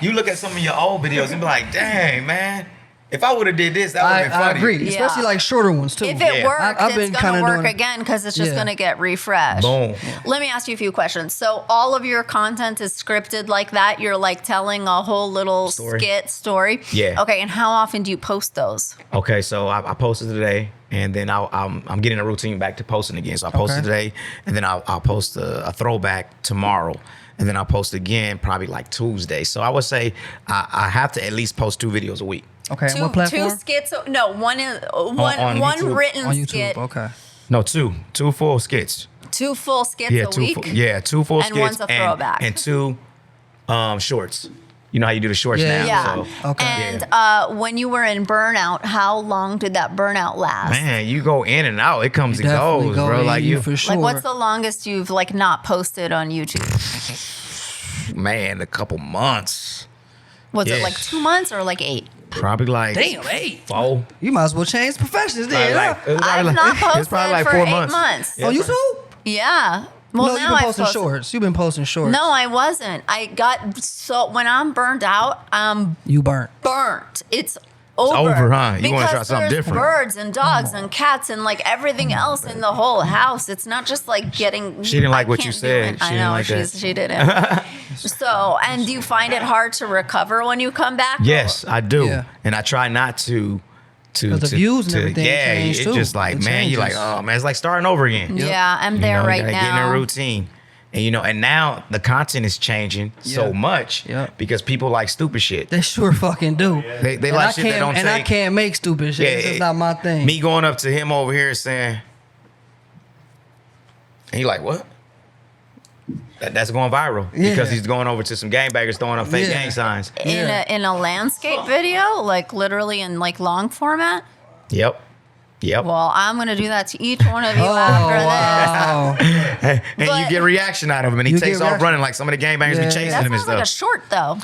you look at some of your old videos and be like, dang, man, if I would have did this, that would have been funny. I agree, especially like shorter ones too. If it works, it's going to work again, because it's just going to get refreshed. Boom. Let me ask you a few questions. So all of your content is scripted like that? You're like telling a whole little skit story? Yeah. Okay, and how often do you post those? Okay, so I posted today, and then I'm getting a routine back to posting again. So I posted today, and then I'll post a throwback tomorrow. And then I'll post again probably like Tuesday. So I would say I have to at least post 2 videos a week. Okay, what platform? 2 skits. No, one YouTube. written On YouTube, skit. okay. No, 2 full skits. 2 full skits a week? 2 full skits. And one's a throwback. And 2 shorts. You know how you do the shorts now. Yeah. So, okay. And when you were in burnout, how long did that burnout last? Man, you go in and out. It comes and goes, bro. Like, for sure. Like, what's the longest you've like not posted on YouTube? Man, a couple months. Was it like 2 months or like 8? Probably like 8. 4. You might as well change professions then. I've not posted it's probably like for 4 8 months. months. On YouTube? Yeah. Well, no, now you've been I've posting shorts. You've been posting shorts. No, I wasn't. I got when I'm burned out, I'm You burnt. burnt. It's over. over, huh? You wanna Because try something there's different. birds and dogs and cats and like everything else in the whole house. It's not just like getting. She didn't like I what you can't do said. it. She I didn't know like that. she didn't. So, and do you find it hard to recover when you come back? Yes, I do. Yeah. And I try not to. Because the views and everything change, it's too. just like, It man, you're like, changes. oh man, it's like starting over again. Yeah, I'm there You right gotta now. Get in a routine. And and now the content is changing so much because people like stupid shit. They sure fucking do. They like shit that don't and take. I can't make stupid shit. It's not my thing. Me going up to him over here saying, and he like, what? That's going viral because he's going over to some gangbangers throwing up fake gang signs. In a landscape video, like literally in like long format. Yep. Well, I'm gonna do that to each one of you after this. And you get reaction out of him, and he takes off running like some of the gangbangers be chasing That him and sounds like a stuff. short though.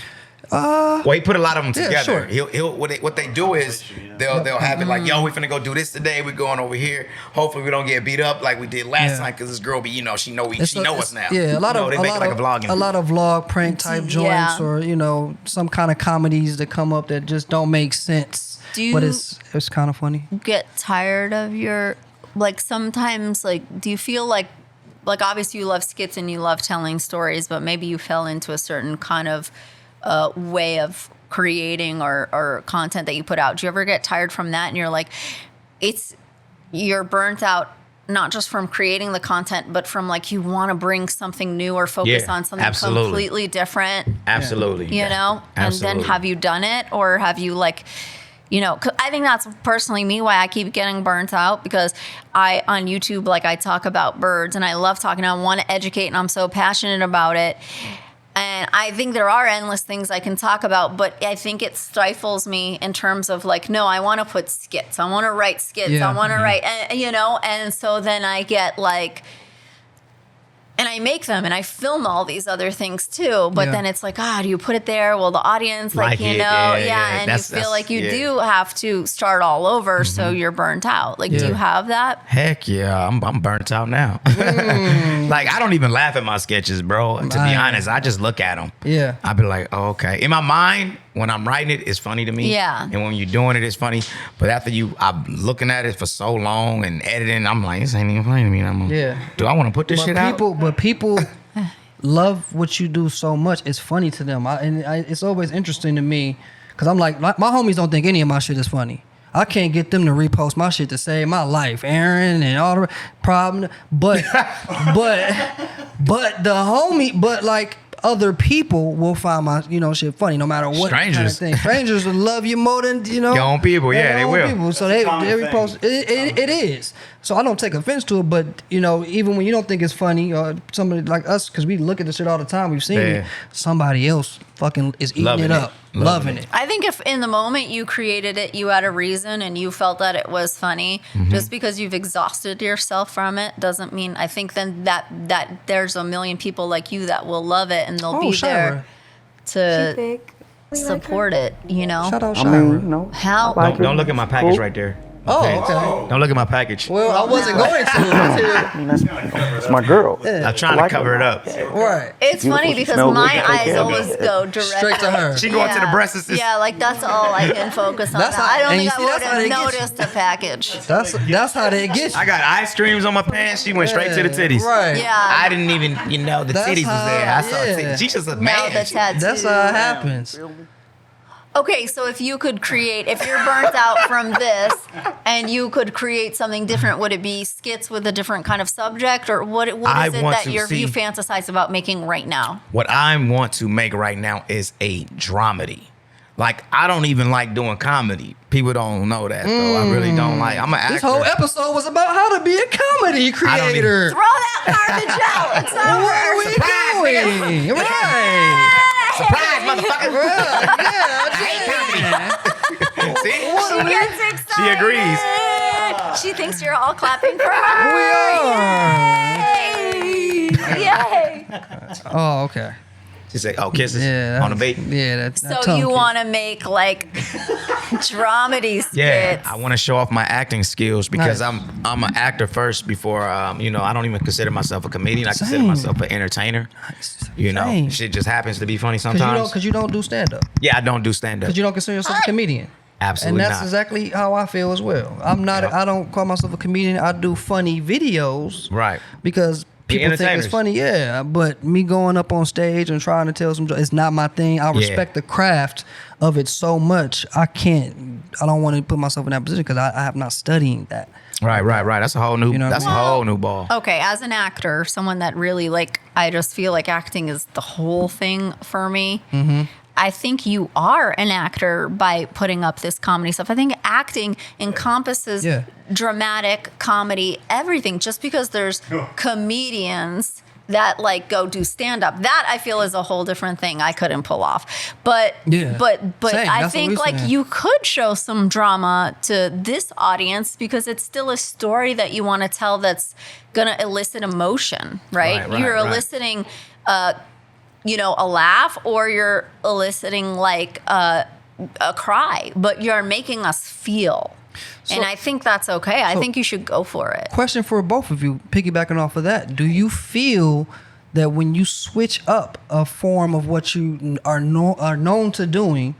Well, he put a lot of them together. sure. He'll what they do is they'll have it like, yo, we finna go do this today. We're going over here. Hopefully we don't get beat up like we did last night, because this girl be, she know us now. Yeah, a lot of they make it like a vlogging. a lot of vlog prank type joints, or some kind of comedies that come up that just don't make sense. But it's kind of funny. Get tired of your sometimes do you feel like obviously you love skits and you love telling stories, but maybe you fell into a certain kind of way of creating or content that you put out. Do you ever get tired from that and you're like, you're burnt out not just from creating the content, but from you want to bring something new or focus on something completely different? Absolutely. And then have you done it, or have you I think that's personally me why I keep getting burnt out, because on YouTube, I talk about birds and I love talking. I want to educate and I'm so passionate about it. And I think there are endless things I can talk about, but I think it stifles me in terms of no, I want to put skits. I want to write skits. I want to write, and so then I get and I make them and I film all these other things too. But then it's like, do you put it there? Well, the audience, and you feel like you do have to start all over, so you're burnt out. Like, do you have that? Heck yeah, I'm burnt out now. Like, I don't even laugh at my sketches, bro. To be honest, I just look at them. Yeah. I be like, oh, okay. In my mind, when I'm writing it, it's funny to me. Yeah. And when you're doing it, it's funny. But after I'm looking at it for so long and editing, I'm like, this ain't even funny to me no more. Yeah. Do I want to put this shit out? But people love what you do so much. It's funny to them. It's always interesting to me because I'm like, my homies don't think any of my shit is funny. I can't get them to repost my shit to save my life, Aaron and all the problem. But like other people will find my shit funny no matter what. Strangers, kind of thing. Strangers will love you more than your own people. Yeah, they will. People. So they repost. It is. So I don't take offense to it, but even when you don't think it's funny, or somebody like us, because we look at this shit all the time, we've seen it. Somebody else fucking is eating it up. Loving it. I think if in the moment you created it, you had a reason and you felt that it was funny, just because you've exhausted yourself from it doesn't mean, I think then that there's a million people like you that will love it and they'll be there to support it, Shout out, How? Don't look at my package right there. Okay. Don't look at my package. Well, I wasn't going to. It's my girl. I'm trying to cover it up. Right. It's funny because my eyes always go direct straight to her. She going to the breasts. Yeah, like that's all I can focus on. I don't think I would have noticed the package. That's how they get you. I got eye streams on my pants. She went straight to the titties. Right. Yeah. I didn't even, the titties was there. I saw titties. She's just a Now man. the tattoo. That's how it happens. Okay, so if you could create, if you're burnt out from this and you could create something different, would it be skits with a different kind of subject, or what is it that you fantasize about making right now? What I want to make right now is a dramedy. Like, I don't even like doing comedy. People don't know that, though. I really don't like. I'm an actor. This whole episode was about how to be a comedy creator. Throw that garbage out. It's over. What are we doing? Right. Surprise, motherfucker. I hate comedy. See? She gets excited. She agrees. She thinks you're all clapping for her. We are. Yay. Oh, okay. She said, "Oh, kisses on the bait." Yeah, that's so you want to make like dramedy skits? Yeah, I want to show off my acting skills because I'm an actor first before I don't even consider myself a comedian. I consider myself an entertainer. Shit just happens to be funny sometimes. Because you don't do stand up. Yeah, I don't do stand up. Because you don't consider yourself a comedian. Absolutely And that's exactly how I feel as well. I'm not. I don't call myself a comedian. I do funny videos. Right. Because people think it's funny, but me going up on stage and trying to tell some jokes, it's not my thing. I respect the craft of it so much. I don't want to put myself in that position because I have not studying that. Right. That's a whole new. That's a whole new ball. Okay, as an actor, someone that really I just feel like acting is the whole thing for me. Mm-hmm. I think you are an actor by putting up this comedy stuff. I think acting encompasses dramatic comedy, everything. Just because there's comedians that go do stand up, that I feel is a whole different thing I couldn't pull off. But I think you could show some drama to this audience because it's still a story that you want to tell that's gonna elicit emotion, right? You're eliciting a laugh, or you're eliciting a cry, but you're making us feel. And I think that's okay. I think you should go for it. Question for both of you, piggybacking off of that. Do you feel that when you switch up a form of what you are known to doing,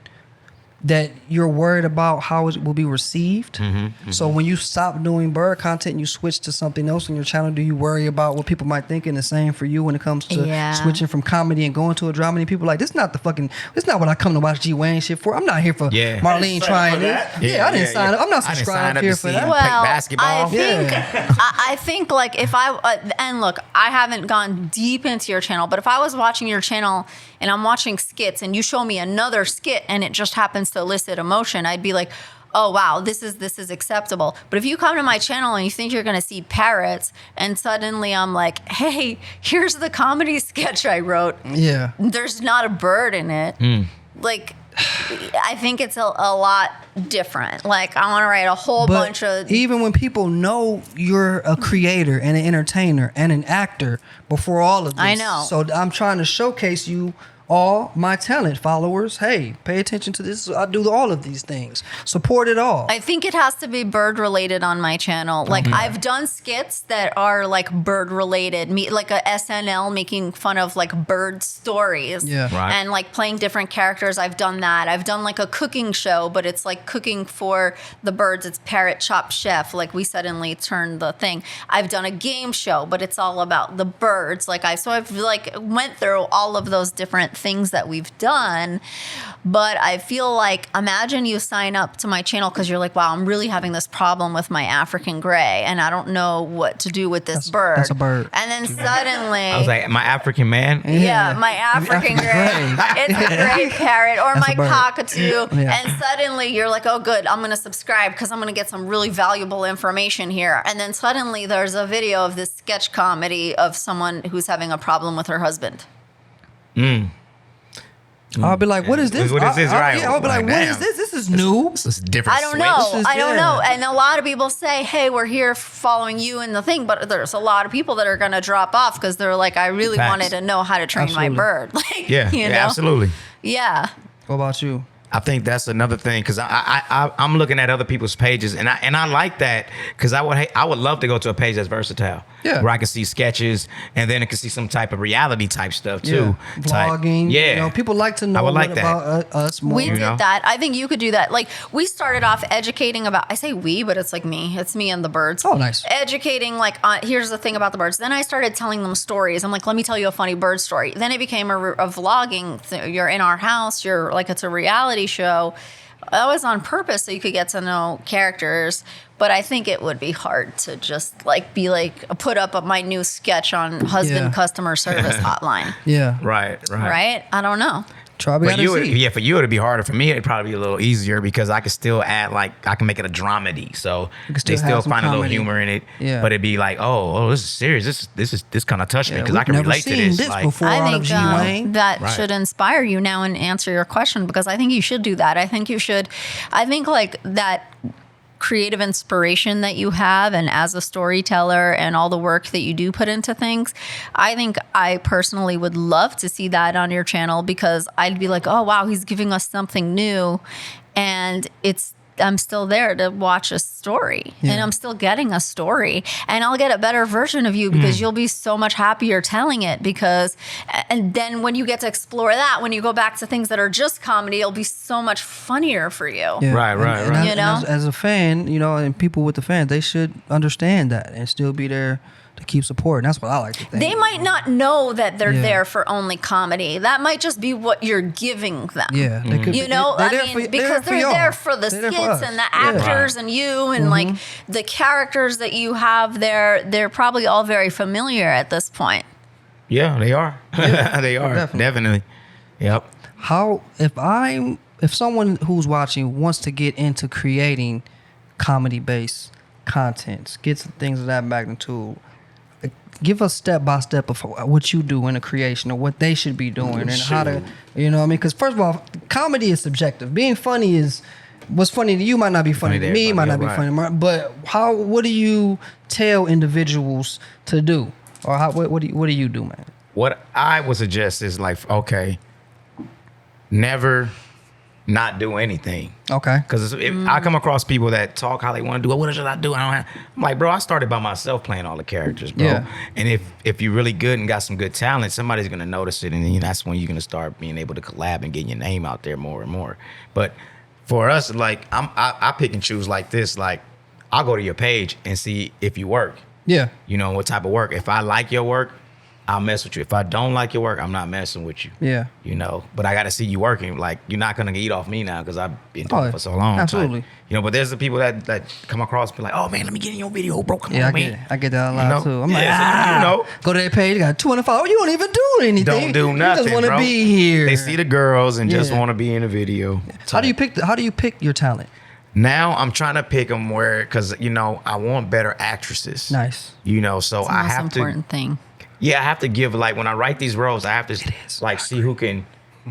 that you're worried about how it will be received? Mm-hmm. So when you stop doing bird content and you switch to something else on your channel, do you worry about what people might think? And the same for you when it comes to switching from comedy and going to a drama. And people are like, this is not what I come to watch G Wayne shit for. I'm not here for Marlene trying it. I didn't sign up. I'm not subscribed here for that. Well, basketball. I think if I and look, I haven't gone deep into your channel, but if I was watching your channel and I'm watching skits and you show me another skit and it just happens to elicit emotion, I'd be like, oh wow, this is acceptable. But if you come to my channel and you think you're gonna see parrots and suddenly I'm like, hey, here's the comedy sketch I wrote. Yeah. There's not a bird in it. I think it's a lot different. Like, I want to write a whole bunch of... Even when people know you're a creator and an entertainer and an actor before all of this. I know. So I'm trying to showcase you all my talent. Followers, hey, pay attention to this. I do all of these things. Support it all. I think it has to be bird related on my channel. Like, I've done skits that are like bird related, like a SNL making fun of like bird stories. Yeah. Right. And like playing different characters. I've done that. I've done like a cooking show, but it's like cooking for the birds. It's Parrot Chop Chef. Like, we suddenly turned the thing. I've done a game show, but it's all about the birds. So I've like went through all of those different things that we've done. But I feel like, imagine you sign up to my channel because you're like, wow, I'm really having this problem with my African gray and I don't know what to do with this bird. That's a bird. And then suddenly... I was like, my African man? Yeah, my African gray. It's a gray parrot or That's my a bird. cockatoo. Yeah. And suddenly you're like, oh, good, I'm going to subscribe because I'm going to get some really valuable information here. And then suddenly there's a video of this sketch comedy of someone who's having a problem with her husband. I'll be like, what is this? What is this, right? Yeah, I'll be like, what is this? This is new. This is different. I don't know. I don't yeah. know. And a lot of people say, hey, we're here following you in the thing. But there's a lot of people that are going to drop off because they're like, I really Facts. wanted to know how to train Absolutely. my bird. Like, Yeah, you know? absolutely. Yeah. What about you? I think that's another thing because I'm looking at other people's pages and I like that because I would love to go to a page that's versatile. Yeah. Where I can see sketches and then I can see some type of reality type stuff too. Yeah. Vlogging. Yeah. You know, people like to know I would like that. about us more. We did know? that. I think you could do that. Like, we started off educating about, I say we, but it's like me. It's me and the birds. Oh, nice. Educating, like, here's the thing about the birds. Then I started telling them stories. I'm like, let me tell you a funny bird story. Then it became a vlogging thing. You're in our house. You're like, it's a reality show. That was on purpose so you could get to know characters. But I think it would be hard to just like be like, put up my new sketch on husband customer service hotline. Yeah. Right. Right? I don't know. Try But for you it'd be harder. For me it'd probably be a little easier because I could still add I can make it a dramedy. So still they still have some find a little comedy. humor in it. Yeah. But it'd be like, oh, this is serious. This kind of touched me because I can relate to this. Like, before I out of think G-Wayne. that Right. should inspire you now and answer your question because I think you should do that. I think like that creative inspiration that you have and as a storyteller and all the work that you do put into things, I think I personally would love to see that on your channel because I'd be like, oh wow, he's giving us something new and I'm still there to watch a story and I'm still getting a story and I'll get a better version of you because you'll be so much happier telling it and then when you get to explore that, when you go back to things that are just comedy, it'll be so much funnier for you. Yeah. Right. And You know? as a fan, you know, and people with the fans, they should understand that and still be there to keep supporting. That's what I like to think. They might not know that they're there for only comedy. That might just be what you're giving them. Yeah, they could. You know, because they're there for the They're there skits for us. and the actors and you and like the characters that you have there. They're probably all very familiar at this point. yeah, they are. They are definitely. Yep. If someone who's watching wants to get into creating comedy-based content, skits and things of that magnitude, give us step by step of what you do in a creation or what they should be doing and how to, you know what I mean? Because first of all, comedy is subjective. Being funny is, what's funny to you might not be funny to me, might not be funny to me. But what do you tell individuals to do? Or what do you do, man? What I would suggest is like, okay, never not do anything. Okay. Because I come across people that talk how they want to do it. What should I do? I'm like, bro, I started by myself playing all the characters, bro. Yeah. And if you're really good and got some good talent, somebody's going to notice it. And then that's when you're going to start being able to collab and get your name out there more and more. But for us, like, I pick and choose like this. Like, I'll go to your page and see if you work. Yeah. You know, what type of work. If I like your work, I'll mess with you. If I don't like your work, I'm not messing with you. Yeah. You know, but I got to see you working. Like, you're not going to eat off me now because I've been doing it for so long. Absolutely. You know, but there's the people that come across and be like, oh, man, let me get in your video, bro. Come on, man. I get that a lot You know? too. I'm like, Yeah, you know. Go to their page, got 200 followers. You don't even do anything. Don't do nothing, You just want to bro. be here. They see the girls and just Yeah. want to be in the video. How do you pick your talent? Now I'm trying to pick them because, you know, I want better actresses. Nice. You know, so It's the I most have important thing. Yeah, I have to give, like, when I write these roles, I have to like see who can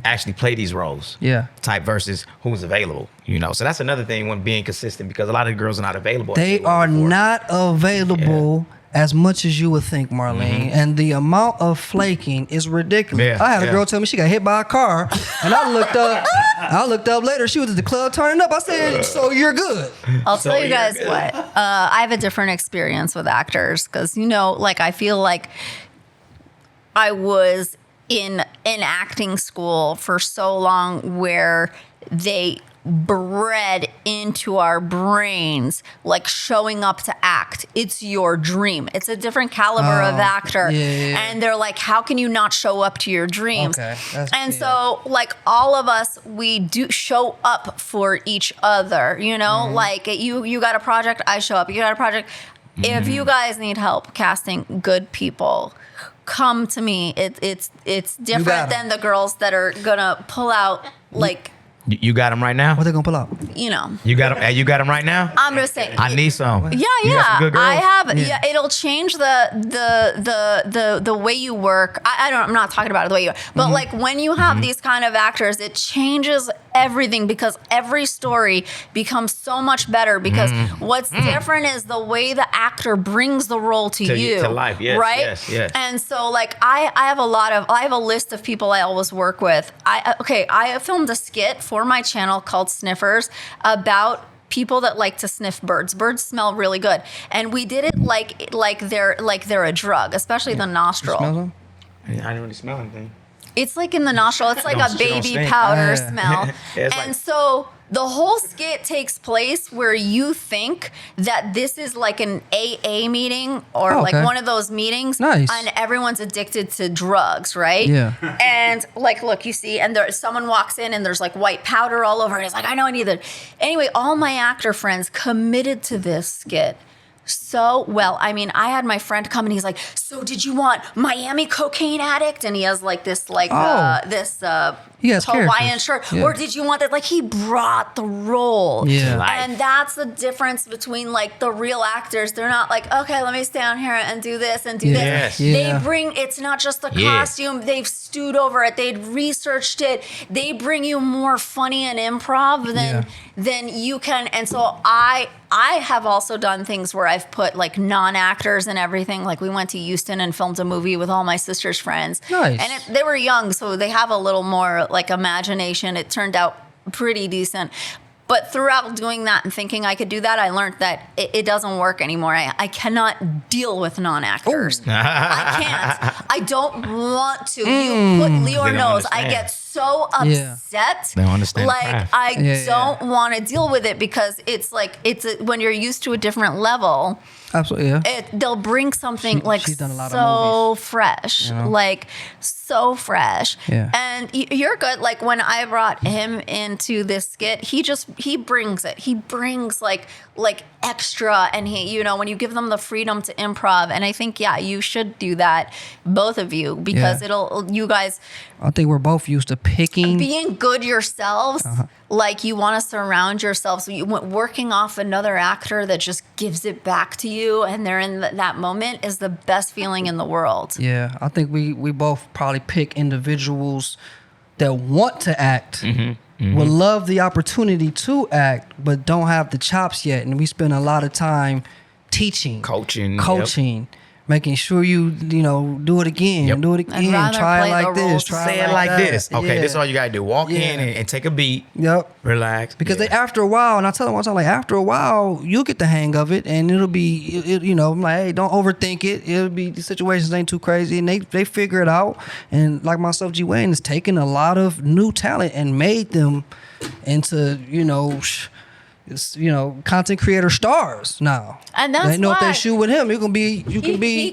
actually play these roles. Yeah. Type versus who's available, So that's another thing when being consistent, because a lot of the girls are not available. They are not available as much as you would think, Marlene. And the amount of flaking is ridiculous. Yeah, I had a girl tell me she got hit by a car, and I looked up later. She was at the club turning up. I said, so you're good. I'll tell you guys what. I have a different experience with actors because, I feel like I was in acting school for so long where they bred into our brains like showing up to act. It's your dream. It's a different caliber of actor. Yeah. And they're like, how can you not show up to your dreams? Okay. So like all of us, we do show up for each other, like you got a project, I show up. You got a project. If you guys need help casting good people, come to me. It's different than the girls that are gonna pull out like. You got them right now? What they gonna pull out? You got them. You got them right now? I'm just saying. I need some. Yeah. You got some good girls? I have. Yeah. It'll change the way you work. I'm not talking about it the way you work, but like when you have these kind of actors, it changes everything because every story becomes so much better because what's different is the way the actor brings the role to you. To life, yes, right? yes. And so like I have a list of people I always work with. I filmed a skit for my channel called Sniffers about people that like to sniff birds. Birds smell really good, and we did it like they're a drug, especially the nostril. Smell them? I didn't really smell anything. It's like in the nostril. It's like a baby powder smell. Yeah, so the whole skit takes place where you think that this is like an AA meeting or like one of those meetings. Nice. And everyone's addicted to drugs, right? Yeah. And like, look, you see, and someone walks in and there's like white powder all over. And it's like, I know I need that. Anyway, all my actor friends committed to this skit so well. I mean, I had my friend come and he's like, so did you want Miami cocaine addict? And he has like this he has Hawaiian characters. shirt. Yeah. Or did you want that? Like he brought the role. Yeah. And that's the difference between like the real actors. They're not like, okay, let me stay on here and do this and do Yes. this. Yeah. They bring, it's not just the costume. They've stewed over it. They've researched it. They bring you more funny and improv than you can. And so I have also done things where I've put like non-actors and everything. Like we went to Houston and filmed a movie with all my sister's friends. Nice. And they were young, so they have a little more like imagination. It turned out pretty decent. But throughout doing that and thinking I could do that, I learned that it doesn't work anymore. I cannot deal with non-actors. I can't. I don't want to. You put Leor knows. I get so upset. They don't understand the Like craft. I don't want to deal with it because it's like when you're used to a different level. Absolutely, yeah. They'll bring something she's done a lot of so movies. fresh, like so fresh. Yeah. And you're good. Like when I brought him into this skit, he brings it. He brings like extra, and he, when you give them the freedom to improv, and I think you should do that, both of you, because you guys. I think we're both used to picking. Being good yourselves, like you want to surround yourselves, working off another actor that just gives it back to you and they're in that moment is the best feeling in the world. Yeah, I think we both probably pick individuals that want to act, would love the opportunity to act, but don't have the chops yet. And we spend a lot of time teaching, coaching. Making sure you do it again, do it again, try it like this, say it like this. Okay, this is all you gotta do. Walk in and take a beat. Yep. Relax. Because they, after a while, and I tell them all the time, like after a while, you'll get the hang of it, and it'll be, I'm like, hey, don't overthink it. It'll be, the situations ain't too crazy, and they figure it out. And like myself, G Wayne has taken a lot of new talent and made them into, content creator stars now. And that's they know if why they shoot with him, he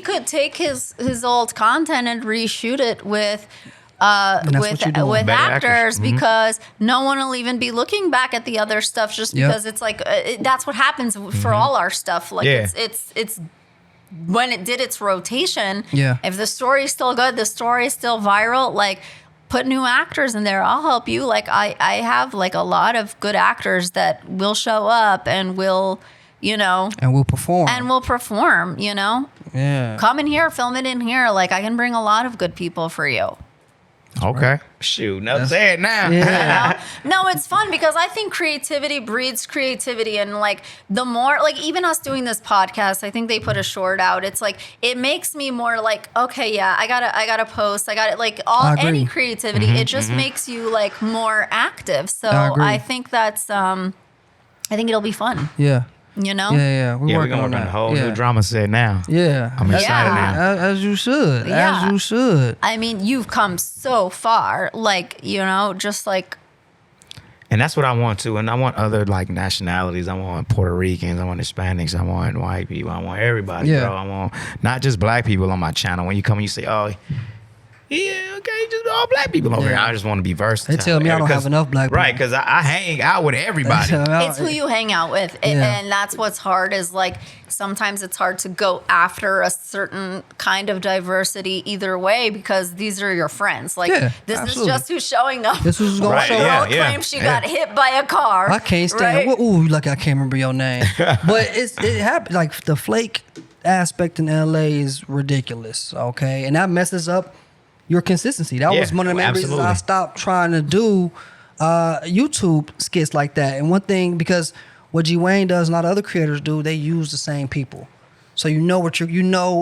could take his old content and reshoot it with actors because no one will even be looking back at the other stuff just because it's like that's what happens for all our stuff. Like it's when it did its rotation. Yeah. If the story's still good, the story's still viral, like. Put new actors in there. I'll help you. Like I have like a lot of good actors that will show up and will, and will perform. Yeah. Come in here, film it in here. Like I can bring a lot of good people for you. Okay. Shoot, nothing said now. Yeah. No, it's fun because I think creativity breeds creativity. And like the more, like even us doing this podcast, I think they put a short out. It's like, it makes me more like, okay, yeah, I gotta post. I got it. Like any creativity, it just makes you like more active. So I think that's, I think it'll be fun. Yeah. You know? Yeah. We're going to run a whole new drama set now. Yeah. I'm excited now. As you should. Yeah. As you should. I mean, you've come so far. Like, you know, just like. And that's what I want too. And I want other like nationalities. I want Puerto Ricans. I want Hispanics. I want white people. I want everybody. Yeah. Bro. I want not just black people on my channel. When you come and you say, oh, yeah, okay, just all black people over here. I just want to be versatile. They tell me I don't have enough black people. Right, because I hang out with everybody. It's who you hang out with. And that's what's hard is like sometimes it's hard to go after a certain kind of diversity either way because these are your friends. Like this absolutely. is just who's showing up. This is going to show Girl up. claims she got hit by a car. I can't stand right? Ooh, like I can't remember your name. But it happened. Like the flake aspect in LA is ridiculous. Okay. And that messes up your consistency. That was one of the main reasons I stopped trying to do YouTube skits like that. And one thing, because what G Wayne does and a lot of other creators do, they use the same people. So you know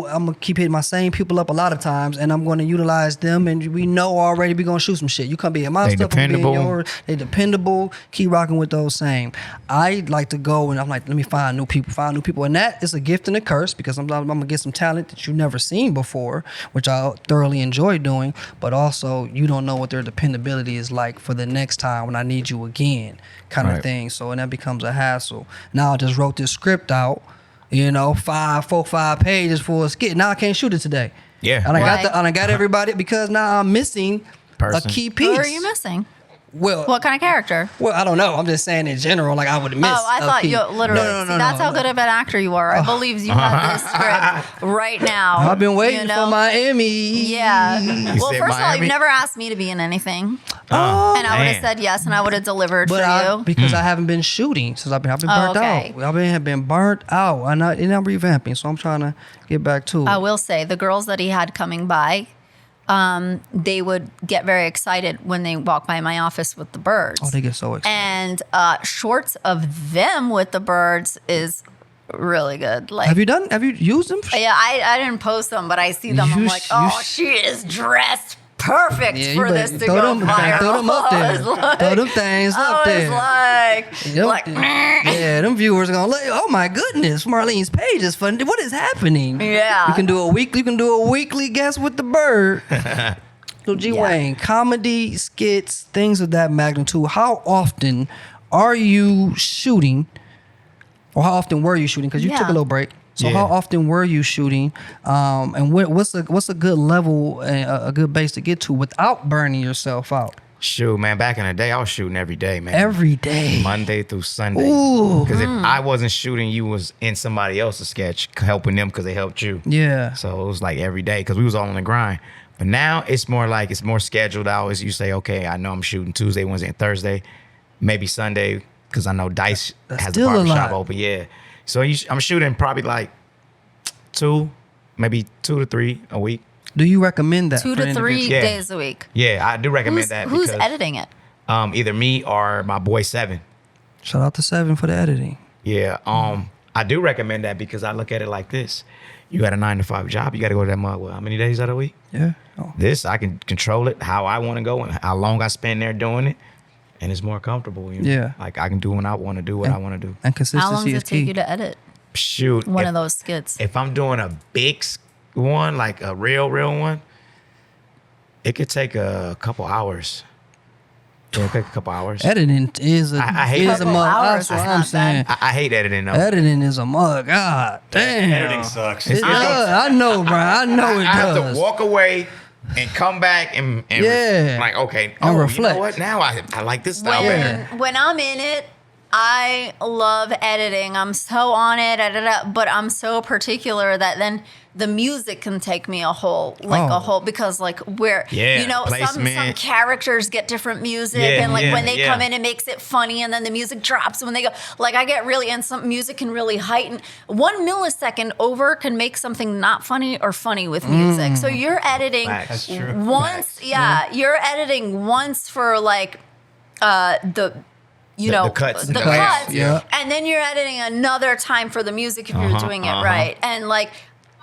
I'm gonna keep hitting my same people up a lot of times, and I'm gonna utilize them. And we know already we're gonna shoot some shit. You come be in my stuff, I'm be in yours. They dependable. Keep rocking with those same. I like to go and I'm like, let me find new people, and that is a gift and a curse because I'm gonna get some talent that you've never seen before, which I thoroughly enjoy doing. But also, you don't know what their dependability is like for the next time when I need you again, kind of thing. So and that becomes a hassle. Now I just wrote this script out. You know, 5 pages for a skit. Now I can't shoot it today. Yeah. And I got everybody because now I'm missing a key piece. Who are you missing? Well, what kind of character? Well, I don't know. I'm just saying in general, like I would miss. Oh, I thought you literally. No, that's how good of an actor you are. I believe you have this script right now. I've been waiting for my Emmy. Yeah. Well, first of all, you've never asked me to be in anything. And I would have said yes, and I would have delivered for you. Because I haven't been shooting since I've been burnt out. I've been burnt out, and I'm revamping. So I'm trying to get back to it. I will say the girls that he had coming by. They would get very excited when they walk by my office with the birds. Oh, they get so excited. And shorts of them with the birds is really good. Like, have you used them? Yeah, I didn't post them, but I see them. I'm like, oh, she is dressed perfect for this to go viral. Throw them up there. Throw them things up there. Yeah, them viewers are gonna like, oh my goodness, Marlene's page is fun. What is happening? Yeah. You can do a weekly guest with the bird. So G Wayne, comedy, skits, things of that magnitude. How often are you shooting? Or how often were you shooting? Because you took a little break. So how often were you shooting? And what's a good level, a good base to get to without burning yourself out? Shoot, man, back in the day, I was shooting every day, man. Every day? Monday through Sunday. Ooh. Because if I wasn't shooting, you was in somebody else's sketch, helping them because they helped you. Yeah. So it was like every day because we was all on the grind. But now it's more like, it's more scheduled hours. You say, okay, I know I'm shooting Tuesday, Wednesday, and Thursday. Maybe Sunday, because I know Dice has the barbershop open. Yeah. So I'm shooting probably like 2 to 3 a week. Do you recommend that? 2 to 3 days a week. Yeah, I do recommend that. Who's editing it? Either me or my boy Seven. Shout out to Seven for the editing. Yeah. I do recommend that because I look at it like this. You got a 9-to-5 job. You got to go to that mug, how many days out of the week? Yeah. This, I can control it how I want to go and how long I spend there doing it. And it's more comfortable. You know? Yeah. Like I can do when I want to do what I want to do. And consistency is key. How long does it take you to edit? Shoot. One of those skits. If I'm doing a big one, like a real one, it could take a couple hours. Yeah, it could take a couple hours. Editing is a mug. That's what I'm saying. I hate editing though. Editing is a mug. God damn. Editing sucks. I know, bro. I know it does. I have to walk away and come back and like, okay, and reflect. You know what? Now I like this style better. When I'm in it, I love editing. I'm so on it, but I'm so particular that then the music can take me a whole, because like some characters get different music and like when they come in, it makes it funny, and then the music drops when they go. Like I get really, and some music can really heighten. 1 millisecond over can make something not funny or funny with music. So you're editing once, you're editing once for like the cuts, and then you're editing another time for the music if you're doing it right. And like,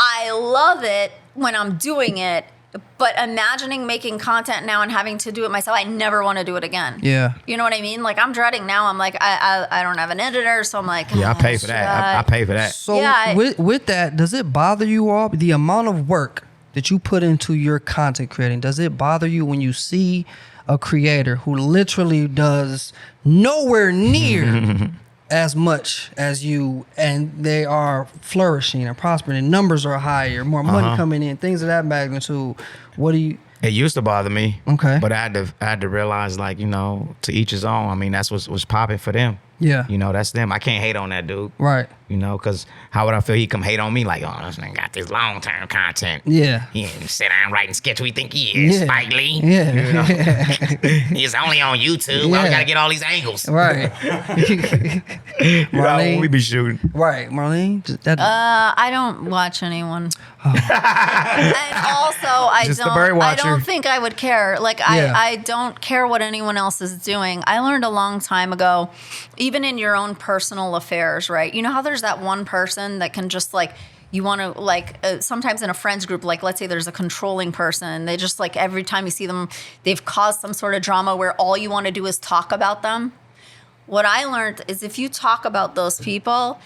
I love it when I'm doing it, but imagining making content now and having to do it myself, I never want to do it again. Yeah. You know what I mean? Like I'm dreading now. I'm like, I don't have an editor, so I'm like, I pay for that. I pay for that. So with that, does it bother you all, the amount of work that you put into your content creating? Does it bother you when you see a creator who literally does nowhere near as much as you, and they are flourishing and prospering, and numbers are higher, more money coming in, things of that magnitude? What do you? It used to bother me, but I had to realize, like, to each his own. I mean, that's what's popping for them. Yeah. That's them. I can't hate on that dude. Right. Because how would I feel he come hate on me? Like, oh, this nigga got this long-term content. Yeah. He ain't sit down writing sketch who he think he is, Spike Lee. Yeah. He's only on YouTube. Yeah. I got to get all these angles. Right. Marlene, we be shooting. Right. Marlene? I don't watch anyone. And also, I don't think I would care. Like, I don't care what anyone else is doing. I learned a long time ago, even in your own personal affairs, right? You know how there's that one person that can just like, you want to like, sometimes in a friends group, like let's say there's a controlling person. They just like, every time you see them, they've caused some sort of drama where all you want to do is talk about them. What I learned is if you talk about those people,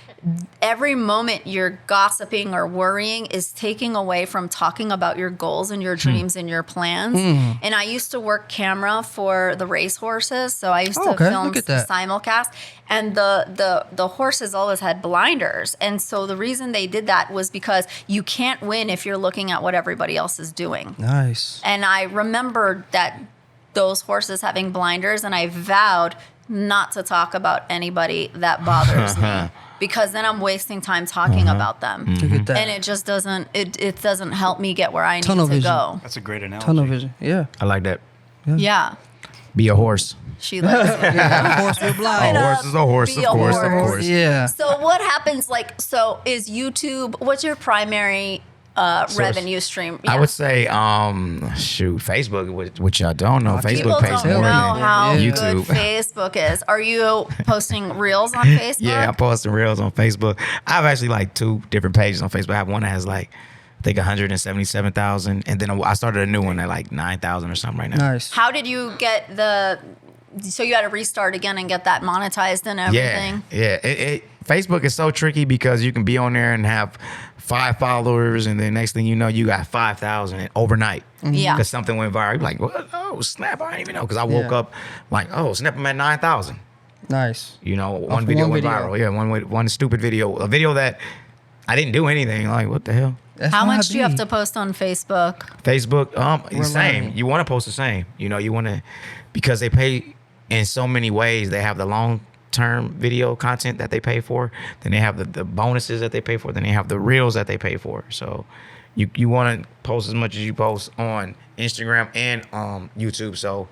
every moment you're gossiping or worrying is taking away from talking about your goals and your dreams and your plans. And I used to work camera for the race horses, so I used to film simulcast. And the horses always had blinders. And so the reason they did that was because you can't win if you're looking at what everybody else is doing. Nice. And I remembered that those horses having blinders, and I vowed not to talk about anybody that bothers me, because then I'm wasting time talking about them. And it just doesn't, it doesn't help me get where I need to go. That's a great analogy. Tunnel vision. Yeah. I like that. Yeah. Be a horse. She likes it. A horse with blind. A horse is a horse, of course. Yeah. So what happens, like, so is YouTube, what's your primary revenue stream? I would say, Facebook, which y'all don't know. Facebook pays don't more know than how YouTube. good Facebook is. Are you posting reels on Facebook? Yeah, I'm posting reels on Facebook. I have actually like 2 different pages on Facebook. I have one that has like, I think 177,000, and then I started a new one at like 9,000 or something right now. Nice. How did you get so you had to restart again and get that monetized and everything? Yeah. Facebook is so tricky because you can be on there and have 5 followers, and then next thing you know, you got 5,000 overnight. Yeah. Because something went viral. You're like, what? Oh, snap, I didn't even know. Because I woke up like, oh, snap, I'm at 9,000. Nice. One video went viral. Yeah, one stupid video. A video that I didn't do anything. Like, what the hell? How much do you have to post on Facebook? Facebook, the same. You want to post the same. You want to, because they pay in so many ways. They have the long-term video content that they pay for. Then they have the bonuses that they pay for. Then they have the reels that they pay for. So you want to post as much as you post on Instagram and YouTube. So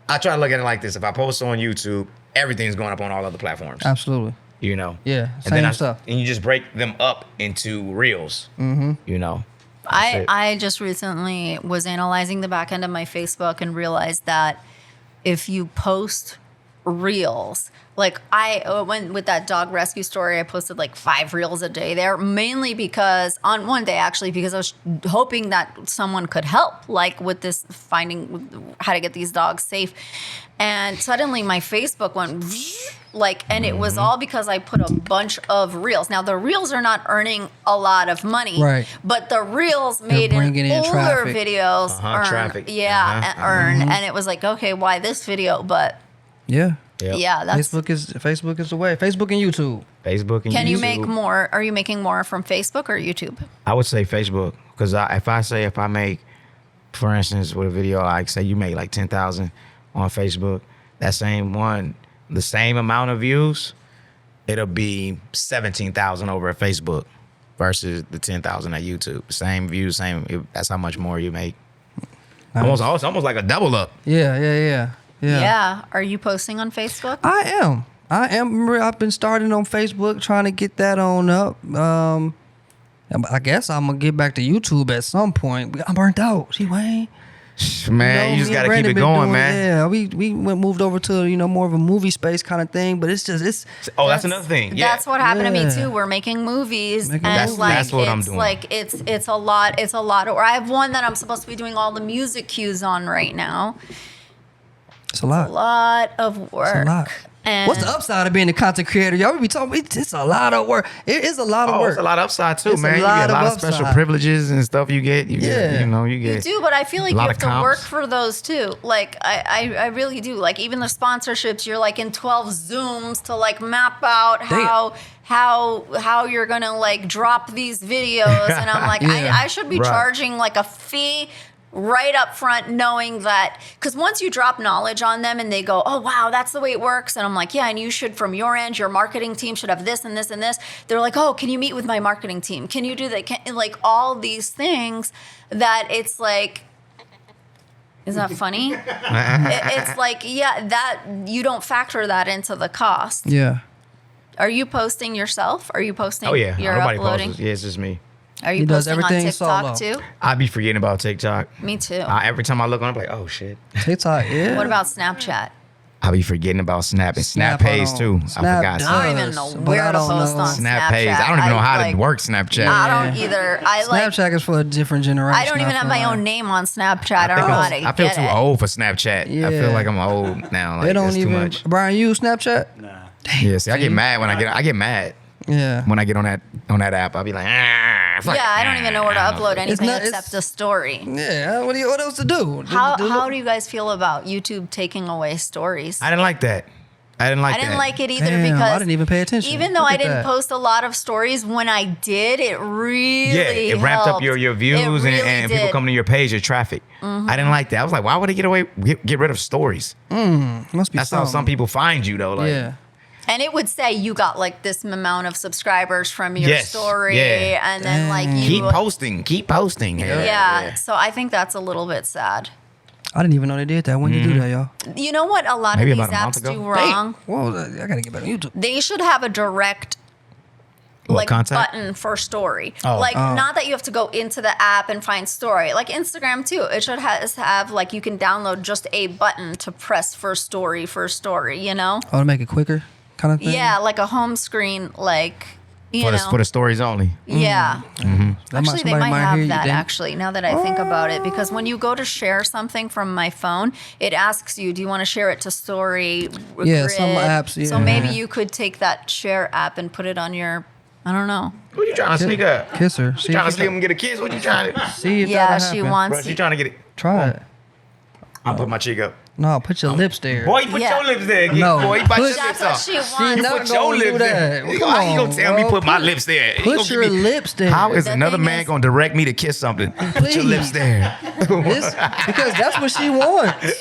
I try to look at it like this. If I post on YouTube, everything's going up on all other platforms. Absolutely. Yeah, same stuff. And you just break them up into reels. I just recently was analyzing the back end of my Facebook and realized that if you post reels, like I went with that dog rescue story, I posted like 5 reels a day there, mainly because on one day actually, because I was hoping that someone could help, like with this finding how to get these dogs safe. And suddenly my Facebook went and it was all because I put a bunch of reels. Now the reels are not earning a lot of money, right? But the reels made in older videos earn, traffic. Earn, and it was like, okay, why this video? But yeah, that's Facebook is the way. Facebook and YouTube. Can you make more? Are you making more from Facebook or YouTube? I would say Facebook, because if I make, for instance, with a video, like say you make like 10,000 on Facebook, that same one the same amount of views, it'll be 17,000 over at Facebook versus the 10,000 at YouTube. Same views, that's how much more you make. Nice. Almost like a double up. Yeah. Are you posting on Facebook? I am. Remember, I've been starting on Facebook, trying to get that on up. I guess I'm gonna get back to YouTube at some point. I'm burnt out. See, Wayne. Man, you just gotta keep it going, man. Yeah, we moved over to more of a movie space kind of thing, but it's. Oh, that's another thing. Yeah. That's what happened to me too. We're making movies, that's what I'm doing. Like it's a lot. It's a lot. Or I have one that I'm supposed to be doing all the music cues on right now. It's a lot. A lot of work. It's a lot. And what's the upside of being a content creator? Y'all be talking. It's a lot of work. It is a lot of work. It's a lot of upside too, man. You get a lot of special privileges and stuff. You get. You do, but I feel like you have to work for those too. Like I really do. Like even the sponsorships, you're like in 12 Zooms to like map out how you're gonna like drop these videos, and I'm like, I should be charging like a fee right up front, knowing that, because once you drop knowledge on them and they go, oh wow, that's the way it works, and I'm like, yeah, and you should, from your end, your marketing team should have this and this and this. They're like, oh, can you meet with my marketing team? Can you do that? Like all these things that it's like, isn't that funny? It's like, yeah, that you don't factor that into the cost. Yeah. Are you posting yourself? Are you posting? Oh yeah, you're nobody uploading? posts. Yeah, it's just me. Are you posting on TikTok solo. too? I be forgetting about TikTok. Me too. Every time I look on, I'm like, oh shit. TikTok, yeah. What about Snapchat? I be forgetting about Snap. And Snap pays too. I forgot. I don't even know where to post on Snapchat. Pays. I don't even know how to work Snapchat. I don't either. Snapchat is for a different generation. I don't even have my own name on Snapchat. I don't know how to get it. I feel too old for Snapchat. Yeah. I feel like I'm old now. Like, they don't even. Too much. Brian, you use Snapchat? Nah. Yeah, see, I get mad when I get mad. Yeah. When I get on that app, I'll be like, I don't even know where to upload anything except a story. Yeah. What else to do? How do you guys feel about YouTube taking away stories? I didn't like that. I didn't like it either. Damn, because I didn't even pay attention. Even though I didn't post a lot of stories, when I did, it really it ramped up your views really and people coming to your page, your traffic. Mm-hmm. I didn't like that. I was like, why would they get rid of stories? Must be. That's how some people find you though. Like, yeah. And it would say you got like this amount of subscribers from your story, and then like you keep posting. Yeah. So I think that's a little bit sad. I didn't even know they did that. When you do that, y'all? You know what a lot of these apps do wrong? Hey, whoa, I gotta get back on YouTube. They should have a direct button for story. Not that you have to go into the app and find story. Like Instagram too. It should have like you can download just a button to press for story, you know? Oh, to make it quicker kind of thing? Yeah, like a home screen, like, for the stories only. Yeah. Mm-hmm. Actually, they might have that, actually, now that I think about it. Because when you go to share something from my phone, it asks you, do you want to share it to story, Yeah, grid? some apps, yeah. So maybe you could take that share app and put it on your, I don't know. Who you trying to sneak up? Kiss her. You trying to sneak up and get a kiss? What you trying to see if Yeah, she wants Bro, she trying to get it. Try it. I'll put my cheek up. No, put your lips there. Boy, put your lips there. No, boy, you bite your That's lips what off. she wants. She You not put your gonna do lips there. that. How you gonna tell me put my lips there? Put your lips there. How is The another thing man is- gonna direct me to kiss something? Put your lips there. Because that's what she wants.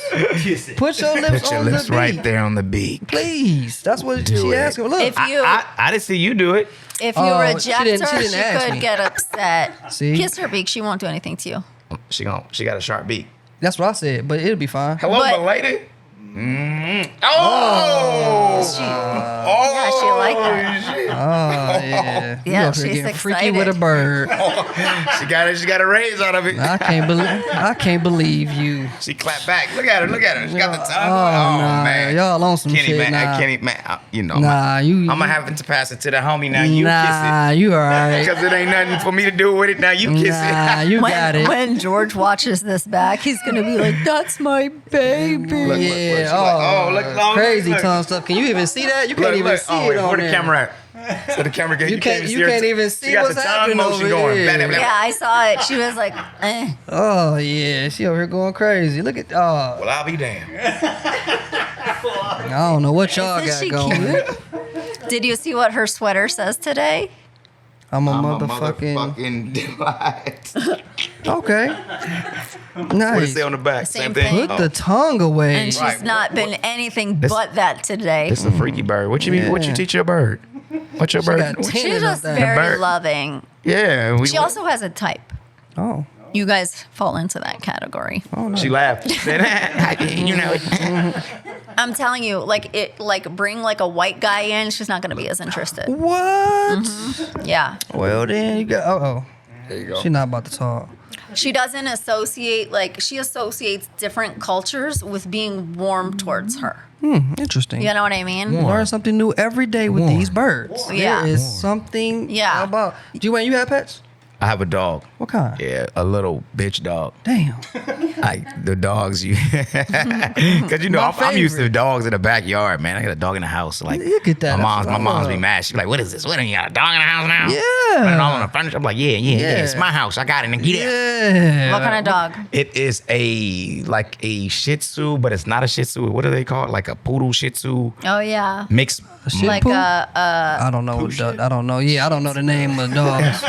Put your lips Put your on lips the beak. right there on the beak. Please. That's what she it. asking. Look. If you I didn't see you do it. if you Oh, reject she didn't her, she ask could me. get upset. See? Kiss her beak. She won't do anything to you. She got a sharp beak. That's what I said, but it'll be fine. Hello, But- my lady. Mm-hmm. Oh! Yeah, she like that. Shit. Oh, yeah. You Yeah, up here she's getting freaky with a excited. bird. She got a raise out of it. I can't believe you. She clapped back. Look at her. She got the tongue. Oh, nah, man. y'all on some Kenny, shit. man. Nah. Kenny, man. You know. Nah, I'm gonna have to pass it to the homie now. You nah, kiss you all it. right. Because it ain't nothing for me to do with it. Now you kiss Nah, it. you got it. When George watches this back, he's gonna be like, "That's my baby." Look, Yeah. She's like, look, crazy look. tongue stuff. Can you even see that? You can't Look, even look. see Oh, it wait, on where there. the camera at? So the camera You can't even see She got what's the tongue happening motion over going. here. Blah, blah, blah. Yeah, I saw it. She was like, eh. Oh yeah, she over here going crazy. Look at Well, I'll be damned. I don't know what y'all Isn't got she going. cute? Did you see what her sweater says today? I'm a I'm motherfucking. a motherfucking delight. Okay. What does Nice. it say on the back? Same thing. Put the tongue away. And she's not been anything but that today. This is a freaky bird. What you teach your bird? What's your She bird? got She's tennis just up there. very bird. loving. Yeah. She also has a type. Oh. You guys fall into that category. She laughed. She said, you know. I'm telling you, bring like a white guy in, she's not gonna be as interested. What? Yeah. Well, then you got. Oh. There you go. She's not about to talk. She doesn't associate, she associates different cultures with being warm towards her. Interesting. You know what I mean? You learn something new every day with these birds. Yeah. There is something about. G-Wayne, you have pets? I have a dog. What kind? Yeah, a little bitch dog. Damn. Like the dogs, because I'm used to favorite. dogs in the backyard, man. I got a dog in the house. Like You get that. my That's what I mom's be love. mad. She's like, "What is this? What, you got a dog in the house now?" Yeah. Put it all on the furniture. I'm like, yeah. It's my house. I got it. And get it. Yeah. What kind of dog? It is a Shih Tzu, but it's not a Shih Tzu. What do they call it? Like a poodle Shih Tzu Oh yeah. mixed. Shih Like Poo? a I don't know. I don't know. Yeah, I don't know the name of dogs.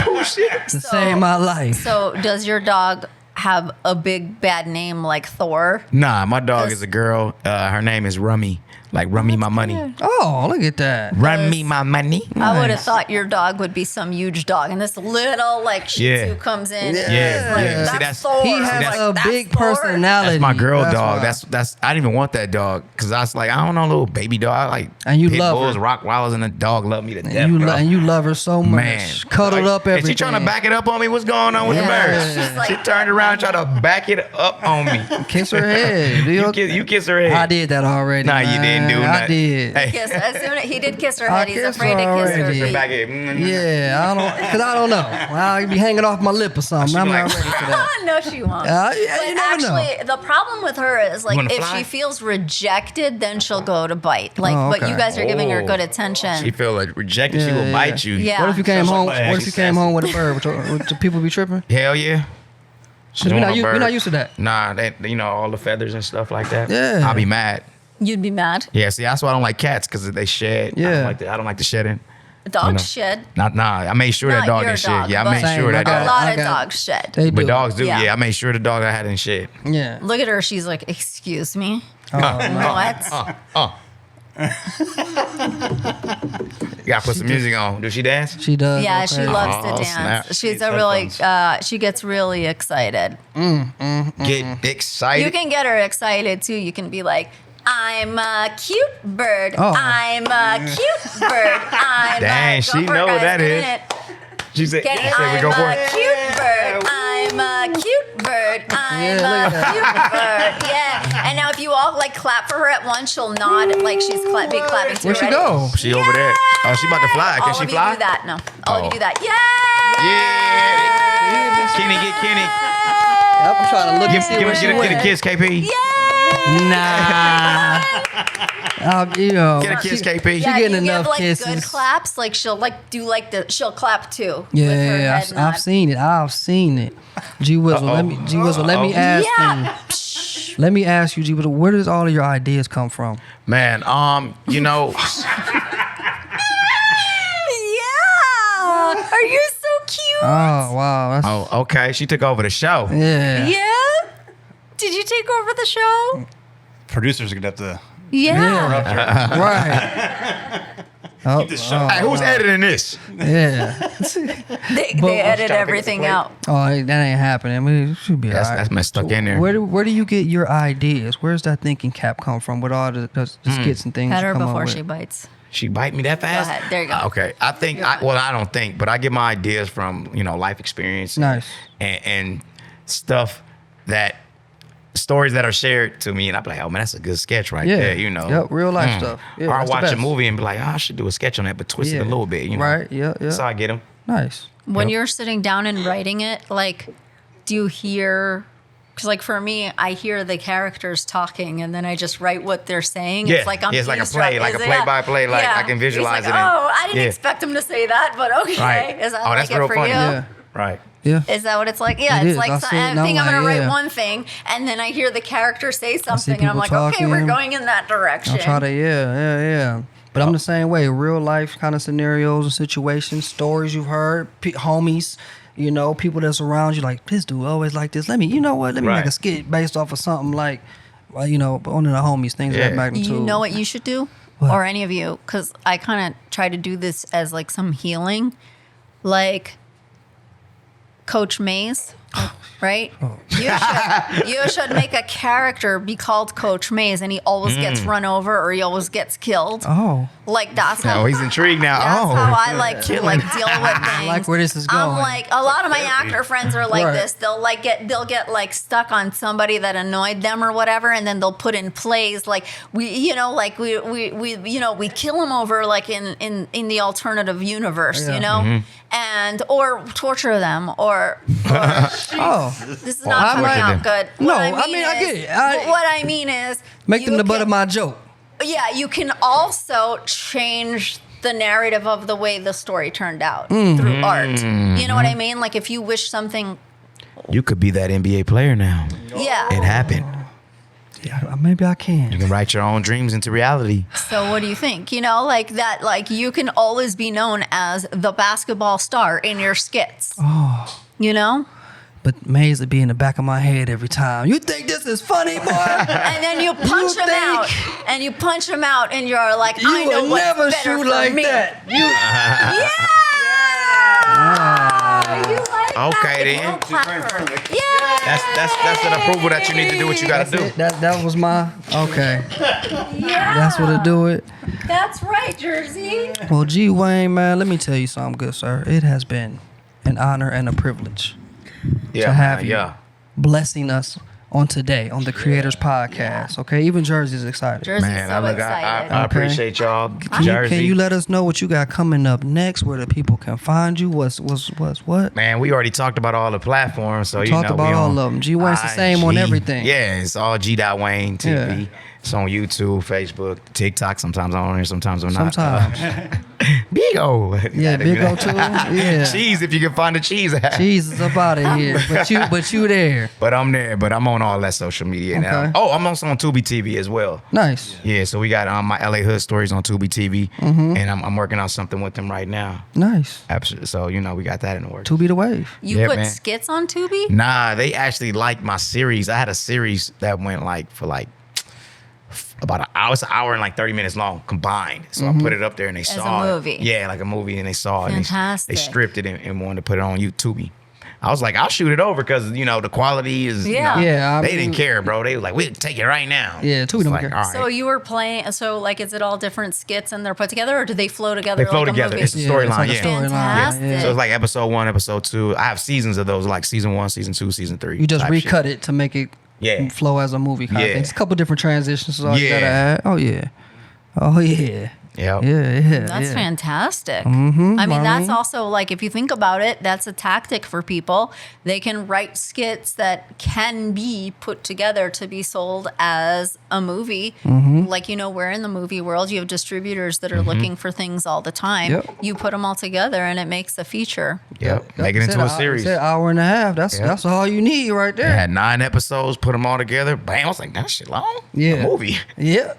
To save my life. So does your dog have a big bad name like Thor? Nah, my dog is a girl. Her name is Rummy. Like Run Me My Money. Oh, look at that. Run Me My Money. I would have Nice. thought your dog would be some huge dog, and this little Shih Tzu comes in. Yeah. Yeah. See, That's that's- Thor. He I'm has like, a that's big Thor? personality. That's my girl dog. why. That's I didn't even want that dog because I was like, I don't know, little baby dog. I like And you pit love bulls, her. Rottweilers, and the dog love me to death. And you love her so much. Man, Cuddled up And everything. she trying to back it up on me. What's going on with the Yeah. birds? She's like- She turned around, trying to back it up on me. Kiss her head. Do You kiss her head. I did that already. Nah, you didn't do man. that. I did. Hey. Kiss. As soon as he did kiss her I head, he's kissed afraid to her kiss her already. feet. Back it. Yeah, I don't know. I'll be hanging off my lip or something. I'm not like- ready for that. No, she won't. Yeah, But you never know. actually, the problem with her is You wanna if fly? she feels rejected, then she'll go to bite. But okay. you guys are giving her good She attention. feel like rejected. She will bite you. Yeah. What if you came Sounds like home? my What ex if you is came home with a bird? Would the people be tripping? Hell yeah. She We're want a not, bird. we're not used to that. Nah, all the feathers and stuff like that. Yeah. I'll be mad. You'd be mad. Yeah, see, that's why I don't like cats because they shed. Yeah. I don't like the shedding. Dogs You know. shed. I made sure that Not dog your didn't dog, shed. Yeah, I but made Same, sure I that got A it. dog. lot I of got- dogs shed. They do. But dogs do. Yeah. Yeah, I made sure the dog I had didn't shed. Yeah. Look at her. She's like, excuse me. Oh, What? You gotta put some music on. Do she dance? She does. Yeah, go she crazy. loves Oh, to dance. snap. She's She's a really, headphones. she gets really excited. Get excited. You can get her excited too. You can be like, I'm a cute bird. Oh. I'm a cute bird. I'm Dang, a, she go for it, know what guys. that Get is. in it. She said, Get, she said we I'm go for a it. cute bird. I'm a cute bird. I'm Yeah, look a at cute bird. Yeah. And now if you all clap for her at once, she'll nod like she's big clapping too. Where'd she Ready? go? She over there. Oh, she about to fly. Can All she of fly? you do that. No. All of Oh. you do that. Yeah. Yeah. Kenny, get Kenny. Yep, I'm trying to look Give, and see give, where she get, a, get a went. kiss, KP. Nah. You know, Get a kiss, she- KP. She Yeah, getting you enough give good kisses. claps. She'll do she'll clap too. with her Yeah, head nod. I've seen it. I've seen it. G Wizzle, let me ask Yeah. you. Let me ask you, G Wizzle, where does all of your ideas come from? Man, you know, Yeah. Are you so cute? Oh wow, that's oh, okay. She took over the show. yeah. Yeah. Did you take over the show? Producers are gonna have to. Yeah. Right. Oh, Keep the show. Hey, who's editing this? yeah. They edit everything out. Oh, that ain't happening. I mean, it should be That's all right. messed stuck in there. Where do you get your ideas? Where's that thinking cap come from with all the skits and things? Pet you her come up before with? she bites. She bite me that fast? ahead. There you go. Okay. I think, You're fine. I don't think, but I get my ideas from, life experience. Nice. And stuff stories that are shared to me. And I'm like, oh man, that's a good sketch right Yeah. there, Yep, real life stuff. Yeah, or I that's the watch a best. movie and be like, I should do a sketch on that, but twist it a little bit, Right, yeah. That's how I get them. Nice. When you're sitting down and writing it, do you hear? Because for me, I hear the characters talking, and then I just write what they're saying. Yeah, It's like I'm yeah, it's like a eavesdropping. play, like a Is it? play-by-play, like, I can visualize He's it like, and- oh, I didn't yeah. expect him to say that, but okay. Right. Is that Oh, like that's it real for funny. you? Yeah. Right. Yeah. Is that what it's like? Yeah, It it's is. like I see it I and I'm think I'm like, gonna write yeah. one thing, and then I hear the character say something, and I'm people like, okay, we're talking. going in that direction. I'll try to, yeah. But I'm the same way. Real life kind of scenarios and situations, stories you've heard, homies, you know, people that's around you like, this dude always like this. Let me make a skit based off of something like, you know, one of the homies, things of that magnitude. You know what you should do? What? Or any of you, because I kind of try to do this as like some healing, like Coach Maze. Right? Oh. You should make a character be called Coach Maze, and he always gets run over or he always gets killed. Oh. Like that's how. Oh, he's intrigued now. That's how I like to like deal with things. I like where this is going. I'm like, a lot of my actor friends are like this. They'll get like stuck on somebody that annoyed them or whatever, and then they'll put in plays like we kill him over like in the alternative universe, you know, and or torture them or this is not coming out good. I get it. What I mean is make them the butt of my joke. Yeah, you can also change the narrative of the way the story turned out through art. You know what I mean? Like if you wish something... You could be that NBA player now. Yeah. It happened. Yeah, maybe I can. You can write your own dreams into reality. So what do you think? You know, like that, like you can always be known as the basketball star in your skits. Oh. You know? But Maze would be in the back of my head every time. You think this is funny, boy? And then you punch him out. And you punch him out and you're like, I know what's never better shoot for like me. that. You like okay, that? then. Yeah. That's an approval that you need to do what you got to do. That was my, okay. Yeah. That's what it do it. That's right, Jersey. Well, G. Wayne, man, let me tell you something good, sir. It has been an honor and a privilege to have you blessing us on today on the Creators Podcast. Okay, even Jersey's excited. Jersey's Man, so I excited. appreciate y'all. Jersey. Can you let us know what you got coming up next? Where the people can find you? What's what? Man, we already talked about all the platforms, so Talked about all of them. G Wayne's the same on everything. Yeah, it's all G.Wayne TV. Yeah. It's on YouTube, Facebook, TikTok. Sometimes I'm on here, sometimes I'm not. Sometimes. Big O. Yeah, Big O too. Yeah. Cheese, if you can find the cheese. Cheese is up out of here. But you there. But I'm there. But I'm on all that social media now. Okay. Oh, I'm also on Tubi TV as well. Nice. Yeah, so we got my LA Hood Stories on Tubi TV, and I'm working on something with them right now. Nice. Absolutely. So we got that in the works. Tubi the wave. You put man. skits on Tubi? Nah, they actually liked my series. I had a series that went for about an hour. It's an hour and 30 minutes long combined. So I put it up there and they saw a movie. it. Yeah, like a movie, and they saw Fantastic. it. They stripped it and wanted to put it on YouTube. I was like, I'll shoot it over because the quality is. Yeah. They didn't care, bro. They was like, we'll take it right now. Yeah, Tubi don't like, care. all right. So you were playing, is it all different skits and they're put together, or do they flow together? They flow like together. A movie? It's a storyline. like a Yeah. storyline. Fantastic. Yeah. So it's like episode 1, episode 2. I have seasons of those, like season 1, season 2, season 3. You just type recut shit. it to make it flow as a movie kind of Yeah. thing. It's a couple different transitions. So you gotta add. Oh yeah. Yep. Yeah. That's fantastic. Mm-hmm, I mean, that's Marlene. also like, if you think about it, that's a tactic for people. They can write skits that can be put together to be sold as a movie. Mm-hmm. Like, we're in the movie world. You have distributors that are looking for things all the time. Yep. You put them all together and it makes a feature. Yep. Make it into a series. Said hour and a half. That's all you need right I there. had 9 episodes, put them all together. Bam. I was like, that shit long? Yeah. A movie. Yeah.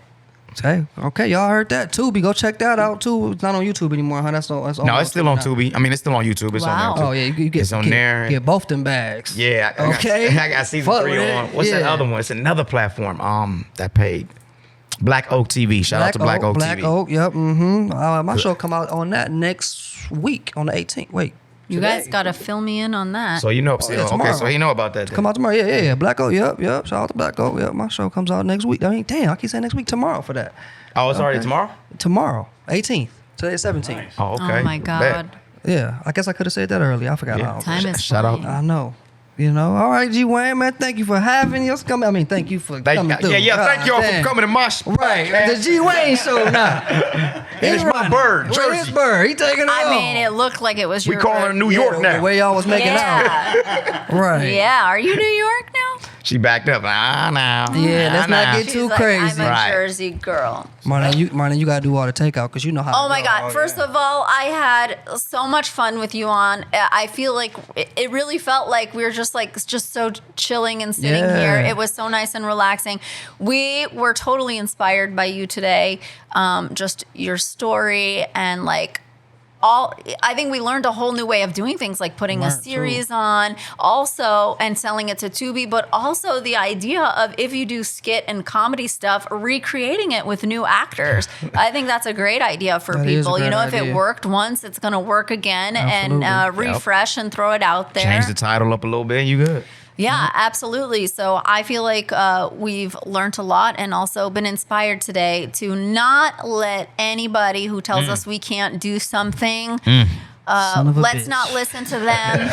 Hey, okay, y'all heard that. Tubi, go check that out too. It's not on YouTube anymore, huh? That's No, it's still on Tubi. I mean, it's still on YouTube. It's Wow. on there too. Oh yeah, you get It's on there. Get both them bags. Yeah. Okay. I got season Fuck 3 with it. on. What's that Yeah. other one? It's another platform. That paid. Black Oak TV. Shout out to Black Oak Black TV. Oak, yep. My show come out on that next week on the 18th. Wait. You today. guys got to fill me in on that. So tomorrow. so you know about that. Come out tomorrow. Yeah. Black Oak, yep. Shout out to Black Oak, yep. My show comes out next week. I mean, damn, I keep saying next week, tomorrow for that. Oh, it's already tomorrow? Tomorrow, 18th. Today's 17th. Oh, okay. Oh my God. Bet. Yeah, I guess I could have said that earlier. I forgot. Yeah. Time is Shout out. flying. I know. All right, G Wayne, man. Thank you for having us coming. I mean, thank you for coming through. Thank y'all for coming to my spot, Right, man. the G Wayne show now. It's my bird, Where's Jersey. his bird? He taking it I on. mean, it looked like it was We your call her bird. New York now. The way y'all was making out. Yeah. Right. Yeah. Are you New York now? She backed up. Now. Yeah, let's not get She's too like, crazy. I'm a Right. Jersey girl. Marlene, you gotta do all the takeout because you know how. Oh my God. First of all, I had so much fun with you on. I feel like it really felt like we were just so chilling and sitting here. It was so nice and relaxing. We were totally inspired by you today. Just your story and I think we learned a whole new way of doing things, like putting a series on also and selling it to Tubi, but also the idea of if you do skit and comedy stuff, recreating it with new actors. I think that's a great idea for people. You know, if it worked once, it's going to work again. Absolutely. And refresh and throw it out there. Change the title up a little bit, you good. Yeah, absolutely. So I feel like we've learned a lot and also been inspired today to not let anybody who tells us we can't do something let's not listen to them.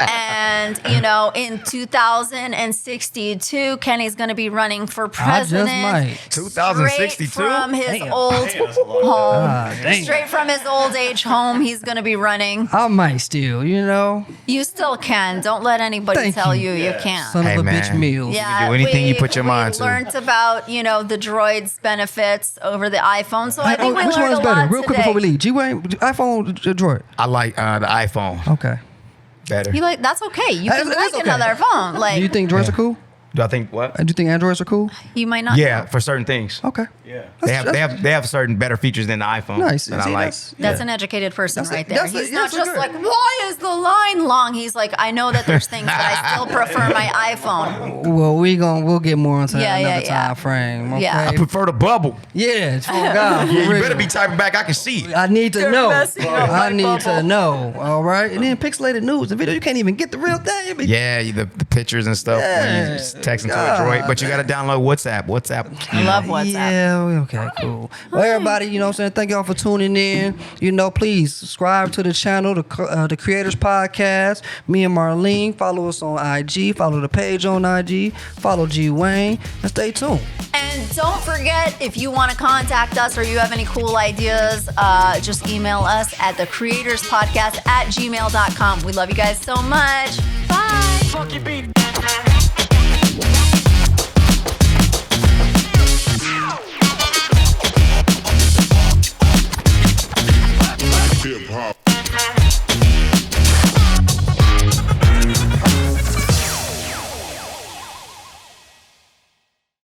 And, you know, in 2062, Kenny's going to be running for president. I just might. 2062? From his old home. Straight from his old age home, he's going to be running. I might still, you know. You still can. Don't let anybody tell you you can't. Son of a bitch meals. Yeah, you can do anything you put your mind to. We learned about, you know, the droid's benefits over the iPhone. So I think we which learned one's a better? lot Real quick today. before we leave. G-Wayne, iPhone, Droid? I like the iPhone. Okay. Better. You like, that's okay. You can like another phone. Like, do you think droids are cool? Do I think what? Do you think Androids are cool? You might not. Yeah, for certain things. Okay. Yeah. They have certain better features than the iPhone. Nice. That I like. That's an educated person right there. that's He's a- not that's a just good. like, why is the line long? He's like, I know that there's things that I still prefer my iPhone. Well, we'll get more into that Yeah, another time frame. Okay? Yeah. I prefer the bubble. Yeah, it's for God. For Yeah, you real. better be typing back. I can see it. I need to know. messing up I my need to bubble. know. All right. And then pixelated news, the video, you can't even get the real thing. It be- Yeah, the pictures and stuff when you just text into a droid. But you got to download WhatsApp. I love WhatsApp. Yeah, okay, cool. Well, everybody, you know what I'm saying? Thank y'all for tuning in. You know, please subscribe to the channel, the Creators Podcast. Me and Marlene, follow us on IG, follow the page on IG, follow G Wayne, and stay tuned. And don't forget, if you want to contact us or you have any cool ideas, just email us at thecreatorspodcast@gmail.com. We love you guys so much.